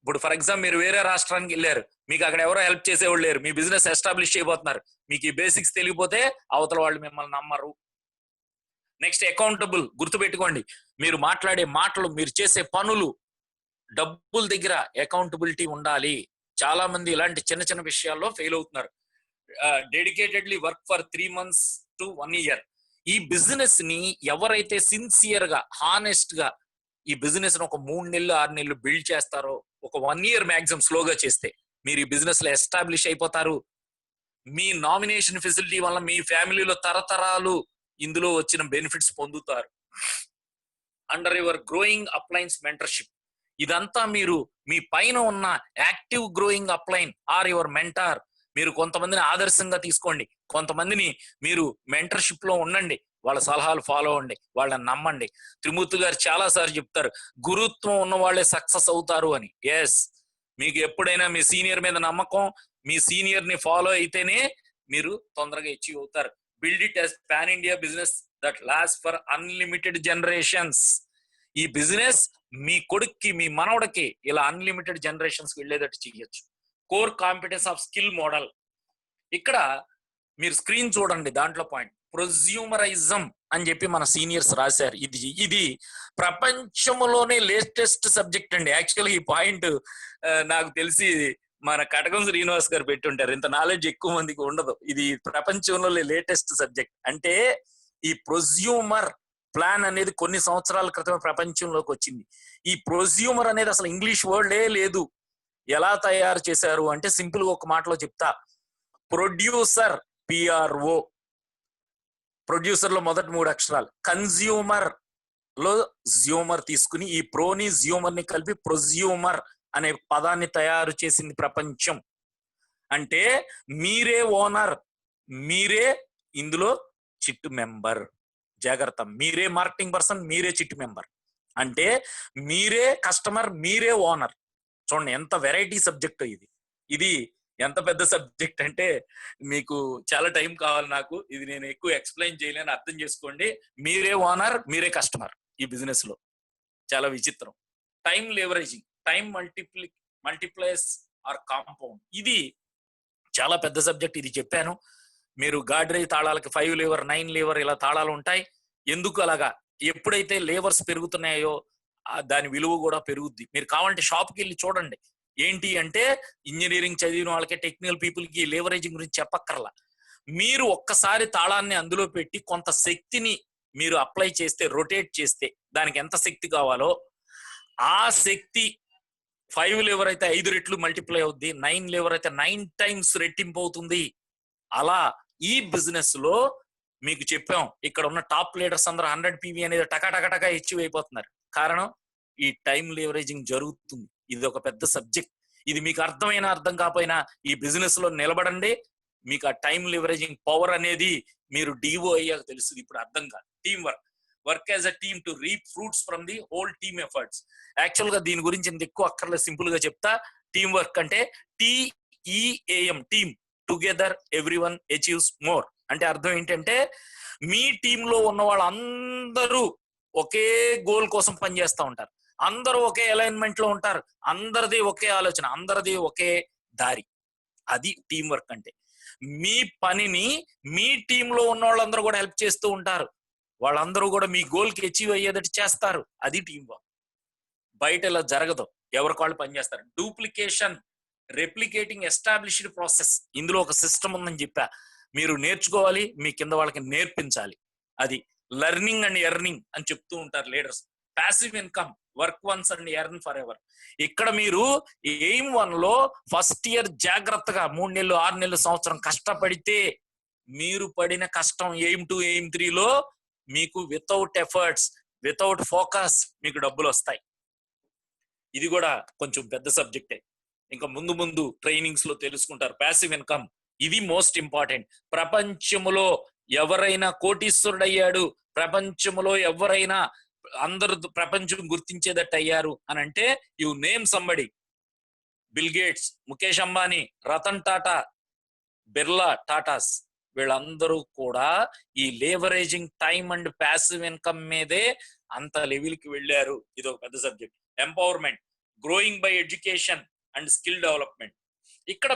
ఇప్పుడు ఫర్ ఎగ్జాంపుల్ మీరు వేరే రాష్ట్రానికి వెళ్ళారు, మీకు అక్కడ ఎవరో హెల్ప్ చేసేవాళ్ళు లేరు, మీ బిజినెస్ ఎస్టాబ్లిష్ చేయబోతున్నారు, మీకు ఈ బేసిక్స్ తెలియపోతే అవతల వాళ్ళు మిమ్మల్ని నమ్మరు. Next accountable. గుర్తుపెట్టుకోండి, మీరు మాట్లాడే మాటలు, మీరు చేసే పనులు, డబ్బుల దగ్గర అకౌంటబిలిటీ ఉండాలి. చాలా మంది ఇలాంటి చిన్న చిన్న విషయాల్లో ఫెయిల్ అవుతున్నారు. Dedicatedly work for 3 months to 1 year. ఈ బిజినెస్ ని ఎవరైతే సిన్సియర్ గా, హానెస్ట్ గా ఈ బిజినెస్ ని ఒక 3 నెలలు 6 నెలలు బిల్డ్ చేస్తారో, ఒక 1 year మాక్సిమం స్లోగా చేస్తే మీరు ఈ బిజినెస్ లో ఎస్టాబ్లిష్ అయిపోతారు. మీ నామినేషన్ ఫెసిలిటీ వల్ల మీ ఫ్యామిలీలో తరతరాలు ఇందులో వచ్చిన బెనిఫిట్స్ పొందుతారు. Under your growing uplines mentorship. ఇదంతా మీరు మీ పైన ఉన్న active growing upline or your mentor. మీరు కొంతమందిని ఆదర్శంగా తీసుకోండి, కొంతమందిని మీరు మెంటర్షిప్ లో ఉండండి, వాళ్ళ సలహాలు ఫాలో అవ్వండి, వాళ్ళని నమ్మండి. త్రిమూర్తి గారు చాలా సార్లు చెప్తారు, గురుత్వం ఉన్న వాళ్ళే సక్సెస్ అవుతారు అని. ఎస్, మీకు ఎప్పుడైనా మీ సీనియర్ మీద నమ్మకం, మీ సీనియర్ ని ఫాలో అయితేనే మీరు తొందరగా అచీవ్ అవుతారు. Build it as pan India business that last for unlimited generations. ఈ బిజినెస్ మీ కొడుక్కి, మీ మనవడికి ఇలా అన్లిమిటెడ్ జనరేషన్స్ వెళ్ళేటట్టు చేయొచ్చు. Core competence of skill model. ఇక్కడ మీరు స్క్రీన్ చూడండి, దాంట్లో పాయింట్ ప్రొజ్యూమరైజం అని చెప్పి మన సీనియర్స్ రాశారు. ఇది ప్రపంచంలోనే లేటెస్ట్ సబ్జెక్ట్ అండి. యాక్చువల్గా ఈ పాయింట్ నాకు తెలిసి మన కటకం శ్రీనివాస్ గారు పెట్టుంటారు. ఇంత నాలెడ్జ్ ఎక్కువ మందికి ఉండదు. ఇది ప్రపంచంలో లేటెస్ట్ సబ్జెక్ట్. అంటే ఈ ప్రొజ్యూమర్ ప్లాన్ అనేది కొన్ని సంవత్సరాల క్రితం ప్రపంచంలోకి వచ్చింది. ఈ ప్రొజ్యూమర్ అనేది అసలు ఇంగ్లీష్ వర్డే లేదు. ఎలా తయారు చేశారు అంటే సింపుల్ గా ఒక మాటలో చెప్తా. ప్రొడ్యూసర్, పిఆర్ఓ, ప్రొడ్యూసర్ లో మొదటి 3 అక్షరాలు, కన్స్యూమర్ లో జ్యూమర్ తీసుకుని ఈ ప్రోని జ్యూమర్ ని కలిపి ప్రొజ్యూమర్ అనే పదాన్ని తయారు చేసింది ప్రపంచం. అంటే మీరే ఓనర్, మీరే ఇందులో చిట్టు మెంబర్. జాగ్రత్త, మీరే మార్కెటింగ్ పర్సన్, మీరే చిట్టు మెంబర్. అంటే మీరే కస్టమర్, మీరే ఓనర్. చూడండి ఎంత వెరైటీ సబ్జెక్ట్ ఇది. ఇది ఎంత పెద్ద సబ్జెక్ట్ అంటే మీకు చాలా టైం కావాలి నాకు, ఇది నేను ఎక్కువ ఎక్స్ప్లెయిన్ చేయలేను, అర్థం చేసుకోండి. మీరే ఓనర్, మీరే కస్టమర్ ఈ బిజినెస్ లో. చాలా విచిత్రం. Time leveraging, time multiplies or compound. ఇది చాలా పెద్ద సబ్జెక్ట్. ఇది చెప్పాను. మీరు గాడ్రేజ్ తాళాలకి 5 లీవర్ 9 లీవర్ ఇలా తాళాలు ఉంటాయి. ఎందుకు అలాగా? ఎప్పుడైతే లేవర్స్ పెరుగుతున్నాయో దాని విలువ కూడా పెరుగుద్ది. మీరు కావాలంటే షాప్కి వెళ్ళి చూడండి. ఏంటి అంటే ఇంజనీరింగ్ చదివిన వాళ్ళకి, టెక్నికల్ పీపుల్ కి లేవరేజింగ్ గురించి చెప్పక్కర్లా. మీరు ఒక్కసారి తాళాన్ని అందులో పెట్టి కొంత శక్తిని మీరు అప్లై చేస్తే, రొటేట్ చేస్తే దానికి ఎంత శక్తి కావాలో ఆ శక్తి 5 లీవర్ అయితే 5 రెట్లు మల్టిప్లై అవుద్ది, 9 లీవర్ అయితే 9 టైమ్స్ రెట్టింపు అవుతుంది. అలా ఈ బిజినెస్ లో మీకు చెప్పాం, ఇక్కడ ఉన్న టాప్ లీడర్స్ అందరూ 100 PV అనేది టకా అచీవ్ అయిపోతున్నారు. కారణం ఈ టైం లీవరేజింగ్ జరుగుతుంది. ఇది ఒక పెద్ద సబ్జెక్ట్. ఇది మీకు అర్థమైనా అర్థం కాకపోయినా ఈ బిజినెస్ లో నిలబడండి. మీకు ఆ టైం లీవరేజింగ్ పవర్ అనేది మీరు డివో అయ్యాక తెలుస్తుంది. ఇప్పుడు అర్థం కాదు. Team work as a team to reap fruits from the whole team efforts. Actual గా దీని గురించి ఇంత ఎక్కువ అక్కర్లేదు, సింపుల్ గా చెప్తా. టీమ్ వర్క్ అంటే TEAM, team, together everyone achieves more. అంటే అర్థం ఏంటంటే మీ టీమ్ లో ఉన్న వాళ్ళందరూ ఒకే గోల్ కోసం పనిచేస్తూ ఉంటారు, అందరూ ఒకే అలైన్మెంట్ లో ఉంటారు, అందరిది ఒకే ఆలోచన, అందరిది ఒకే దారి. అది టీం వర్క్ అంటే. మీ పనిని మీ టీమ్ లో ఉన్న వాళ్ళందరూ కూడా హెల్ప్ చేస్తూ ఉంటారు, వాళ్ళందరూ కూడా మీ గోల్ కి అచీవ్ అయ్యేటట్టు చేస్తారు. అది టీం వర్క్. బయట ఇలా జరగదు. ఎవరికి వాళ్ళు పనిచేస్తారు. Duplication, replicating established process. ఇందులో ఒక సిస్టమ్ ఉందని చెప్పా, మీరు నేర్చుకోవాలి, మీ కింద వాళ్ళకి నేర్పించాలి. అది లెర్నింగ్ అండ్ ఎర్నింగ్ అని చెప్తూ ఉంటారు leaders. Passive income, work once and earn for ever. ఇక్కడ మీరు ఎయిమ్ 1 లో ఫస్ట్ ఇయర్ జాగ్రత్తగా 3 నెలలు 6 నెలలు సంవత్సరం కష్టపడితే మీరు పడిన కష్టం ఎయిమ్ 2 ఎయిమ్ 3 లో మీకు వితౌట్ ఎఫర్ట్స్, వితౌట్ ఫోకస్ మీకు డబ్బులు వస్తాయి. ఇది కూడా కొంచెం పెద్ద సబ్జెక్టే, ఇంకా ముందు ముందు ట్రైనింగ్స్ లో తెలుసుకుంటారు. ప్యాసివ్ ఇన్కమ్ ఇది మోస్ట్ ఇంపార్టెంట్. ప్రపంచంలో ఎవరైనా కోటీశ్వరుడయ్యాడు, ప్రపంచంలో ఎవరైనా అందరూ ప్రపంచం గుర్తించేదట్టు అయ్యారు అని అంటే you name somebody. Bill Gates, Mukesh Ambani, Ratan Tata, Birla Tatas, వీళ్ళందరూ కూడా ఈ leveraging time and passive income మీదే అంత లెవెల్కి వెళ్ళారు. ఇది ఒక పెద్ద subject. Empowerment, growing by education and skill development. ఇక్కడ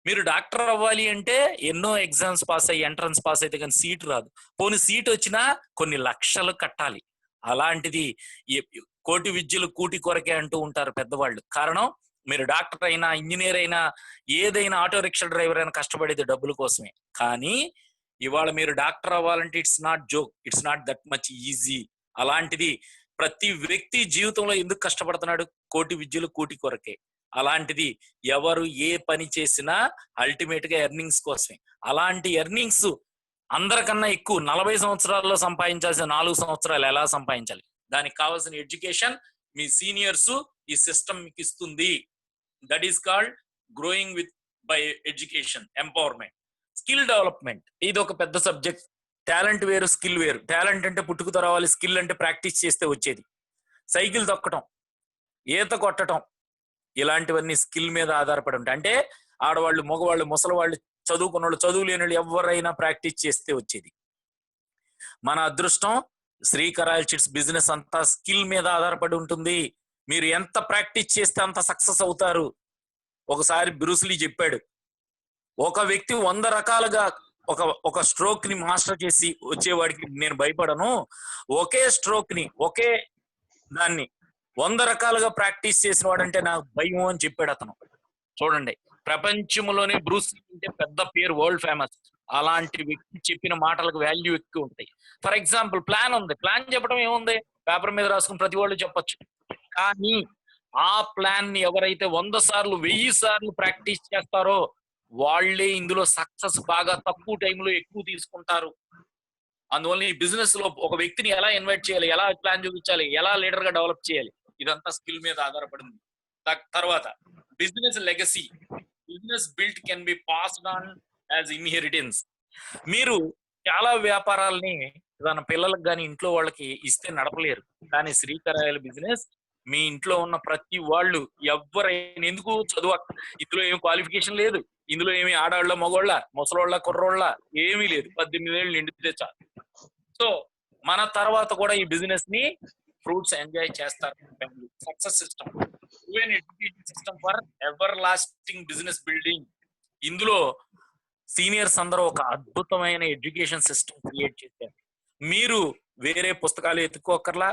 మీరు డాక్టర్ అవ్వాలి అంటే ఎన్నో ఎగ్జామ్స్ పాస్ అయ్యి ఎంట్రన్స్ పాస్ అయితే కానీ సీట్ రాదు. పోనీ సీట్ వచ్చినా కొన్ని లక్షలు కట్టాలి. అలాంటిది కోటి విద్యలు కూటి కొరకే అంటూ ఉంటారు పెద్దవాళ్ళు. కారణం, మీరు డాక్టర్ అయినా, ఇంజనీర్ అయినా, ఏదైనా, ఆటో రిక్షా డ్రైవర్ అయినా కష్టపడేది డబ్బుల కోసమే. కానీ ఇవాళ మీరు డాక్టర్ అవ్వాలంటే it's not joke, it's not that much easy. అలాంటిది ప్రతి వ్యక్తి జీవితంలో ఎందుకు కష్టపడుతున్నాడు? కోటి విద్యలు కూటి కొరకే. అలాంటిది ఎవరు ఏ పని చేసినా అల్టిమేట్ గా ఎర్నింగ్స్ కోసమే. అలాంటి ఎర్నింగ్స్ అందరికన్నా ఎక్కువ 40 సంవత్సరాల్లో సంపాదించాల్సిన 4 సంవత్సరాలు ఎలా సంపాదించాలి, దానికి కావాల్సిన ఎడ్యుకేషన్ మీ సీనియర్స్ ఈ సిస్టమ్ మీకు ఇస్తుంది. That is called growing with by education, empowerment. Skill development ఇది ఒక పెద్ద సబ్జెక్ట్. టాలెంట్ వేరు, స్కిల్ వేరు. టాలెంట్ అంటే పుట్టుకు రావాలి, స్కిల్ అంటే ప్రాక్టీస్ చేస్తే వచ్చేది. సైకిల్ తొక్కటం, ఈత కొట్టడం, ఇలాంటివన్నీ స్కిల్ మీద ఆధారపడి ఉంటాయి. అంటే ఆడవాళ్ళు, మగవాళ్ళు, ముసలివాళ్ళు, చదువుకున్న వాళ్ళు, చదువు లేని వాళ్ళు ఎవరైనా ప్రాక్టీస్ చేస్తే వచ్చేది. మన అదృష్టం శ్రీకరాయల్ చిట్స్ బిజినెస్ అంతా స్కిల్ మీద ఆధారపడి ఉంటుంది. మీరు ఎంత ప్రాక్టీస్ చేస్తే అంత సక్సెస్ అవుతారు. ఒకసారి బ్రూస్లీ చెప్పాడు, ఒక వ్యక్తి 100 రకాలుగా ఒక స్ట్రోక్ ని మాస్టర్ చేసి వచ్చేవాడికి నేను భయపడను, ఒకే స్ట్రోక్ ని, ఒకే దాన్ని 100 రకాలుగా ప్రాక్టీస్ చేసిన వాడంటే నాకు భయం అని చెప్పాడు అతను. చూడండి, ప్రపంచంలోనే బ్రూస్లీ అంటే పెద్ద పేరు, వరల్డ్ ఫేమస్. అలాంటి వ్యక్తి చెప్పిన మాటలకు వాల్యూ ఎక్కువ ఉంటాయి. ఫర్ ఎగ్జాంపుల్, ప్లాన్ ఉంది, ప్లాన్ చెప్పడం ఏముంది, పేపర్ మీద రాసుకుని ప్రతి వాళ్ళు చెప్పొచ్చు. కానీ ఆ ప్లాన్ ని ఎవరైతే 100 సార్లు 1000 సార్లు ప్రాక్టీస్ చేస్తారో వాళ్ళే ఇందులో సక్సెస్ బాగా తక్కువ టైంలో ఎక్కువ తీసుకుంటారు. అందువల్ల ఈ బిజినెస్ లో ఒక వ్యక్తిని ఎలా ఇన్వైట్ చేయాలి, ఎలా ప్లాన్ చూపించాలి, ఎలా లీడర్ గా డెవలప్ చేయాలి, ఇదంతా స్కిల్ మీద ఆధారపడింది. తర్వాత business legacy. Business built can be passed on as inheritance. మీరు చాలా వ్యాపారాలని తన పిల్లలకు కానీ ఇంట్లో వాళ్ళకి ఇస్తే నడపలేరు. కానీ శ్రీకరాయల బిజినెస్ మీ ఇంట్లో ఉన్న ప్రతి వాళ్ళు ఎవరైనా, ఎందుకు చదువు, ఇందులో ఏమి క్వాలిఫికేషన్ లేదు, ఇందులో ఏమి ఆడవాళ్ళ, మగవాళ్ళ, ముసలోళ్ళ, కుర్రోళ్ళ ఏమీ లేదు. 18 ఏళ్ళు నిండితే చాలు. సో మన తర్వాత కూడా ఈ బిజినెస్ ని ఫ్రూట్స్ ఎంజాయ్ చేస్తారు. Success system, education system for ever lasting business building. ఇందులో సీనియర్స్ అందరూ ఒక అద్భుతమైన ఎడ్యుకేషన్ సిస్టమ్ క్రియేట్ చేశారు. మీరు వేరే పుస్తకాలు ఎత్తుకోకర్లా.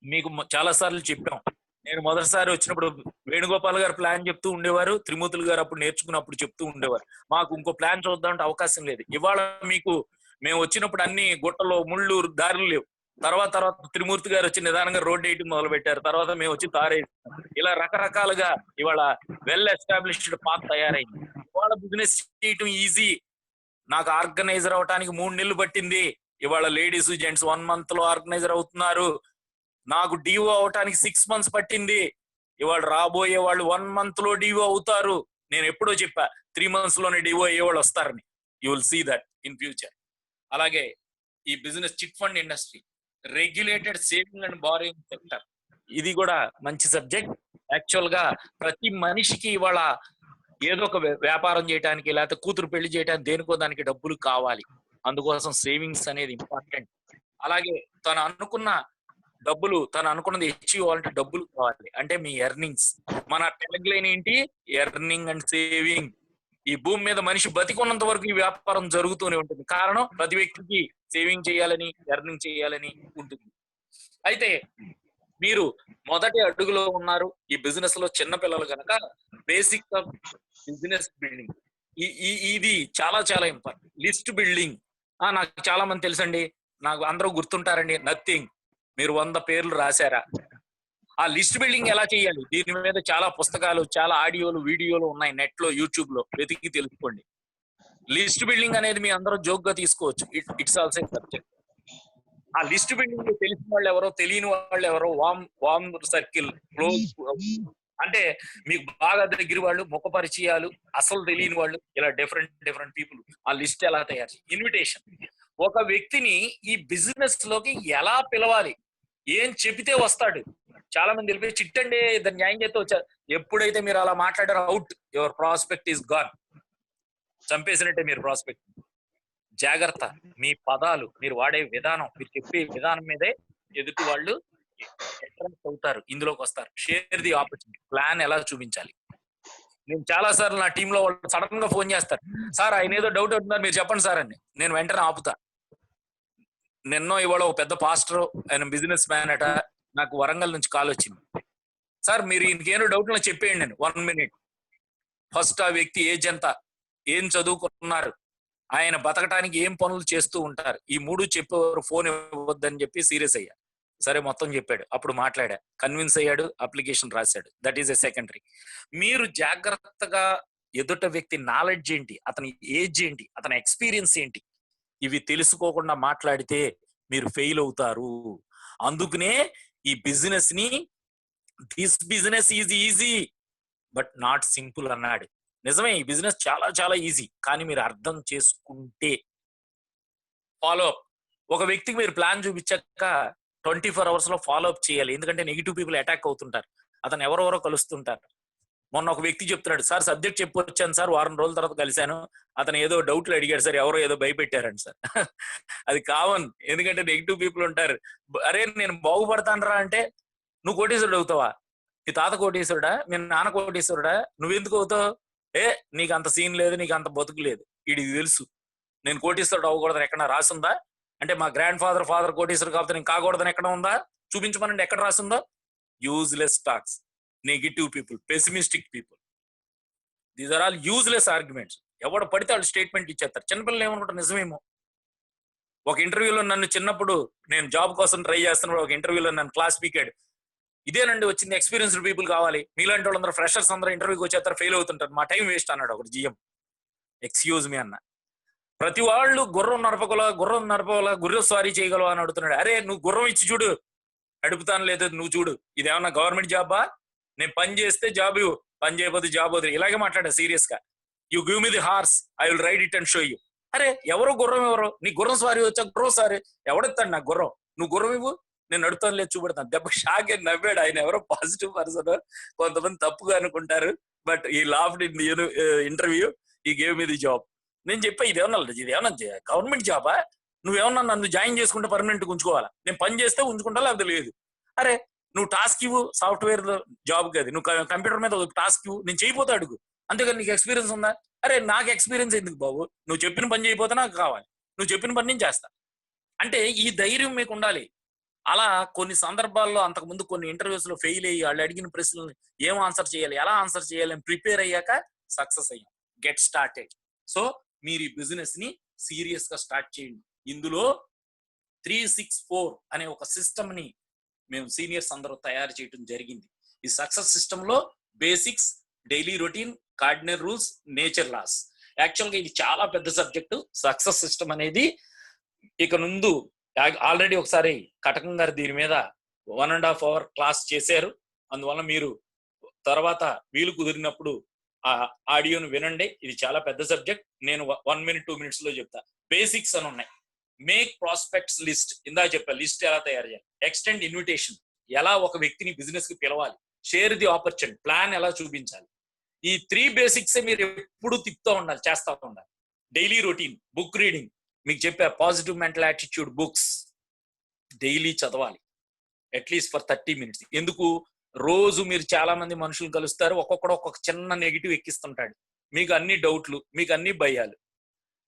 మీకు చాలా సార్లు చెప్పాం, నేను మొదటిసారి వచ్చినప్పుడు వేణుగోపాల్ గారు ప్లాన్ చెప్తూ ఉండేవారు, త్రిమూర్తులు గారు అప్పుడు నేర్చుకున్నప్పుడు చెప్తూ ఉండేవారు. మాకు ఇంకో ప్లాన్ చూద్దామంటే అవకాశం లేదు. ఇవాళ మీకు మేము వచ్చినప్పుడు అన్ని గుట్టలు, ముళ్ళు, దారులు లేవు. తర్వాత త్రిమూర్తి గారు వచ్చి నిదానంగా రోడ్ వేయటం మొదలు పెట్టారు. తర్వాత మేము వచ్చి తారేస్తాం. ఇలా రకరకాలుగా ఇవాళ వెల్ ఎస్టాబ్లిష్డ్ పాత్ తయారైంది. ఇవాళ బిజినెస్ చేయటం ఈజీ. నాకు ఆర్గనైజర్ అవటానికి 3 నెలలు పట్టింది. ఇవాళ లేడీస్, జెంట్స్ 1 month లో ఆర్గనైజర్ అవుతున్నారు. నాకు డిఓ అవటానికి 6 months పట్టింది. ఇవాళ రాబోయే వాళ్ళు 1 month లో డిఓ అవుతారు. నేను ఎప్పుడో చెప్పా 3 months లోనే డిఓ అయ్యే వాళ్ళు వస్తారని. You will see that in future. అలాగే ఈ business chit fund industry, regulated saving and borrowing sector, ఇది కూడా మంచి సబ్జెక్ట్. యాక్చువల్ గా ప్రతి మనిషికి ఇవాళ ఏదో ఒక వ్యాపారం చేయడానికి, లేకపోతే కూతురు పెళ్లి చేయడానికి, దేనికో దానికి డబ్బులు కావాలి. అందుకోసం సేవింగ్స్ అనేది ఇంపార్టెంట్. అలాగే తను అనుకున్న డబ్బులు, తను అనుకున్నది అచీవ్ అవ్వాలంటే డబ్బులు కావాలి. అంటే మీ ఎర్నింగ్స్. మన ట్యాగ్ లైన్ ఏంటి? Earning and saving. ఈ భూమి మీద మనిషి బతికున్నంత వరకు ఈ వ్యాపారం జరుగుతూనే ఉంటుంది. కారణం, ప్రతి వ్యక్తికి సేవింగ్ చేయాలని, ఎర్నింగ్ చేయాలని ఉంటుంది. అయితే మీరు మొదటి అడుగులో ఉన్నారు ఈ బిజినెస్ లో, చిన్న పిల్లలు కనుక బేసిక్ ఆఫ్ బిజినెస్ బిల్డింగ్ ఇది చాలా చాలా ఇంపార్టెంట్. లిస్ట్ బిల్డింగ్ నాకు చాలా మంది తెలుసండి, నాకు అందరూ గుర్తుంటారండి. నథింగ్. మీరు 100 పేర్లు రాశారా? ఆ లిస్ట్ బిల్డింగ్ ఎలా చేయాలి, దీని మీద చాలా పుస్తకాలు, చాలా ఆడియోలు, వీడియోలు ఉన్నాయి నెట్ లో, యూట్యూబ్ లో వెతికి తెలుసుకోండి. లిస్ట్ బిల్డింగ్ అనేది మీ అందరూ జోక్ గా తీసుకోవచ్చు, ఇట్స్ ఆల్సో సబ్జెక్ట్. ఆ లిస్ట్ బిల్డింగ్ తెలిసిన వాళ్ళు ఎవరో, తెలియని వాళ్ళు ఎవరో, వామ్ సర్కిల్, క్లోజ్, అంటే మీకు బాగా దగ్గర వాళ్ళు, ముఖ పరిచయాలు, అసలు తెలియని వాళ్ళు, ఇలా డిఫరెంట్ పీపుల్. ఆ లిస్ట్ ఎలా తయారు, ఇన్విటేషన్. ఒక వ్యక్తిని ఈ బిజినెస్ లోకి ఎలా పిలవాలి, ఏం చెబితే వస్తాడు. చాలా మంది వెళ్ళిపోయి చిట్టండి దాన్ని న్యాయం చేస్తే వచ్చారు. ఎప్పుడైతే మీరు అలా మాట్లాడారో out, your prospect is gone. చంపేసినట్టే మీరు ప్రాస్పెక్ట్. జాగ్రత్త, మీ పదాలు, మీరు వాడే విధానం, మీరు చెప్పే విధానం మీదే ఎదుటి వాళ్ళు అట్రాక్ట్ అవుతారు, ఇందులోకి వస్తారు. Share the opportunity. ప్లాన్ ఎలా చూపించాలి. నేను చాలా సార్లు నా టీంలో వాళ్ళు సడన్ గా ఫోన్ చేస్తారు, సార్ ఆయన ఏదో డౌట్ అవుతున్నారు, మీరు చెప్పండి సార్ అని. నేను వెంటనే ఆపుతా. నిన్నో ఇవాళ ఒక పెద్ద పాస్టర్, ఆయన బిజినెస్ మ్యాన్ అట, నాకు వరంగల్ నుంచి కాల్ వచ్చింది. సార్ మీరు ఇంకేనో డౌట్ లో చెప్పేయండి. నేను 1 minute. ఫస్ట్ ఆ వ్యక్తి ఏజ్ ఎంత, ఏం చదువుకున్నారు, ఆయన బతకటానికి ఏం పనులు చేస్తూ ఉంటారు, ఈ 3 చెప్పేవారు, ఫోన్ ఇవ్వద్దని చెప్పి సీరియస్ అయ్యా. సరే మొత్తం చెప్పాడు, అప్పుడు మాట్లాడా, కన్విన్స్ అయ్యాడు, అప్లికేషన్ రాశాడు. That is a secondary. మీరు జాగ్రత్తగా ఎదుట వ్యక్తి నాలెడ్జ్ ఏంటి, అతని ఏజ్ ఏంటి, అతని ఎక్స్పీరియన్స్ ఏంటి, ఇవి తెలుసుకోకుండా మాట్లాడితే మీరు ఫెయిల్ అవుతారు. అందుకనే ఈ బిజినెస్ ని, this business is easy but not simple అన్నాడు. నిజమే, ఈ బిజినెస్ చాలా చాలా ఈజీ, కానీ మీరు అర్థం చేసుకుంటే. Follow up. ఒక వ్యక్తికి మీరు ప్లాన్ చూపించాక 24 hours లో ఫాలో అప్ చేయాలి, ఎందుకంటే నెగిటివ్ పీపుల్ అటాక్ అవుతుంటారు, అతను ఎవరెవరో కలుస్తుంటారు. మొన్న ఒక వ్యక్తి చెప్తున్నాడు, సార్ సబ్జెక్ట్ చెప్పొచ్చాను సార్, వారం రోజుల తర్వాత కలిశాను, అతను ఏదో డౌట్లు అడిగాడు సార్, ఎవరో ఏదో భయపెట్టారండి సార్. అది కామన్, ఎందుకంటే నెగిటివ్ పీపుల్ ఉంటారు. అరే నేను బాగుపడతానరా అంటే, నువ్వు కోటీశ్వరుడు అవుతావా, మీ తాత కోటీశ్వరుడా, మీ నాన్న కోటీశ్వరుడా, నువ్వెందుకు అవుతావు, ఏ నీకు అంత సీన్ లేదు, నీకు అంత బతుకు లేదు. వీడికి తెలుసు నేను కోటీశ్వరుడు అవ్వకూడదని ఎక్కడ రాసుందా, అంటే మా గ్రాండ్ ఫాదర్ కోటీశ్వరుడు కాబట్టి నేను కాకూడదని ఎక్కడ ఉందా, చూపించమనండి ఎక్కడ రాసిందో. Useless talks, negative people, pessimistic people, these are all useless arguments. ఎవడు పడితే వాళ్ళు స్టేట్మెంట్ ఇచ్చేస్తారు. చిన్నపిల్లలు ఏమనుకుంటారు, నిజమేమో. ఒక ఇంటర్వ్యూలో నన్ను చిన్నప్పుడు, నేను జాబ్ కోసం ట్రై చేస్తున్నప్పుడు, ఒక ఇంటర్వ్యూలో నన్ను క్లాస్ పీకాడు. ఇదేనండి వచ్చింది, ఎక్స్పీరియన్స్డ్ పీపుల్ కావాలి, మీలాంటి వాళ్ళందరూ ఫ్రెషర్స్ అందరూ ఇంటర్వ్యూకి వచ్చేస్తారు, ఫెయిల్ అవుతుంటారు, మా టైం వేస్ట్ అన్నాడు ఒకటి జిఎం. ఎక్స్క్యూజ్ మీ అన్న, ప్రతి వాళ్ళు గుర్రం నడపగల గుర్రం స్వారీ చేయగలవా అని అడుగుతున్నాడు. అరే నువ్వు గుర్రం ఇచ్చి చూడు, నడుపుతాను లేదు నువ్వు చూడు, ఇదేమన్నా గవర్నమెంట్ జాబా, నేను పని చేస్తే జాబ్ ఇవ్వు, పని చేయకపోతే జాబ్ వదిలి, ఇలాగే మాట్లాడా సీరియస్ గా. You give me the horse, I will ride it and show you. అరే ఎవరో గుర్రం, ఎవరో నీ గుర్రం స్వారీ వచ్చా, గుర్రం సారీ ఎవడెత్తాడు నాకు గుర్రం, నువ్వు గుర్రం ఇవ్వు, నేను నడుతాను లేదు చూపెడతాను. దెబ్బ షాక్ అని నవ్వాడు. ఆయన ఎవరో పాజిటివ్ పర్సన్, కొంతమంది తప్పుగా అనుకుంటారు, బట్ ఈ లాఫ్డ్ ఇన్ ఇంటర్వ్యూ, ఈ గేవ్ మీ ది జాబ్. నేను చెప్పా, ఇదేమన్నా గవర్నమెంట్ జాబా, నువ్వేమన్నా నన్ను జాయిన్ చేసుకుంటే పర్మనెంట్ ఉంచుకోవాలా, నేను పని చేస్తే ఉంచుకుంటా లేకపోతే లేదు. అరే నువ్వు టాస్క్ ఇవ్వు, సాఫ్ట్వేర్ జాబ్ కాదు, నువ్వు కంప్యూటర్ మీద టాస్క్ ఇవ్వు, నేను చేయపోతే అడుగు, అంతేగాని నీకు ఎక్స్పీరియన్స్ ఉందా. అరే నాకు ఎక్స్పీరియన్స్ ఎందుకు బాబు, నువ్వు చెప్పిన పని చేయకపోతే నాకు కావాలి, నువ్వు చెప్పిన పని నేను చేస్తా. అంటే ఈ ధైర్యం మీకు ఉండాలి. అలా కొన్ని సందర్భాల్లో అంతకుముందు కొన్ని ఇంటర్వ్యూస్ లో ఫెయిల్ అయ్యి వాళ్ళు అడిగిన ప్రశ్నలు ఏం ఆన్సర్ చేయాలి, ఎలా ఆన్సర్ చేయాలి అని ప్రిపేర్ అయ్యాక సక్సెస్ అయ్యాం. Get started. సో మీరు ఈ బిజినెస్ ని సీరియస్ గా స్టార్ట్ చేయండి. ఇందులో 364 అనే ఒక సిస్టమ్ ని మేము సీనియర్స్ అందరూ తయారు చేయడం జరిగింది. ఈ సక్సెస్ సిస్టమ్ లో basics, daily routine, cardinal rules, nature laws. Actual గా ఇది చాలా పెద్ద సబ్జెక్టు. సక్సెస్ సిస్టమ్ అనేది ఇక ముందు ఆల్రెడీ ఒకసారి కటకం గారు దీని మీద 1.5 hour క్లాస్ చేశారు. అందువల్ల మీరు తర్వాత వీలు కుదిరినప్పుడు ఆ ఆడియోను వినండి. ఇది చాలా పెద్ద సబ్జెక్ట్. నేను 1 minute 2 minutes లో చెప్తా. బేసిక్స్ అని ఉన్నాయి. మేక్ ప్రాస్పెక్ట్స్ లిస్ట్, ఇందా చెప్పా లిస్ట్ ఎలా తయారు చేయాలి. ఎక్స్టెండ్ ఇన్విటేషన్, ఎలా ఒక వ్యక్తిని బిజినెస్ కి పిలవాలి. షేర్ ది ఆపర్చునిటీ, ప్లాన్ ఎలా చూపించాలి. ఈ 3 బేసిక్స్ మీరు ఎప్పుడు తిప్పుతూ ఉండాలి, చేస్తూ ఉండాలి. డైలీ రొటీన్, బుక్ రీడింగ్, మీకు చెప్పా positive mental attitude books daily చదవాలి, అట్లీస్ట్ ఫర్ 30 minutes. ఎందుకు, రోజు మీరు చాలా మంది మనుషులు కలుస్తారు, ఒక్కొక్కడు ఒక్కొక్క చిన్న నెగిటివ్ ఎక్కిస్తుంటాడు, మీకు అన్ని డౌట్లు, మీకు అన్ని భయాలు.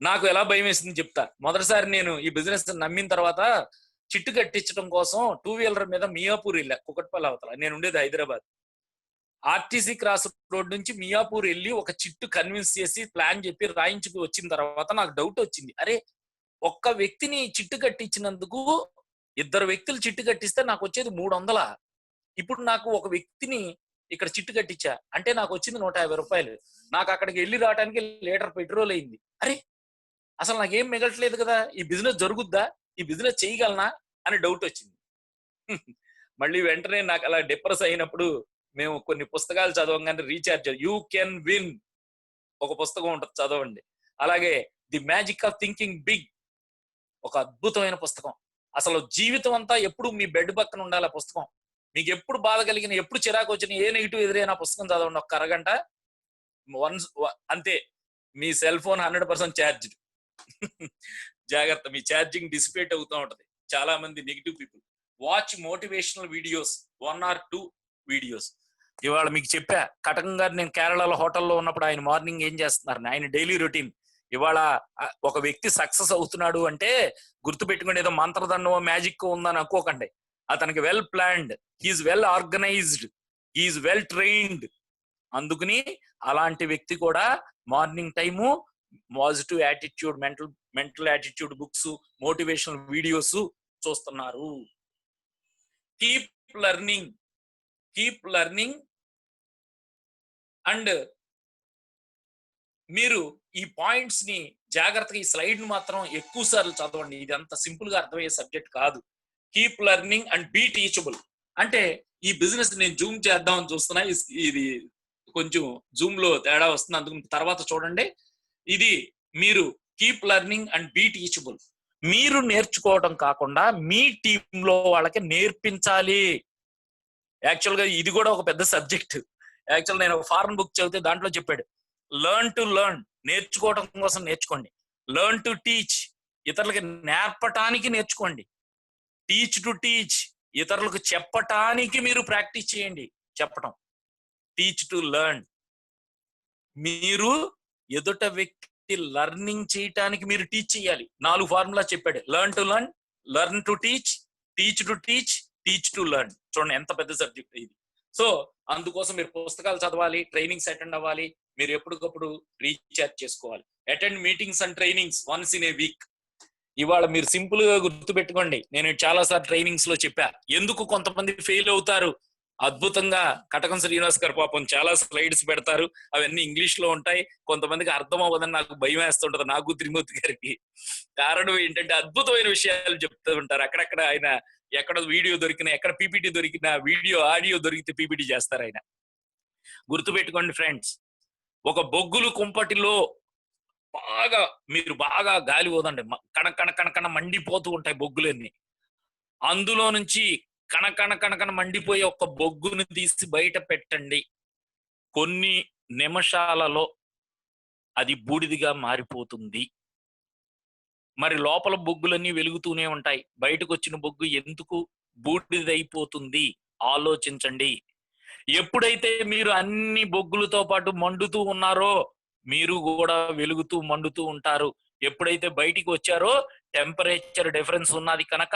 నాకు ఎలా భయం వేసింది చెప్తా. మొదటిసారి నేను ఈ బిజినెస్ నమ్మిన తర్వాత చిట్టు కట్టించడం కోసం 2 వీలర్ మీద మియాపూర్ వెళ్ళా, కుకట్పల్లి అవతల. నేను ఉండేది హైదరాబాద్. ఆర్టీసీ క్రాస్ రోడ్ నుంచి మియాపూర్ వెళ్ళి ఒక చిట్టు కన్విన్స్ చేసి ప్లాన్ చెప్పి రాయించుకు వచ్చిన తర్వాత నాకు డౌట్ వచ్చింది. అరే, ఒక్క వ్యక్తిని చిట్టు కట్టించినందుకు 2 వ్యక్తులు చిట్టు కట్టిస్తే నాకు వచ్చేది 300. ఇప్పుడు నాకు ఒక వ్యక్తిని ఇక్కడ చిట్టు కట్టించా అంటే నాకు వచ్చింది 150 రూపాయలు. నాకు అక్కడికి వెళ్ళి రావడానికి లీటర్ పెట్రోల్ అయింది. అరే, అసలు నాకేం మిగలట్లేదు కదా, ఈ బిజినెస్ జరుగుద్దా, ఈ బిజినెస్ చేయగలనా అని డౌట్ వచ్చింది. మళ్ళీ వెంటనే నాకు అలా డిప్రెస్ అయినప్పుడు మేము కొన్ని పుస్తకాలు చదవగానే రీఛార్జ్, యూ కెన్ విన్ ఒక పుస్తకం ఉంటుంది, చదవండి. అలాగే the magic of thinking big, ఒక అద్భుతమైన పుస్తకం. అసలు జీవితం అంతా ఎప్పుడు మీ బెడ్ పక్కన ఉండాలి ఆ పుస్తకం. మీకు ఎప్పుడు బాధ కలిగిన, ఎప్పుడు చిరాకు వచ్చిన, ఏ నెగిటివ్ ఎదురైనా పుస్తకం చదవండి ఒక అరగంట, అంతే మీ సెల్ ఫోన్ 100% ఛార్జ్డ్. జాగ్రత్త, మీ ఛార్జింగ్ డిసిపేట్ అవుతూ ఉంటది. చాలా మంది negative people. Watch motivational videos, 1 or 2 videos. ఇవాళ మీకు చెప్పా, కటకం గారు నేను కేరళలో హోటల్లో ఉన్నప్పుడు ఆయన మార్నింగ్ ఏం చేస్తున్నారు, ఆయన డైలీ రొటీన్. ఇవాళ ఒక వ్యక్తి సక్సెస్ అవుతున్నాడు అంటే గుర్తుపెట్టుకుని ఏదో మంత్రదండమో మ్యాజిక్ ఉందని అనుకోకండి. అతనికి well planned, he's well organised, he's well trained. అందుకని అలాంటి వ్యక్తి కూడా morning time positive attitude, mental attitude books, motivational videos చూస్తున్నారు. కీప్ లెర్నింగ్ అండ్ మీరు ఈ పాయింట్స్ ని జాగ్రత్తగా, ఈ స్లైడ్ ని మాత్రం ఎక్కువ సార్లు చదవండి. ఇది అంత సింపుల్ గా అర్థమయ్యే సబ్జెక్ట్ కాదు. Keep learning and be teachable. అంటే ఈ బిజినెస్ నేను జూమ్ చేద్దామని చూస్తున్నా, ఇది కొంచెం జూమ్ లో తేడా వస్తుంది, అందుకు తర్వాత చూడండి. ఇది మీరు keep learning and be teachable. మీరు నేర్చుకోవడం కాకుండా మీ టీంలో వాళ్ళకి నేర్పించాలి. యాక్చువల్ గా ఇది కూడా ఒక పెద్ద సబ్జెక్ట్. యాక్చువల్ నేను ఒక ఫారెన్ బుక్ చదివితే దాంట్లో చెప్పాడు, లెర్న్ టు లెర్న్, నేర్చుకోవడం కోసం నేర్చుకోండి. లెర్న్ టు టీచ్, ఇతరులకి నేర్పటానికి నేర్చుకోండి. టీచ్ టు టీచ్, ఇతరులకు చెప్పటానికి మీరు ప్రాక్టీస్ చేయండి చెప్పటం. టీచ్ టు లెర్న్, మీరు ఎదుట వ్యక్తి లెర్నింగ్ చేయటానికి మీరు టీచ్ చేయాలి. 4 ఫార్ములా చెప్పాడు. Learn to learn, learn to teach, teach to teach, teach to learn. చూడండి ఎంత పెద్ద సబ్జెక్ట్ ఇది. సో అందుకోసం మీరు పుస్తకాలు చదవాలి, ట్రైనింగ్స్ అటెండ్ అవ్వాలి, మీరు ఎప్పటికప్పుడు రీఛార్జ్ చేసుకోవాలి. Attend meetings and trainings once in a week. ఇవాళ మీరు సింపుల్ గా గుర్తు పెట్టుకోండి, నేను చాలా సార్లు ట్రైనింగ్స్ లో చెప్పా ఎందుకు కొంతమంది ఫెయిల్ అవుతారు. అద్భుతంగా కటకం శ్రీనివాస్ గారు పాపం చాలా స్లైడ్స్ పెడతారు, అవన్నీ ఇంగ్లీష్ లో ఉంటాయి. కొంతమందికి అర్థం అవ్వదని నాకు భయం వేస్తుంటది, నాకు త్రిమూర్తి గారికి. కారణం ఏంటంటే అద్భుతమైన విషయాలు చెప్తూ ఉంటారు. అక్కడక్కడ ఆయన ఎక్కడ వీడియో దొరికినా, ఎక్కడ పీపీటీ దొరికినా, వీడియో ఆడియో దొరికితే పీపీటీ చేస్తారు ఆయన. గుర్తుపెట్టుకోండి ఫ్రెండ్స్, ఒక బొగ్గులు కుంపటిలో మీరు బాగా గాలి పోదండి, కణ మండిపోతూ ఉంటాయి బొగ్గులన్నీ. అందులో నుంచి కణ మండిపోయే ఒక బొగ్గును తీసి బయట పెట్టండి, కొన్ని నిమిషాలలో అది బూడిదిగా మారిపోతుంది. మరి లోపల బొగ్గులన్నీ వెలుగుతూనే ఉంటాయి, బయటకు వచ్చిన బొగ్గు ఎందుకు బూడిదైపోతుంది ఆలోచించండి. ఎప్పుడైతే మీరు అన్ని బొగ్గులతో పాటు మండుతూ ఉన్నారో మీరు కూడా వెలుగుతూ మండుతూ ఉంటారు. ఎప్పుడైతే బయటికి వచ్చారో టెంపరేచర్ డిఫరెన్స్ ఉన్నది కనుక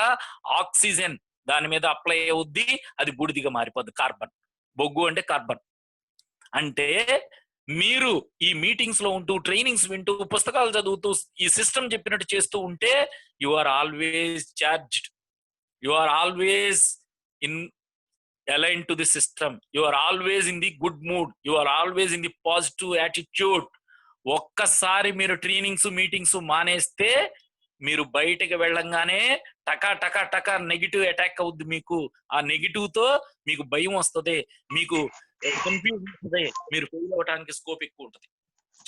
ఆక్సిజన్ దాని మీద అప్లై అవుద్ది, అది బూడిదిగా మారిపోద్ది. కార్బన్, బొగ్గు అంటే కార్బన్. అంటే మీరు ఈ మీటింగ్స్ లో ఉంటూ, ట్రైనింగ్స్ వింటూ, పుస్తకాలు చదువుతూ, ఈ సిస్టమ్ చెప్పినట్టు చేస్తూ ఉంటే you are always charged, you are always in aligned to the system, you are always in the good mood, you are always in the positive attitude. ఒక్కసారి మీరు ట్రైనింగ్స్ మీటింగ్స్ మానేస్తే మీరు బయటకు వెళ్ళంగానే టకా టకా టకా నెగిటివ్ అటాక్ అవుద్ది మీకు. ఆ నెగిటివ్ తో మీకు భయం వస్తుంది, మీకు కన్ఫ్యూజ్ వస్తుంది, మీరు ఫెయిల్ అవడానికి స్కోప్ ఎక్కువ ఉంటుంది.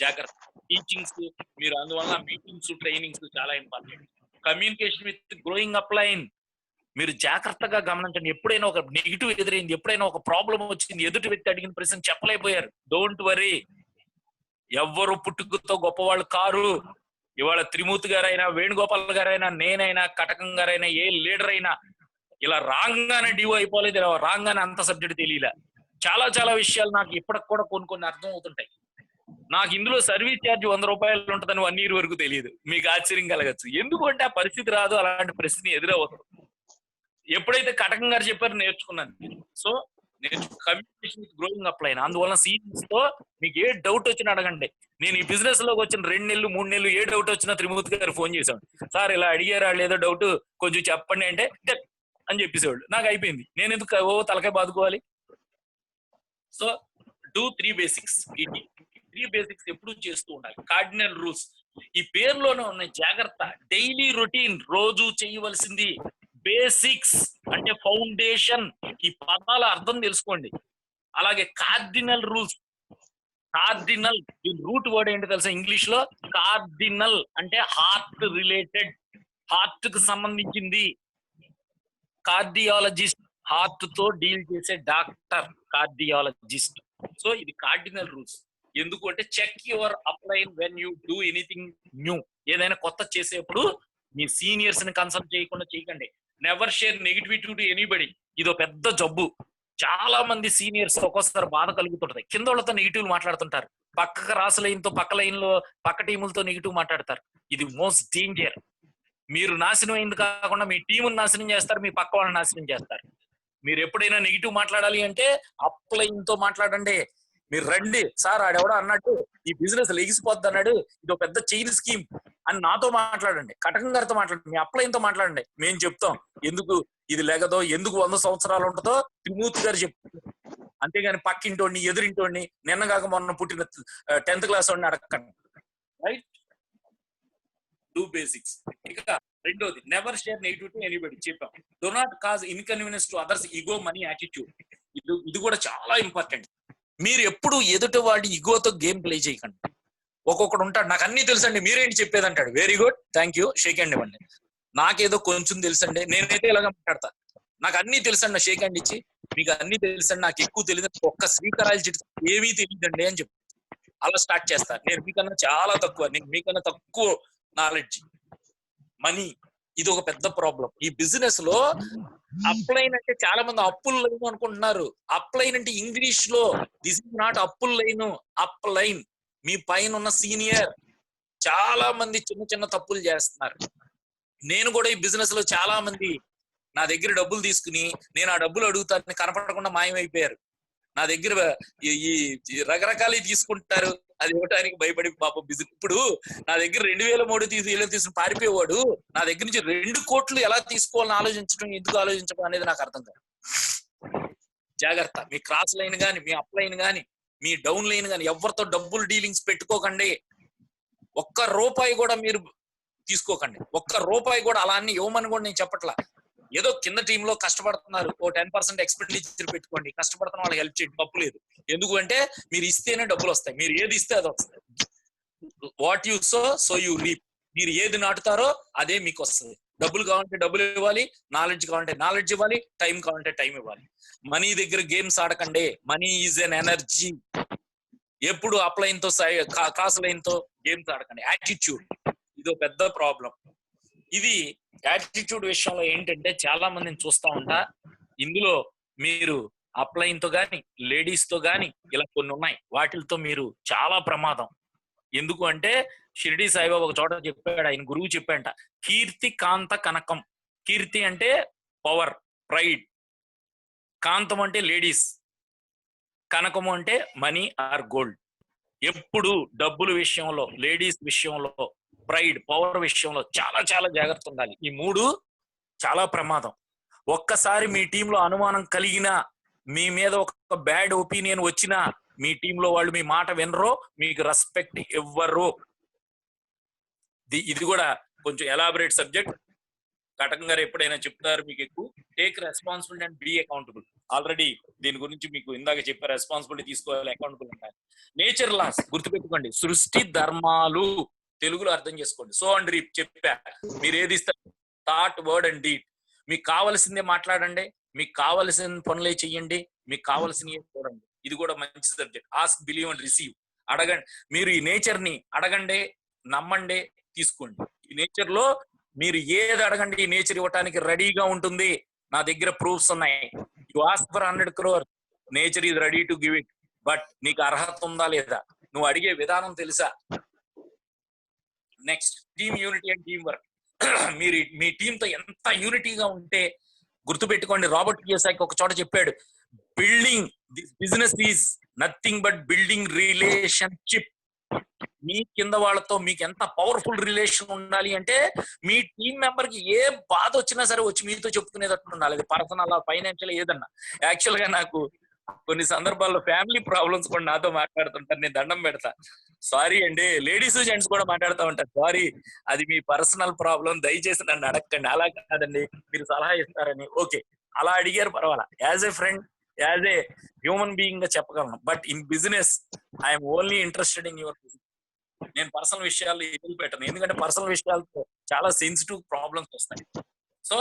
జాగ్రత్త. టీచింగ్స్ మీరు అందువల్ల మీటింగ్స్ ట్రైనింగ్స్ చాలా important. Communication with growing up line మీరు జాగ్రత్తగా గమనించండి. ఎప్పుడైనా ఒక నెగిటివ్ ఎదురైంది, ఎప్పుడైనా ఒక ప్రాబ్లం వచ్చింది, ఎదుటి వ్యక్తి అడిగిన ప్రశ్న చెప్పలేకపోయారు, డోంట్ వరీ. ఎవ్వరు పుట్టుకతో గొప్పవాళ్ళు కారు. ఇవాళ త్రిమూర్తి గారైనా, వేణుగోపాల్ గారైనా, నేనైనా, కటకం గారైనా, ఏ లీడర్ అయినా ఇలా రాంగానే డివో అయిపోలేదు, ఇలా రాంగానే అంత సబ్జెక్ట్ తెలియలే. చాలా చాలా విషయాలు నాకు ఇప్పటికి కూడా కొన్ని అర్థం అవుతుంటాయి. నాకు ఇందులో సర్వీస్ ఛార్జ్ 100 రూపాయలు ఉంటుందని 1 year వరకు తెలియదు. మీకు ఆశ్చర్యం కలగచ్చు. ఎందుకంటే ఆ పరిస్థితి రాదు, అలాంటి పరిస్థితి ఎదురవుతుంది. ఎప్పుడైతే కటకం గారు చెప్పారో నేర్చుకున్నాను. So communication with growing upline. అందువల్ల సీనియర్స్ తో మీకు ఏ డౌట్ వచ్చినా అడగండి. నేను ఈ బిజినెస్ లోకి వచ్చిన 2 నెలలు 3 నెలలు ఏ డౌట్ వచ్చినా త్రిమూర్తి గారు ఫోన్ చేశాడు. సార్ ఇలా అడిగారా లేదో డౌట్ కొంచెం చెప్పండి అంటే అని చెప్పేసేవాళ్ళు. నాకు అయిపోయింది. నేను ఎందుకు తలకాయ బాదుకోవాలి. So 3 basics. ఈ 3 బేసిక్స్ ఎప్పుడు చేస్తూ ఉండాలి. కార్డినల్ రూల్స్ ఈ పేరులోనే ఉన్న జాగ్రత్త. డైలీ రొటీన్ రోజు చేయవలసింది. బేసిక్స్ అంటే ఫౌండేషన్. ఈ పదాల అర్థం తెలుసుకోండి. అలాగే cardinal rules. Cardinal root word ఏంటి తెలుసా ఇంగ్లీష్ లో? కార్డినల్ అంటే హార్ట్ రిలేటెడ్, హార్ట్ కు సంబంధించింది. కార్డియాలజిస్ట్ హార్ట్ తో డీల్ చేసే డాక్టర్ కార్డియాలజిస్ట్. సో ఇది కార్డినల్ రూల్స్. ఎందుకు అంటే check your upline when you do anything new. ఏదైనా కొత్త చేసేప్పుడు మీ సీనియర్స్ ని కన్సల్ట్ చేయకుండా చేయకండి. Never share negativity to anybody. ఇదో పెద్ద జబ్బు. చాలా మంది సీనియర్స్ ఒక్కోసారి బాధ కలుగుతుంటది. కింద వాళ్ళతో నెగిటివ్ మాట్లాడుతుంటారు. పక్క రాసు లైన్ తో పక్క లైన్ లో పక్క టీములతో నెగిటివ్ మాట్లాడతారు. ఇది మోస్ట్ డేంజర్. మీరు నాశనం అయింది కాకుండా మీ టీముని నాశనం చేస్తారు, మీ పక్క వాళ్ళని నాశనం చేస్తారు. మీరు ఎప్పుడైనా నెగిటివ్ మాట్లాడాలి అంటే అప్లైన్ తో మాట్లాడండి. మీరు రండి సార్ ఆడెవడో అన్నట్టు ఈ బిజినెస్ లెగిసిపోద్ది అన్నాడు, ఇది పెద్ద చైన్ స్కీమ్ అని నాతో మాట్లాడండి. కటకం గారితో మాట్లాడండి, మీ అప్లైన్ తో మాట్లాడండి. మేము చెప్తాం ఎందుకు ఇది లేగదో, ఎందుకు 100 సంవత్సరాలు ఉంటుందో త్రిమూర్తి గారు చెప్తారు. అంతేగాని పక్కింటోడిని ఎదురింటోడిని నిన్న కాక మొన్న పుట్టిన 10th క్లాస్ వాడిని అడగండి. రైట్? 2 బేసిక్స్. ఇక రెండోది never share negative to anybody. చెప్పాం. Do not cause inconvenience to others ego money attitude. ఇది కూడా చాలా ఇంపార్టెంట్. మీరు ఎప్పుడు ఎదుటి వాడి ఈగోతో గేమ్ ప్లే చేయకండి. ఒక్కొక్కడు ఉంటాడు, నాకు అన్ని తెలుసండి మీరేంటి చెప్పేది అంటాడు. Very good, thank you, shake hand ఇవ్వండి. నాకేదో కొంచెం తెలుసండి, నేనైతే ఇలాగ మాట్లాడతా. నాకు అన్ని తెలుసండి, షేక్ హ్యాండ్ ఇచ్చి మీకు అన్ని తెలుసండి, నాకు ఎక్కువ తెలియదు, ఒక్క శ్రీకరాలు చెట్టు ఏమీ తెలియదండి అని చెప్పి అలా స్టార్ట్ చేస్తారు. నేను మీకన్నా చాలా తక్కువ, నేను మీకన్నా తక్కువ నాలెడ్జ్. మనీ ఇది ఒక పెద్ద ప్రాబ్లం ఈ బిజినెస్ లో. అప్లైన్ అంటే చాలా మంది అప్పుల్ లైన్ అనుకుంటున్నారు. అప్లైన్ అంటే ఇంగ్లీష్ లో దిస్ ఇస్ నాట్ అప్పుల్ లైన్, అప్లైన్. మీ పైన ఉన్న సీనియర్. చాలా మంది చిన్న చిన్న తప్పులు చేస్తున్నారు. నేను కూడా ఈ బిజినెస్ లో చాలా మంది నా దగ్గర డబ్బులు తీసుకుని నేను ఆ డబ్బులు అడుగుతాను కనపడకుండా మాయమైపోయారు. నా దగ్గర ఈ రకరకాలు తీసుకుంటారు, అది ఇవ్వడానికి భయపడి పాపం బిజినెస్. ఇప్పుడు నా దగ్గర 2003 తీసుకుని పారిపోయేవాడు నా దగ్గర నుంచి 2 కోట్లు ఎలా తీసుకోవాలని ఆలోచించడం, ఎందుకు ఆలోచించడం అనేది నాకు అర్థం కాదు. జాగ్రత్త. మీ క్రాస్ లైన్ గాని, మీ అప్ లైన్ గాని, మీ డౌన్ లైన్ గాని ఎవరితో డబ్బులు డీలింగ్స్ పెట్టుకోకండి. ఒక్క రూపాయి కూడా మీరు తీసుకోకండి. ఒక్క రూపాయి కూడా అలా అన్ని ఇవ్వమని కూడా నేను చెప్పట్లా. ఏదో కింద టీంలో కష్టపడుతున్నారు, ఓ 10% ఎక్స్పెండిచర్ పెట్టుకోండి. కష్టపడుతున్న వాళ్ళకి హెల్ప్ చేయండి, తప్పు లేదు. ఎందుకు అంటే మీరు ఇస్తేనే డబ్బులు వస్తాయి. మీరు ఏది ఇస్తే అది వస్తుంది. What you so so you reap. మీరు ఏది నాటుతారో అదే మీకు వస్తుంది. డబ్బులు కావాలంటే డబ్బులు ఇవ్వాలి, నాలెడ్జ్ కావాలంటే నాలెడ్జ్ ఇవ్వాలి, టైం కావాలంటే టైం ఇవ్వాలి. మనీ దగ్గర గేమ్స్ ఆడకండి. Money is an energy. ఎప్పుడు అప్లైన్ తో కాస్ లైన్ తో గేమ్స్ ఆడకండి. యాటిట్యూడ్ ఇదో పెద్ద ప్రాబ్లం. ఇది యాటిట్యూడ్ విషయంలో ఏంటంటే చాలా మందిని చూస్తా ఉంటా. ఇందులో మీరు అప్లైన్ తో గాని, లేడీస్ తో గాని ఇలా కొన్ని ఉన్నాయి. వాటితో మీరు చాలా ప్రమాదం. ఎందుకు అంటే షిరిడి సాయిబాబా ఒక చోట చెప్పాడు, ఆయన గురువు చెప్పాడంట, కీర్తి కాంత కనకం. కీర్తి అంటే పవర్, ప్రైడ్. కాంతం అంటే లేడీస్, కనకము అంటే మనీ ఆర్ గోల్డ్. ఎప్పుడు డబ్బుల విషయంలో, లేడీస్ విషయంలో, ప్రైడ్, పవర్ విషయంలో చాలా చాలా జాగ్రత్త ఉండాలి. ఈ 3 చాలా ప్రమాదం. ఒక్కసారి మీ టీంలో అనుమానం కలిగినా, మీ మీద ఒక బ్యాడ్ ఒపీనియన్ వచ్చినా, మీ టీంలో వాళ్ళు మీ మాట వినరో, మీకు రెస్పెక్ట్ ఇవ్వరు. ఇది కూడా కొంచెం ఎలాబరేట్ సబ్జెక్ట్. కటకం గారు ఎప్పుడైనా చెప్తారు మీకు ఎక్కువ. Take responsibility and be accountable. Already దీని గురించి మీకు ఇందాక చెప్పారు, రెస్పాన్సిబిలిటీ తీసుకోవాలి, అకౌంటబుల్ ఉండాలి. నేచర్ లాస్ గుర్తుపెట్టుకోండి. సృష్టి ధర్మాలు తెలుగులో అర్థం చేసుకోండి. సో అండ్ రీప్ చెప్పా. మీరు ఏది ఇస్తారు, థాట్, వర్డ్ అండ్ డీడ్. మీకు కావలసిందే మాట్లాడండి, మీకు కావలసిన పనులే చెయ్యండి, మీకు కావలసినవి చూడండి. ఇది కూడా మంచి subject. Ask, believe and receive. అడగండి. మీరు ఈ నేచర్ ని అడగండి, నమ్మండి, తీసుకోండి. ఈ నేచర్ లో మీరు ఏది అడగండి, ఈ నేచర్ ఇవ్వటానికి రెడీగా ఉంటుంది. నా దగ్గర ప్రూఫ్స్ ఉన్నాయి. You ask for 100 crore, nature is ready to give it. But నీకు అర్హత ఉందా లేదా, నువ్వు అడిగే విధానం తెలుసా? Next, team unity and team work. మీరు మీ టీంతో ఎంత యూనిటీగా ఉంటే గుర్తుపెట్టుకోండి, రాబర్ట్ కియోసాకి ఒక చోట చెప్పాడు, building this business is nothing but building relationship. మీ కింద వాళ్ళతో మీకు ఎంత పవర్ఫుల్ రిలేషన్ ఉండాలి అంటే, మీ టీం మెంబర్ కి ఏ బాధ వచ్చినా సరే వచ్చి మీతో చెప్పుకునేటట్టు ఉండాలి. అది పర్సనల్, ఫైనాన్షియల్, ఏదన్నా. యాక్చువల్ గా నాకు కొన్ని సందర్భాల్లో ఫ్యామిలీ ప్రాబ్లమ్స్ కూడా నాతో మాట్లాడుతుంటారు, నేను దండం పెడతా, సారీ అండి. లేడీస్ జెంట్స్ కూడా మాట్లాడుతూ ఉంటారు, సారీ అది మీ పర్సనల్ ప్రాబ్లం, దయచేసి నన్ను అడగండి. అలా కాదండి, మీరు సలహా ఇస్తారని. ఓకే, అలా అడిగారు, పర్వాలా. As a friend, as a human being గా చెప్పగలను. But in business I'm only interested in your business. నేను పర్సనల్ విషయాలు ఎదురు పెట్టను, ఎందుకంటే పర్సనల్ విషయాలతో చాలా సెన్సిటివ్ ప్రాబ్లమ్స్ వస్తాయి. So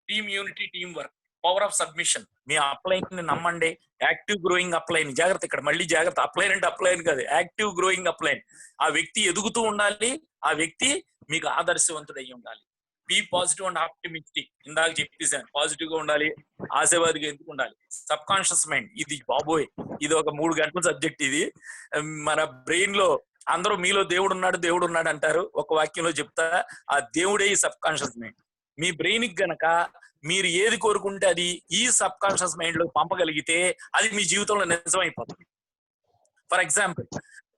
team unity, team work, power of submission. Me upline ని నమ్మండి. యాక్టివ్ గ్రోయింగ్ అప్లైన్, జాగ్రత్త, ఇక్కడ మళ్ళీ జాగ్రత్త. అప్లైన్ అంటే అప్లైన్ కాదు, యాక్టివ్ గ్రోయింగ్ అప్లైన్. ఆ వ్యక్తి ఎదుగుతూ ఉండాలి, ఆ వ్యక్తి మీకు ఆదర్శవంతుడు అయి ఉండాలి. Be positive and optimistic. ఇందాక చెప్పేసాను, పాజిటివ్ గా ఉండాలి, ఆశావాదిగా ఎందుకు ఉండాలి. సబ్ కాన్షియస్ మైండ్, ఇది బాబోయ్, ఇది ఒక 3 గంటల సబ్జెక్ట్. ఇది మన బ్రెయిన్ లో అందరూ మీలో దేవుడు ఉన్నాడు, దేవుడు ఉన్నాడు అంటారు. ఒక వాక్యంలో చెప్తా, ఆ దేవుడే ఈ సబ్ కాన్షియస్ మైండ్. మీ బ్రెయిన్ కి గనక మీరు ఏది కోరుకుంటే అది ఈ సబ్ కాన్షియస్ మైండ్ లో పంపగలిగితే అది మీ జీవితంలో నిజమైపోతుంది. ఫర్ ఎగ్జాంపుల్,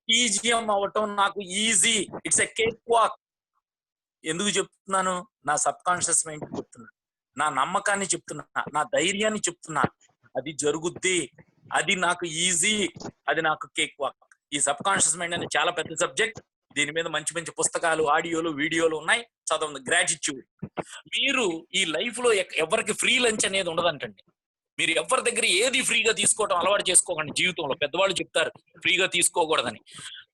టీజీఎం అవ్వటం నాకు easy, it's a cake walk. ఎందుకు చెప్తున్నాను? నా సబ్ కాన్షియస్ మైండ్ చెప్తున్నా, నా నమ్మకాన్ని చెప్తున్నా, నా ధైర్యాన్ని చెప్తున్నా. అది జరుగుద్ది, అది నాకు ఈజీ, అది నాకు కేక్ వాక్. ఈ సబ్ కాన్షియస్ మైండ్ అనేది చాలా పెద్ద సబ్జెక్ట్. దీని మీద మంచి మంచి పుస్తకాలు, ఆడియోలు, వీడియోలు ఉన్నాయి, చదవండి. గ్రాటిట్యూడ్. మీరు ఈ లైఫ్ లో ఎవరికి ఫ్రీ లంచ్ అనేది ఉండదంటండి. మీరు ఎవరి దగ్గర ఏది ఫ్రీగా తీసుకోవడం అలవాటు చేసుకోకండి జీవితంలో. పెద్దవాళ్ళు చెప్తారు ఫ్రీగా తీసుకోకూడదని.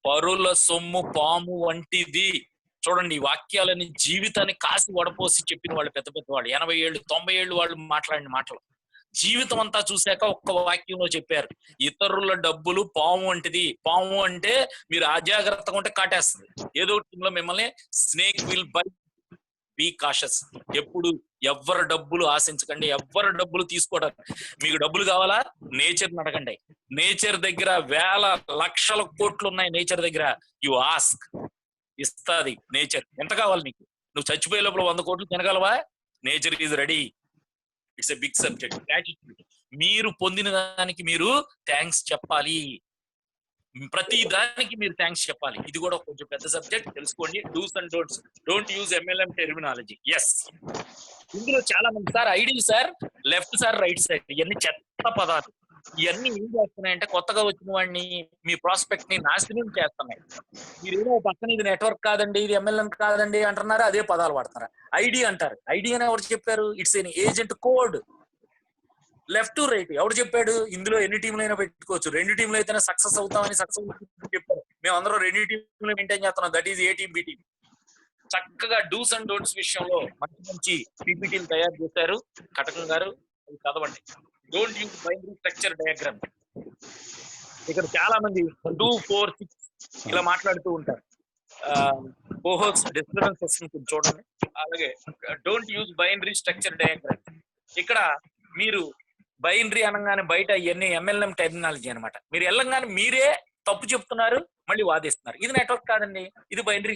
పరుల సొమ్ము పాము వంటిది. చూడండి, ఈ వాక్యాలని జీవితాన్ని కాసి వడపోసి చెప్పిన వాళ్ళు పెద్ద పెద్దవాళ్ళు, 80 ఏళ్ళు 90 ఏళ్ళు వాళ్ళు మాట్లాడిన మాటలు జీవితం అంతా చూశాక ఒక్క వాక్యంలో చెప్పారు, ఇతరుల డబ్బులు పాము వంటిది. పాము అంటే మీరు అజాగ్రత్తగా ఉంటే కాటేస్తుంది. ఏదో టీంలో మిమ్మల్ని snake will bite, be cautious. ఎప్పుడు ఎవరి డబ్బులు ఆశించకండి, ఎవరి డబ్బులు తీసుకోవడానికి. మీకు డబ్బులు కావాలా, నేచర్ అడగండి. నేచర్ దగ్గర వేల లక్షల కోట్లు ఉన్నాయి. నేచర్ దగ్గర యు ఆస్క్, ఇస్తాది నేచర్. ఎంత కావాలి నీకు? నువ్వు చచ్చిపోయే లోపల 100 కోట్లు తినగలవా? Nature is ready. It's a big subject. Gratitude. మీరు పొందిన దానికి మీరు థ్యాంక్స్ చెప్పాలి. ప్రతి దానికి మీరు థ్యాంక్స్ చెప్పాలి. ఇది కూడా కొంచెం పెద్ద సబ్జెక్ట్, తెలుసుకోండి. Dos and don'ts. Don't use MLM terminology. Yes, ఇందులో చాలా మంది sir ID sir, left sir, right side, ఇవన్నీ చెత్త పదాలు. ఇవన్నీ ఏం చేస్తున్నాయంటే కొత్తగా వచ్చిన వాడిని, మీ ప్రాస్పెక్ట్ ని నాశనం చేస్తున్నాయి. మీరేమో పక్కన ఇది నెట్వర్క్ కాదండి, ఇది ఎంఎల్ఎం కాదండి అంటున్నారు, అదే పదాలు వాడుతున్నారు. ఐడి అంటారు. ఐడి అని ఎవరు చెప్పారు? It's an agent code. Left right ఎవరు చెప్పాడు? ఇందులో ఎన్ని టీంలు అయినా పెట్టుకోవచ్చు, 2 టీంలు అయితేనే సక్సెస్ అవుతామని సక్సెస్ చెప్పారు. మేము అందరం 2 టీంలు మెయింటైన్ చేస్తున్నాం. That is A team, B team. చక్కగా డూస్ అండ్ డోంట్స్ విషయంలో మంచి మంచి పీపీటీలు తయారు చేశారు కటకం గారు, అవి చదవండి. Don't use binary structure diagram. ఇక్కడ చాలా మంది 2, 4, 6 ఇలా మాట్లాడుతూ ఉంటారు. డిస్టర్బెన్స్ చూడండి. అలాగే don't use binary structure diagram. ఇక్కడ మీరు బైనరీ అనగానే బయట ఇవన్నీ ఎంఎల్ఎం టెర్మినాలజీ అనమాట. మీరు వెళ్ళంగానే మీరే తప్పు చెప్తున్నారు, మళ్ళీ వాదిస్తున్నారు. ఇది నెట్వర్క్ కాదండి, ఇది బైనరీ.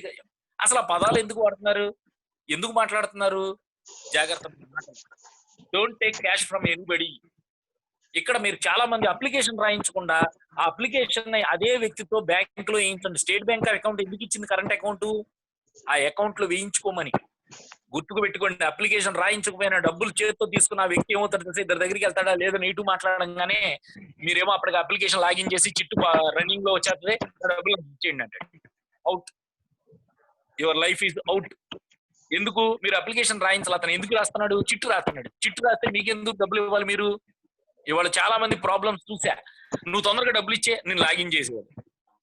అసలు ఆ పదాలు ఎందుకు వాడుతున్నారు, ఎందుకు మాట్లాడుతున్నారు? జాగ్రత్త. Don't take cash from anybody. ఇక్కడ మీరు చాలా మంది అప్లికేషన్ రాయించకుండా ఆ అప్లికేషన్ అదే వ్యక్తితో బ్యాంక్ లో వేయించండి. స్టేట్ బ్యాంక్ అకౌంట్ ఎందుకు ఇచ్చింది? కరెంట్ అకౌంట్ ఆ అకౌంట్ లో వేయించుకోమని. గుర్తుకు పెట్టుకోండి. అప్లికేషన్ రాయించకపోయినా డబ్బులు చేతితో తీసుకున్న ఆ వ్యక్తి ఏమవుతాడు తెలిసి ఇద్దరి దగ్గరికి వెళ్తాడా లేదా నీటు మాట్లాడంగానే మీరేమో అప్పటికి అప్లికేషన్ లాగిన్ చేసి చిట్టు రన్నింగ్ లో వచ్చేస్తుంది, డబ్బులు ఇచ్చేయండి అంటే out. Your life is out. ఎందుకు? మీరు అప్లికేషన్ రాయించాలి. అతను ఎందుకు రాస్తున్నాడు? చిట్టు రాస్తున్నాడు. చిట్టు రాస్తే మీకెందుకు డబ్బులు ఇవ్వాలి? మీరు ఇవాళ చాలా మంది ప్రాబ్లమ్స్ చూసా. నువ్వు తొందరగా డబ్బులు ఇచ్చే, నేను లాగిన్ చేసేవాడు.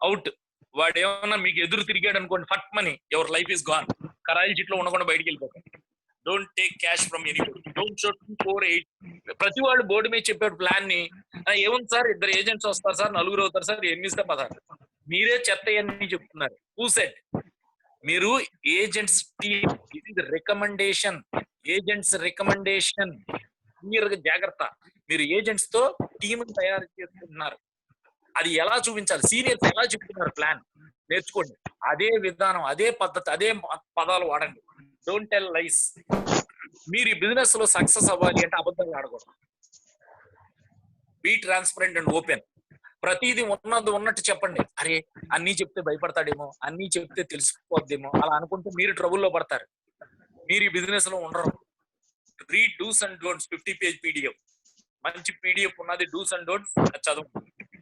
అవుట్. వాడు ఏమన్నా మీకు ఎదురు తిరిగాడు అనుకోండి, ఫట్ money, your life is gone. కరాయిల చిట్లో ఉండకుండా బయటికి వెళ్ళిపోతాం. Don't take cash from anybody. Don't show 2, 4, 8. ప్రతి వాళ్ళు బోర్డు మీద చెప్పాడు ప్లాన్ ని. ఏముంది సార్, 2 ఏజెంట్స్ వస్తారు సార్, 4 అవుతారు సార్, 8 16. మీరే చెత్త అన్ని చెప్తున్నారు. Who said? మీరు ఏజెంట్స్ టీమ్, ఇది రికమెండేషన్. Agents recommendation. క్లియర్ గా జాగ్రత్త. మీరు ఏజెంట్స్ తో టీమ్ తయారు చేసుకుంటున్నారు. అది ఎలా చూపించాలి? సీనియర్స్ ఎలా చెప్తున్నారు ప్లాన్ నేర్చుకోండి. అదే విధానం, అదే పద్ధతి, అదే పదాలు వాడండి. Don't tell lies. మీరు ఈ బిజినెస్ లో సక్సెస్ అవ్వాలి అంటే అబద్ధాలు ఆడకూడదు. Be transparent and open. ప్రతిదీ ఉన్నట్టు చెప్పండి. అరే అన్నీ చెప్తే భయపడతాడేమో, అన్నీ చెప్తే తెలిసిపోద్దేమో అలా అనుకుంటే మీరు ట్రబుల్లో పడతారు. మీరు ఈ బిజినెస్ లో ఉండరు. Read dos and don'ts 50 page PDF, మంచి పీడిఎఫ్ ఉన్నది డూస్ అండ్ డోంట్స్ చదువు.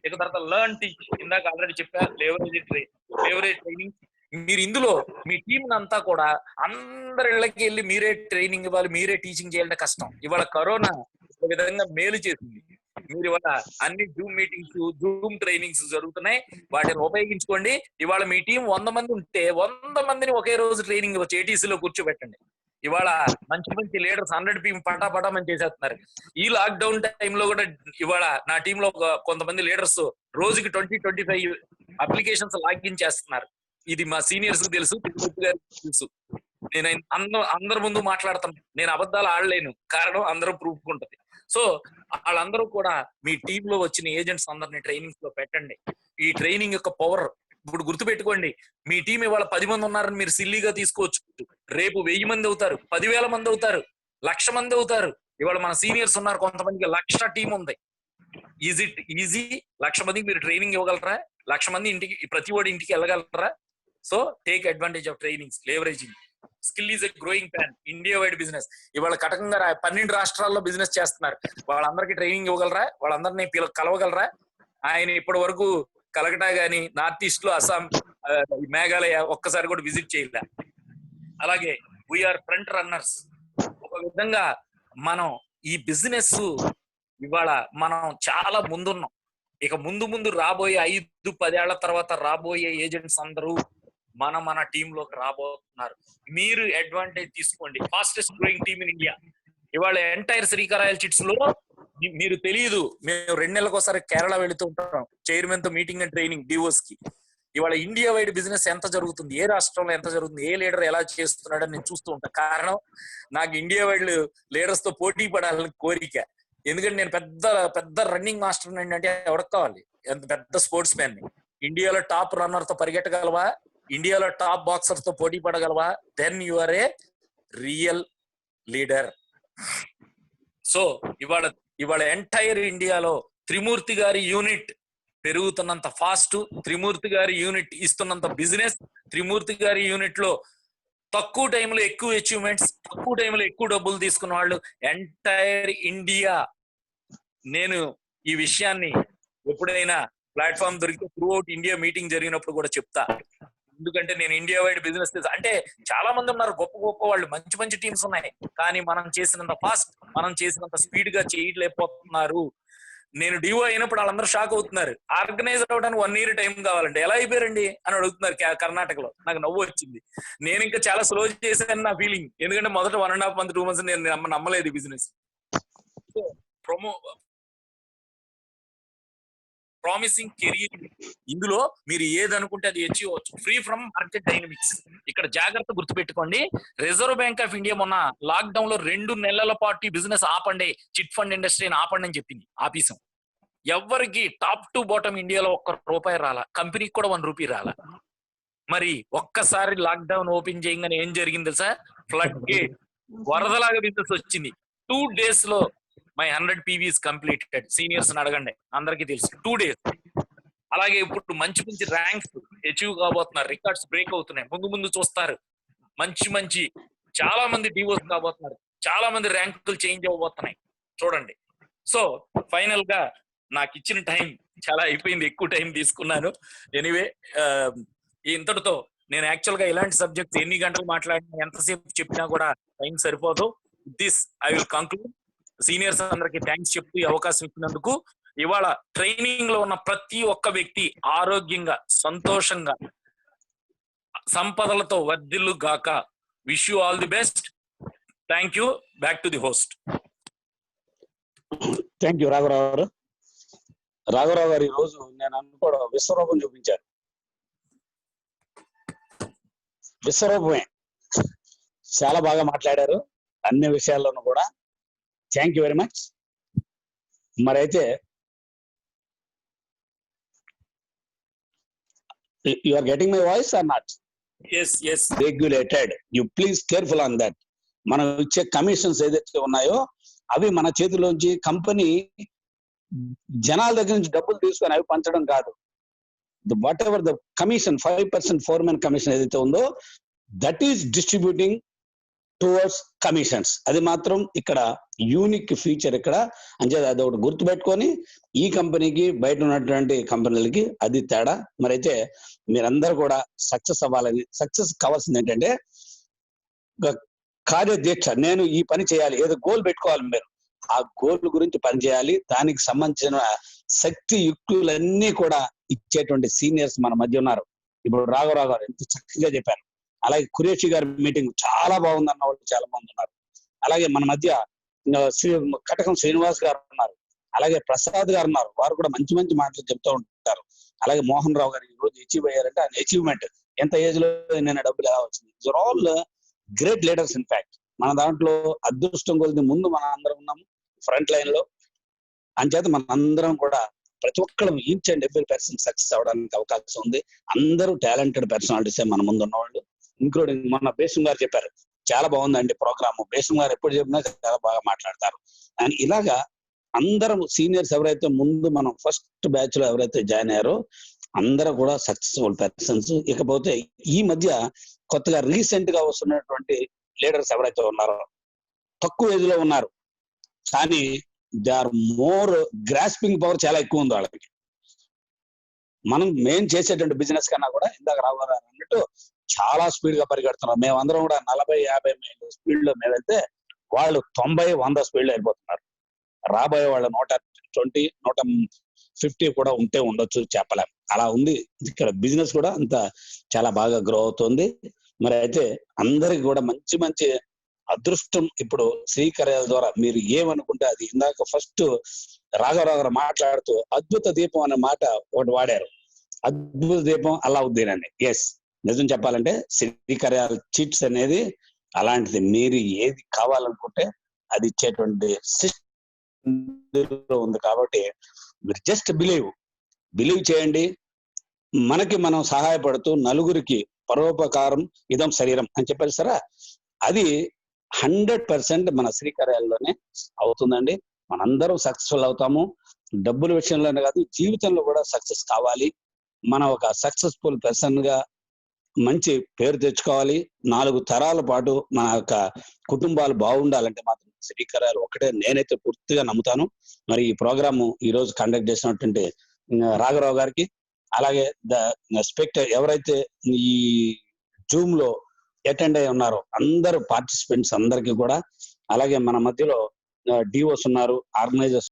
ఇక తర్వాత లర్న్ టీచ్, ఇందాక ఆల్రెడీ చెప్పా, లేవరేజ్ ట్రైనింగ్. మీరు ఇందులో మీ టీం అంతా కూడా అందరి ఇళ్ళకి వెళ్ళి మీరే ట్రైనింగ్ ఇవ్వాలి, మీరే టీచింగ్ చేయాలంటే కష్టం. ఇవాళ కరోనా ఒక విధంగా మేలు చేసింది. మీరు ఇవాళ అన్ని జూమ్ మీటింగ్స్, జూమ్ ట్రైనింగ్స్ జరుగుతున్నాయి, వాటిని ఉపయోగించుకోండి. ఇవాళ మీ టీం 100 మంది ఉంటే 100 మందిని ఒకే రోజు ట్రైనింగ్ వచ్చి ఏటీసీలో కూర్చోబెట్టండి. ఇవాళ మంచి లీడర్స్ 100 టీం పటామని చేసేస్తున్నారు. ఈ లాక్డౌన్ టైంలో కూడా ఇవాళ నా టీంలో కొంతమంది లీడర్స్ రోజుకి 20-25 అప్లికేషన్స్ లాగిన్ చేస్తున్నారు. ఇది మా సీనియర్స్ తెలుసు, తెలుసు. నేను అందరి ముందు మాట్లాడతాను, నేను అబద్ధాలు ఆడలేను, కారణం అందరూ ప్రూఫ్ ఉంటది. సో వాళ్ళందరూ కూడా మీ టీంలో వచ్చిన ఏజెంట్స్ అందరినీ ట్రైనింగ్స్ లో పెట్టండి. ఈ ట్రైనింగ్ యొక్క పవర్ ఇప్పుడు గుర్తుపెట్టుకోండి. మీ టీం ఇవాళ 10 మంది ఉన్నారని మీరు సిల్లీగా తీసుకోవచ్చు. రేపు 1000 మంది అవుతారు, 10,000 మంది అవుతారు, 1,00,000 మంది అవుతారు. ఇవాళ మన సీనియర్స్ ఉన్నారు, కొంతమందికి 1,00,000 టీం ఉంది. Is it easy? 1,00,000 మందికి మీరు ట్రైనింగ్ ఇవ్వగలరా? 1,00,000 మంది ఇంటికి, ప్రతి వాడి ఇంటికి వెళ్ళగలరా? So take advantage of trainings, leveraging. Skill is a growing plan, India wide business. ఇవాళ కటకంగా 12 రాష్ట్రాల్లో బిజినెస్ చేస్తున్నారు. వాళ్ళందరికీ ట్రైనింగ్ ఇవ్వగలరా? వాళ్ళందరినీ కలవగలరా? ఆయన ఇప్పటి వరకు కలకటా గాని, నార్త్ ఈస్ట్ లో అస్సాం, మేఘాలయ ఒక్కసారి కూడా విజిట్ చేయలే. అలాగే వీఆర్ ఫ్రంట్ రన్నర్స్. ఒక విధంగా మనం ఈ బిజినెస్ ఇవాళ మనం చాలా ముందున్నాం. ఇక ముందు రాబోయే 5-10 ఏళ్ల తర్వాత రాబోయే ఏజెంట్స్ అందరూ మన టీంలోకి రాబోతున్నారు. మీరు అడ్వాంటేజ్ తీసుకోండి. Fastest growing team in India. ఇవాళ ఎంటైర్ శ్రీకారాయల్ చిట్స్ లో మీరు తెలియదు, మేము 2 నెలలకు ఒకసారి కేరళ వెళుతూ ఉంటాం చైర్మన్ తో మీటింగ్ అండ్ ట్రైనింగ్ డివోస్ కి. ఇవాళ ఇండియా వైడ్ బిజినెస్ ఎంత జరుగుతుంది, ఏ రాష్ట్రంలో ఎంత జరుగుతుంది, ఏ లీడర్ ఎలా చేస్తున్నాడని నేను చూస్తూ ఉంటాను. కారణం నాకు ఇండియా వైడ్ లీడర్స్ తో పోటీ పడాలని కోరిక. ఎందుకంటే నేను పెద్ద రన్నింగ్ మాస్టర్ అంటే ఎవరికి కావాలి? ఎంత పెద్ద స్పోర్ట్స్ మ్యాన్. ఇండియాలో టాప్ రన్నర్ తో పరిగెట్టగలవా? ఇండియాలో టాప్ బాక్సర్ తో పోటీ పడగలవా? Then you are a real leader. So ఇవాళ ఎంటైర్ ఇండియాలో త్రిమూర్తి గారి యూనిట్ పెరుగుతున్నంత ఫాస్ట్, త్రిమూర్తి గారి యూనిట్ ఇస్తున్నంత బిజినెస్, త్రిమూర్తి గారి యూనిట్ లో తక్కువ టైంలో ఎక్కువ అచీవ్మెంట్స్, తక్కువ టైంలో ఎక్కువ డబ్బులు తీసుకున్న వాళ్ళు ఎంటైర్ ఇండియా. నేను ఈ విషయాన్ని ఎప్పుడైనా ప్లాట్ఫామ్ దొరికితే త్రూఅవుట్ ఇండియా మీటింగ్ జరిగినప్పుడు కూడా చెప్తా. ఎందుకంటే నేను ఇండియా వైడ్ బిజినెస్ అంటే చాలా మంది ఉన్నారు, గొప్ప వాళ్ళు, మంచి టీమ్స్ ఉన్నాయి. కానీ మనం చేసినంత ఫాస్ట్, మనం చేసినంత స్పీడ్ గా చేయలేకపోతున్నారు. నేను డిఓ అయినప్పుడు వాళ్ళందరూ షాక్ అవుతున్నారు. ఆర్గనైజర్ అవడానికి 1 year టైం కావాలంటే ఎలా అయిపోయారండి అని అడుగుతున్నారు కర్ణాటకలో. నాకు నవ్వు వచ్చింది. నేను ఇంకా చాలా స్లో చేశాను నా ఫీలింగ్. ఎందుకంటే మొదట 1.5 months 2 months నేను నమ్మలేదు ఈ బిజినెస్. Promising career. ఇందులో మీరు ఏదనుకుంటే అది అచీవ్ అవ్వచ్చు. Free from market dynamics. ఇక్కడ జాగ్రత్త గుర్తుపెట్టుకోండి. రిజర్వ్ బ్యాంక్ ఆఫ్ ఇండియా మొన్న లాక్డౌన్ లో 2 నెలల పాటు బిజినెస్ ఆపండి, చిట్ ఫండ్ ఇండస్ట్రీని ఆపండి అని చెప్పింది. ఆపేసాం. ఎవరికి టాప్ టు బాటమ్ ఇండియాలో ₹1 రాలా, కంపెనీకి కూడా ₹1 రాలా. మరి ఒక్కసారి లాక్డౌన్ ఓపెన్ చేయగానే ఏం జరిగింది సార్? ఫ్లడ్ గేట్, వరదలాగా బిజినెస్ వచ్చింది. 2 days లో మై 100 PVs కంప్లీటెడ్. సీనియర్స్ అడగండి, అందరికీ తెలుసు. 2 days. అలాగే ఇప్పుడు మంచి ర్యాంక్స్ అచీవ్ కాబోతున్నారు, రికార్డ్స్ బ్రేక్ అవుతున్నాయి. ముందు చూస్తారు. మంచి చాలా మంది డివోర్స్ కాబోతున్నారు, చాలా మంది ర్యాంకులు చేంజ్ అవ్వబోతున్నాయి. చూడండి. సో ఫైనల్ గా నాకు ఇచ్చిన టైం చాలా అయిపోయింది, ఎక్కువ టైం తీసుకున్నాను. ఎనీవే, ఇంతటితో నేను యాక్చువల్ గా ఇలాంటి సబ్జెక్ట్స్ ఎన్ని గంటలు మాట్లాడినా, ఎంతసేపు చెప్పినా కూడా టైం సరిపోదు. This I will conclude. Seniors అందరికి థ్యాంక్స్ చెప్తూ ఈ అవకాశం ఇచ్చినందుకు. ఇవాళ ట్రైనింగ్ లో ఉన్న ప్రతి ఒక్క వ్యక్తి ఆరోగ్యంగా, సంతోషంగా, సంపదలతో వర్ధిల్లు గాక. Wish you all the best. Thank you. Back to the host. Thank you రాఘవరావు గారు. రాఘవరావు గారు ఈ రోజు నేను అనుకోవడం విశ్వరూపం చూపించారు. విశ్వరూపమే. చాలా బాగా మాట్లాడారు అన్ని విషయాల్లోనూ కూడా. Thank you very much. మరైతే you are getting my voice or not? Yes. Regulated. You please careful on that. మనం ఇచ్చే కమిషన్స్ ఏదైతే ఉన్నాయో అవి మన చేతిలోంచి కంపెనీ జనాల దగ్గర నుంచి డబ్బులు తీసుకొని అవి పంచడం కాదు. Whatever the commission 5% foreman commission ఏదైతే ఉందో that is distributing towards commissions. అది మాత్రం ఇక్కడ యూనిక్ ఫీచర్ ఇక్కడ. అంటే అది ఒకటి గుర్తుపెట్టుకొని ఈ కంపెనీకి బయట ఉన్నటువంటి కంపెనీలకి అది తేడా. మరైతే మీరందరూ కూడా సక్సెస్ అవ్వాలని, సక్సెస్ కావాల్సింది ఏంటంటే కార్యదీక్ష. నేను ఈ పని చేయాలి, ఏదో గోల్ పెట్టుకోవాలి. మీరు ఆ గోల్ గురించి పనిచేయాలి. దానికి సంబంధించిన శక్తి యుక్తులన్నీ కూడా ఇచ్చేటువంటి సీనియర్స్ మన మధ్య ఉన్నారు. ఇప్పుడు రాఘవరావు గారు ఎంత చక్కగా చెప్పారు. అలాగే ఖురేషి గారి మీటింగ్ చాలా బాగుందన్న వాళ్ళు చాలా మంది ఉన్నారు. అలాగే మన మధ్య కటకం శ్రీనివాస్ గారు ఉన్నారు. అలాగే ప్రసాద్ గారు ఉన్నారు. వారు కూడా మంచి మంచి మాటలు చెప్తూ ఉంటారు. అలాగే మోహన్ రావు గారు ఈ రోజు అచీవ్ అయ్యారంటే ఆయన అచీవ్మెంట్ ఎంత ఏజ్ లో నేను డబ్బులు ఎలా వచ్చింది. All great leaders. In fact మన దాంట్లో అదృష్టం కొద్ది ముందు మన అందరం ఉన్నాము ఫ్రంట్ లైన్ లో. అంచేత మన అందరం కూడా ప్రతి ఒక్కరు each and every person success అవడానికి అవకాశం ఉంది. అందరూ టాలెంటెడ్ పర్సనాలిటీస్ మన ముందు ఉన్నవాళ్ళు, ఇంక్లూడింగ్ మొన్న బేసం గారు చెప్పారు. చాలా బాగుందండి ప్రోగ్రామ్. బేసం గారు ఎప్పుడు చెప్పినా చాలా బాగా మాట్లాడతారు. అండ్ ఇలాగా అందరం సీనియర్స్ ఎవరైతే ముందు మనం ఫస్ట్ బ్యాచ్ లో ఎవరైతే జాయిన్ అయ్యారో అందరూ కూడా సక్సెస్ఫుల్ పర్సన్స్. ఇకపోతే ఈ మధ్య కొత్తగా రీసెంట్ గా వస్తున్నటువంటి లీడర్స్ ఎవరైతే ఉన్నారో తక్కువ ఏజ్ లో ఉన్నారు, కానీ they are more grasping power చాలా ఎక్కువ ఉంది వాళ్ళకి. మనం మేము చేసేటువంటి బిజినెస్ కన్నా కూడా ఇందాక రావు గారు అన్నట్టు చాలా స్పీడ్ గా పరిగెడుతున్నాం. మేమందరం కూడా 40-50 మైళ్ళ స్పీడ్ లో మేము వెళ్తే వాళ్ళు 90-100 స్పీడ్ లో వెళ్ళిపోతున్నారు. రాబోయే వాళ్ళ 120-150 కూడా ఉంటే ఉండొచ్చు, చెప్పలేం. అలా ఉంది ఇక్కడ. బిజినెస్ కూడా అంత చాలా బాగా గ్రో అవుతుంది. మరి అయితే అందరికి కూడా మంచి మంచి అదృష్టం ఇప్పుడు శ్రీకర్యాల ద్వారా మీరు ఏమనుకుంటే అది. ఇందాక ఫస్ట్ రాఘవరావు గారు మాట్లాడుతూ అద్భుత దీపం అనే మాట ఒకటి వాడారు. అద్భుత దీపం అలావుద్దీన్ అండి. ఎస్, నిజం చెప్పాలంటే శ్రీకర్యాల చిట్స్ అనేది అలాంటిది. మీరు ఏది కావాలనుకుంటే అది ఇచ్చేటువంటి సిస్టమ్ ఉంది. కాబట్టి మీరు జస్ట్ బిలీవ్ చేయండి. మనకి మనం సహాయపడుతూ నలుగురికి పరోపకారం ఇదం శరీరం అని చెప్పారు సరే, అది 100% మన శ్రీకర్యాల్లోనే అవుతుందండి. మనందరం సక్సెస్ఫుల్ అవుతాము. డబ్బుల విషయంలోనే కాదు, జీవితంలో కూడా సక్సెస్ కావాలి. మనం ఒక సక్సెస్ఫుల్ పర్సన్ గా మంచి పేరు తెచ్చుకోవాలి. 4 తరాల పాటు మన యొక్క కుటుంబాలు బాగుండాలంటే మాత్రం శ్రీకర్యాలు ఒకటే నేనైతే పూర్తిగా నమ్ముతాను. మరి ఈ ప్రోగ్రాము ఈ రోజు కండక్ట్ చేసినటువంటి రాఘవరావు గారికి, అలాగే స్పెక్టర్ ఎవరైతే ఈ జూమ్ లో అటెండ్ అయి ఉన్నారో అందరూ పార్టిసిపెంట్స్ అందరికీ కూడా, అలాగే మన మధ్యలో డిఓస్ ఉన్నారు, ఆర్గనైజర్స్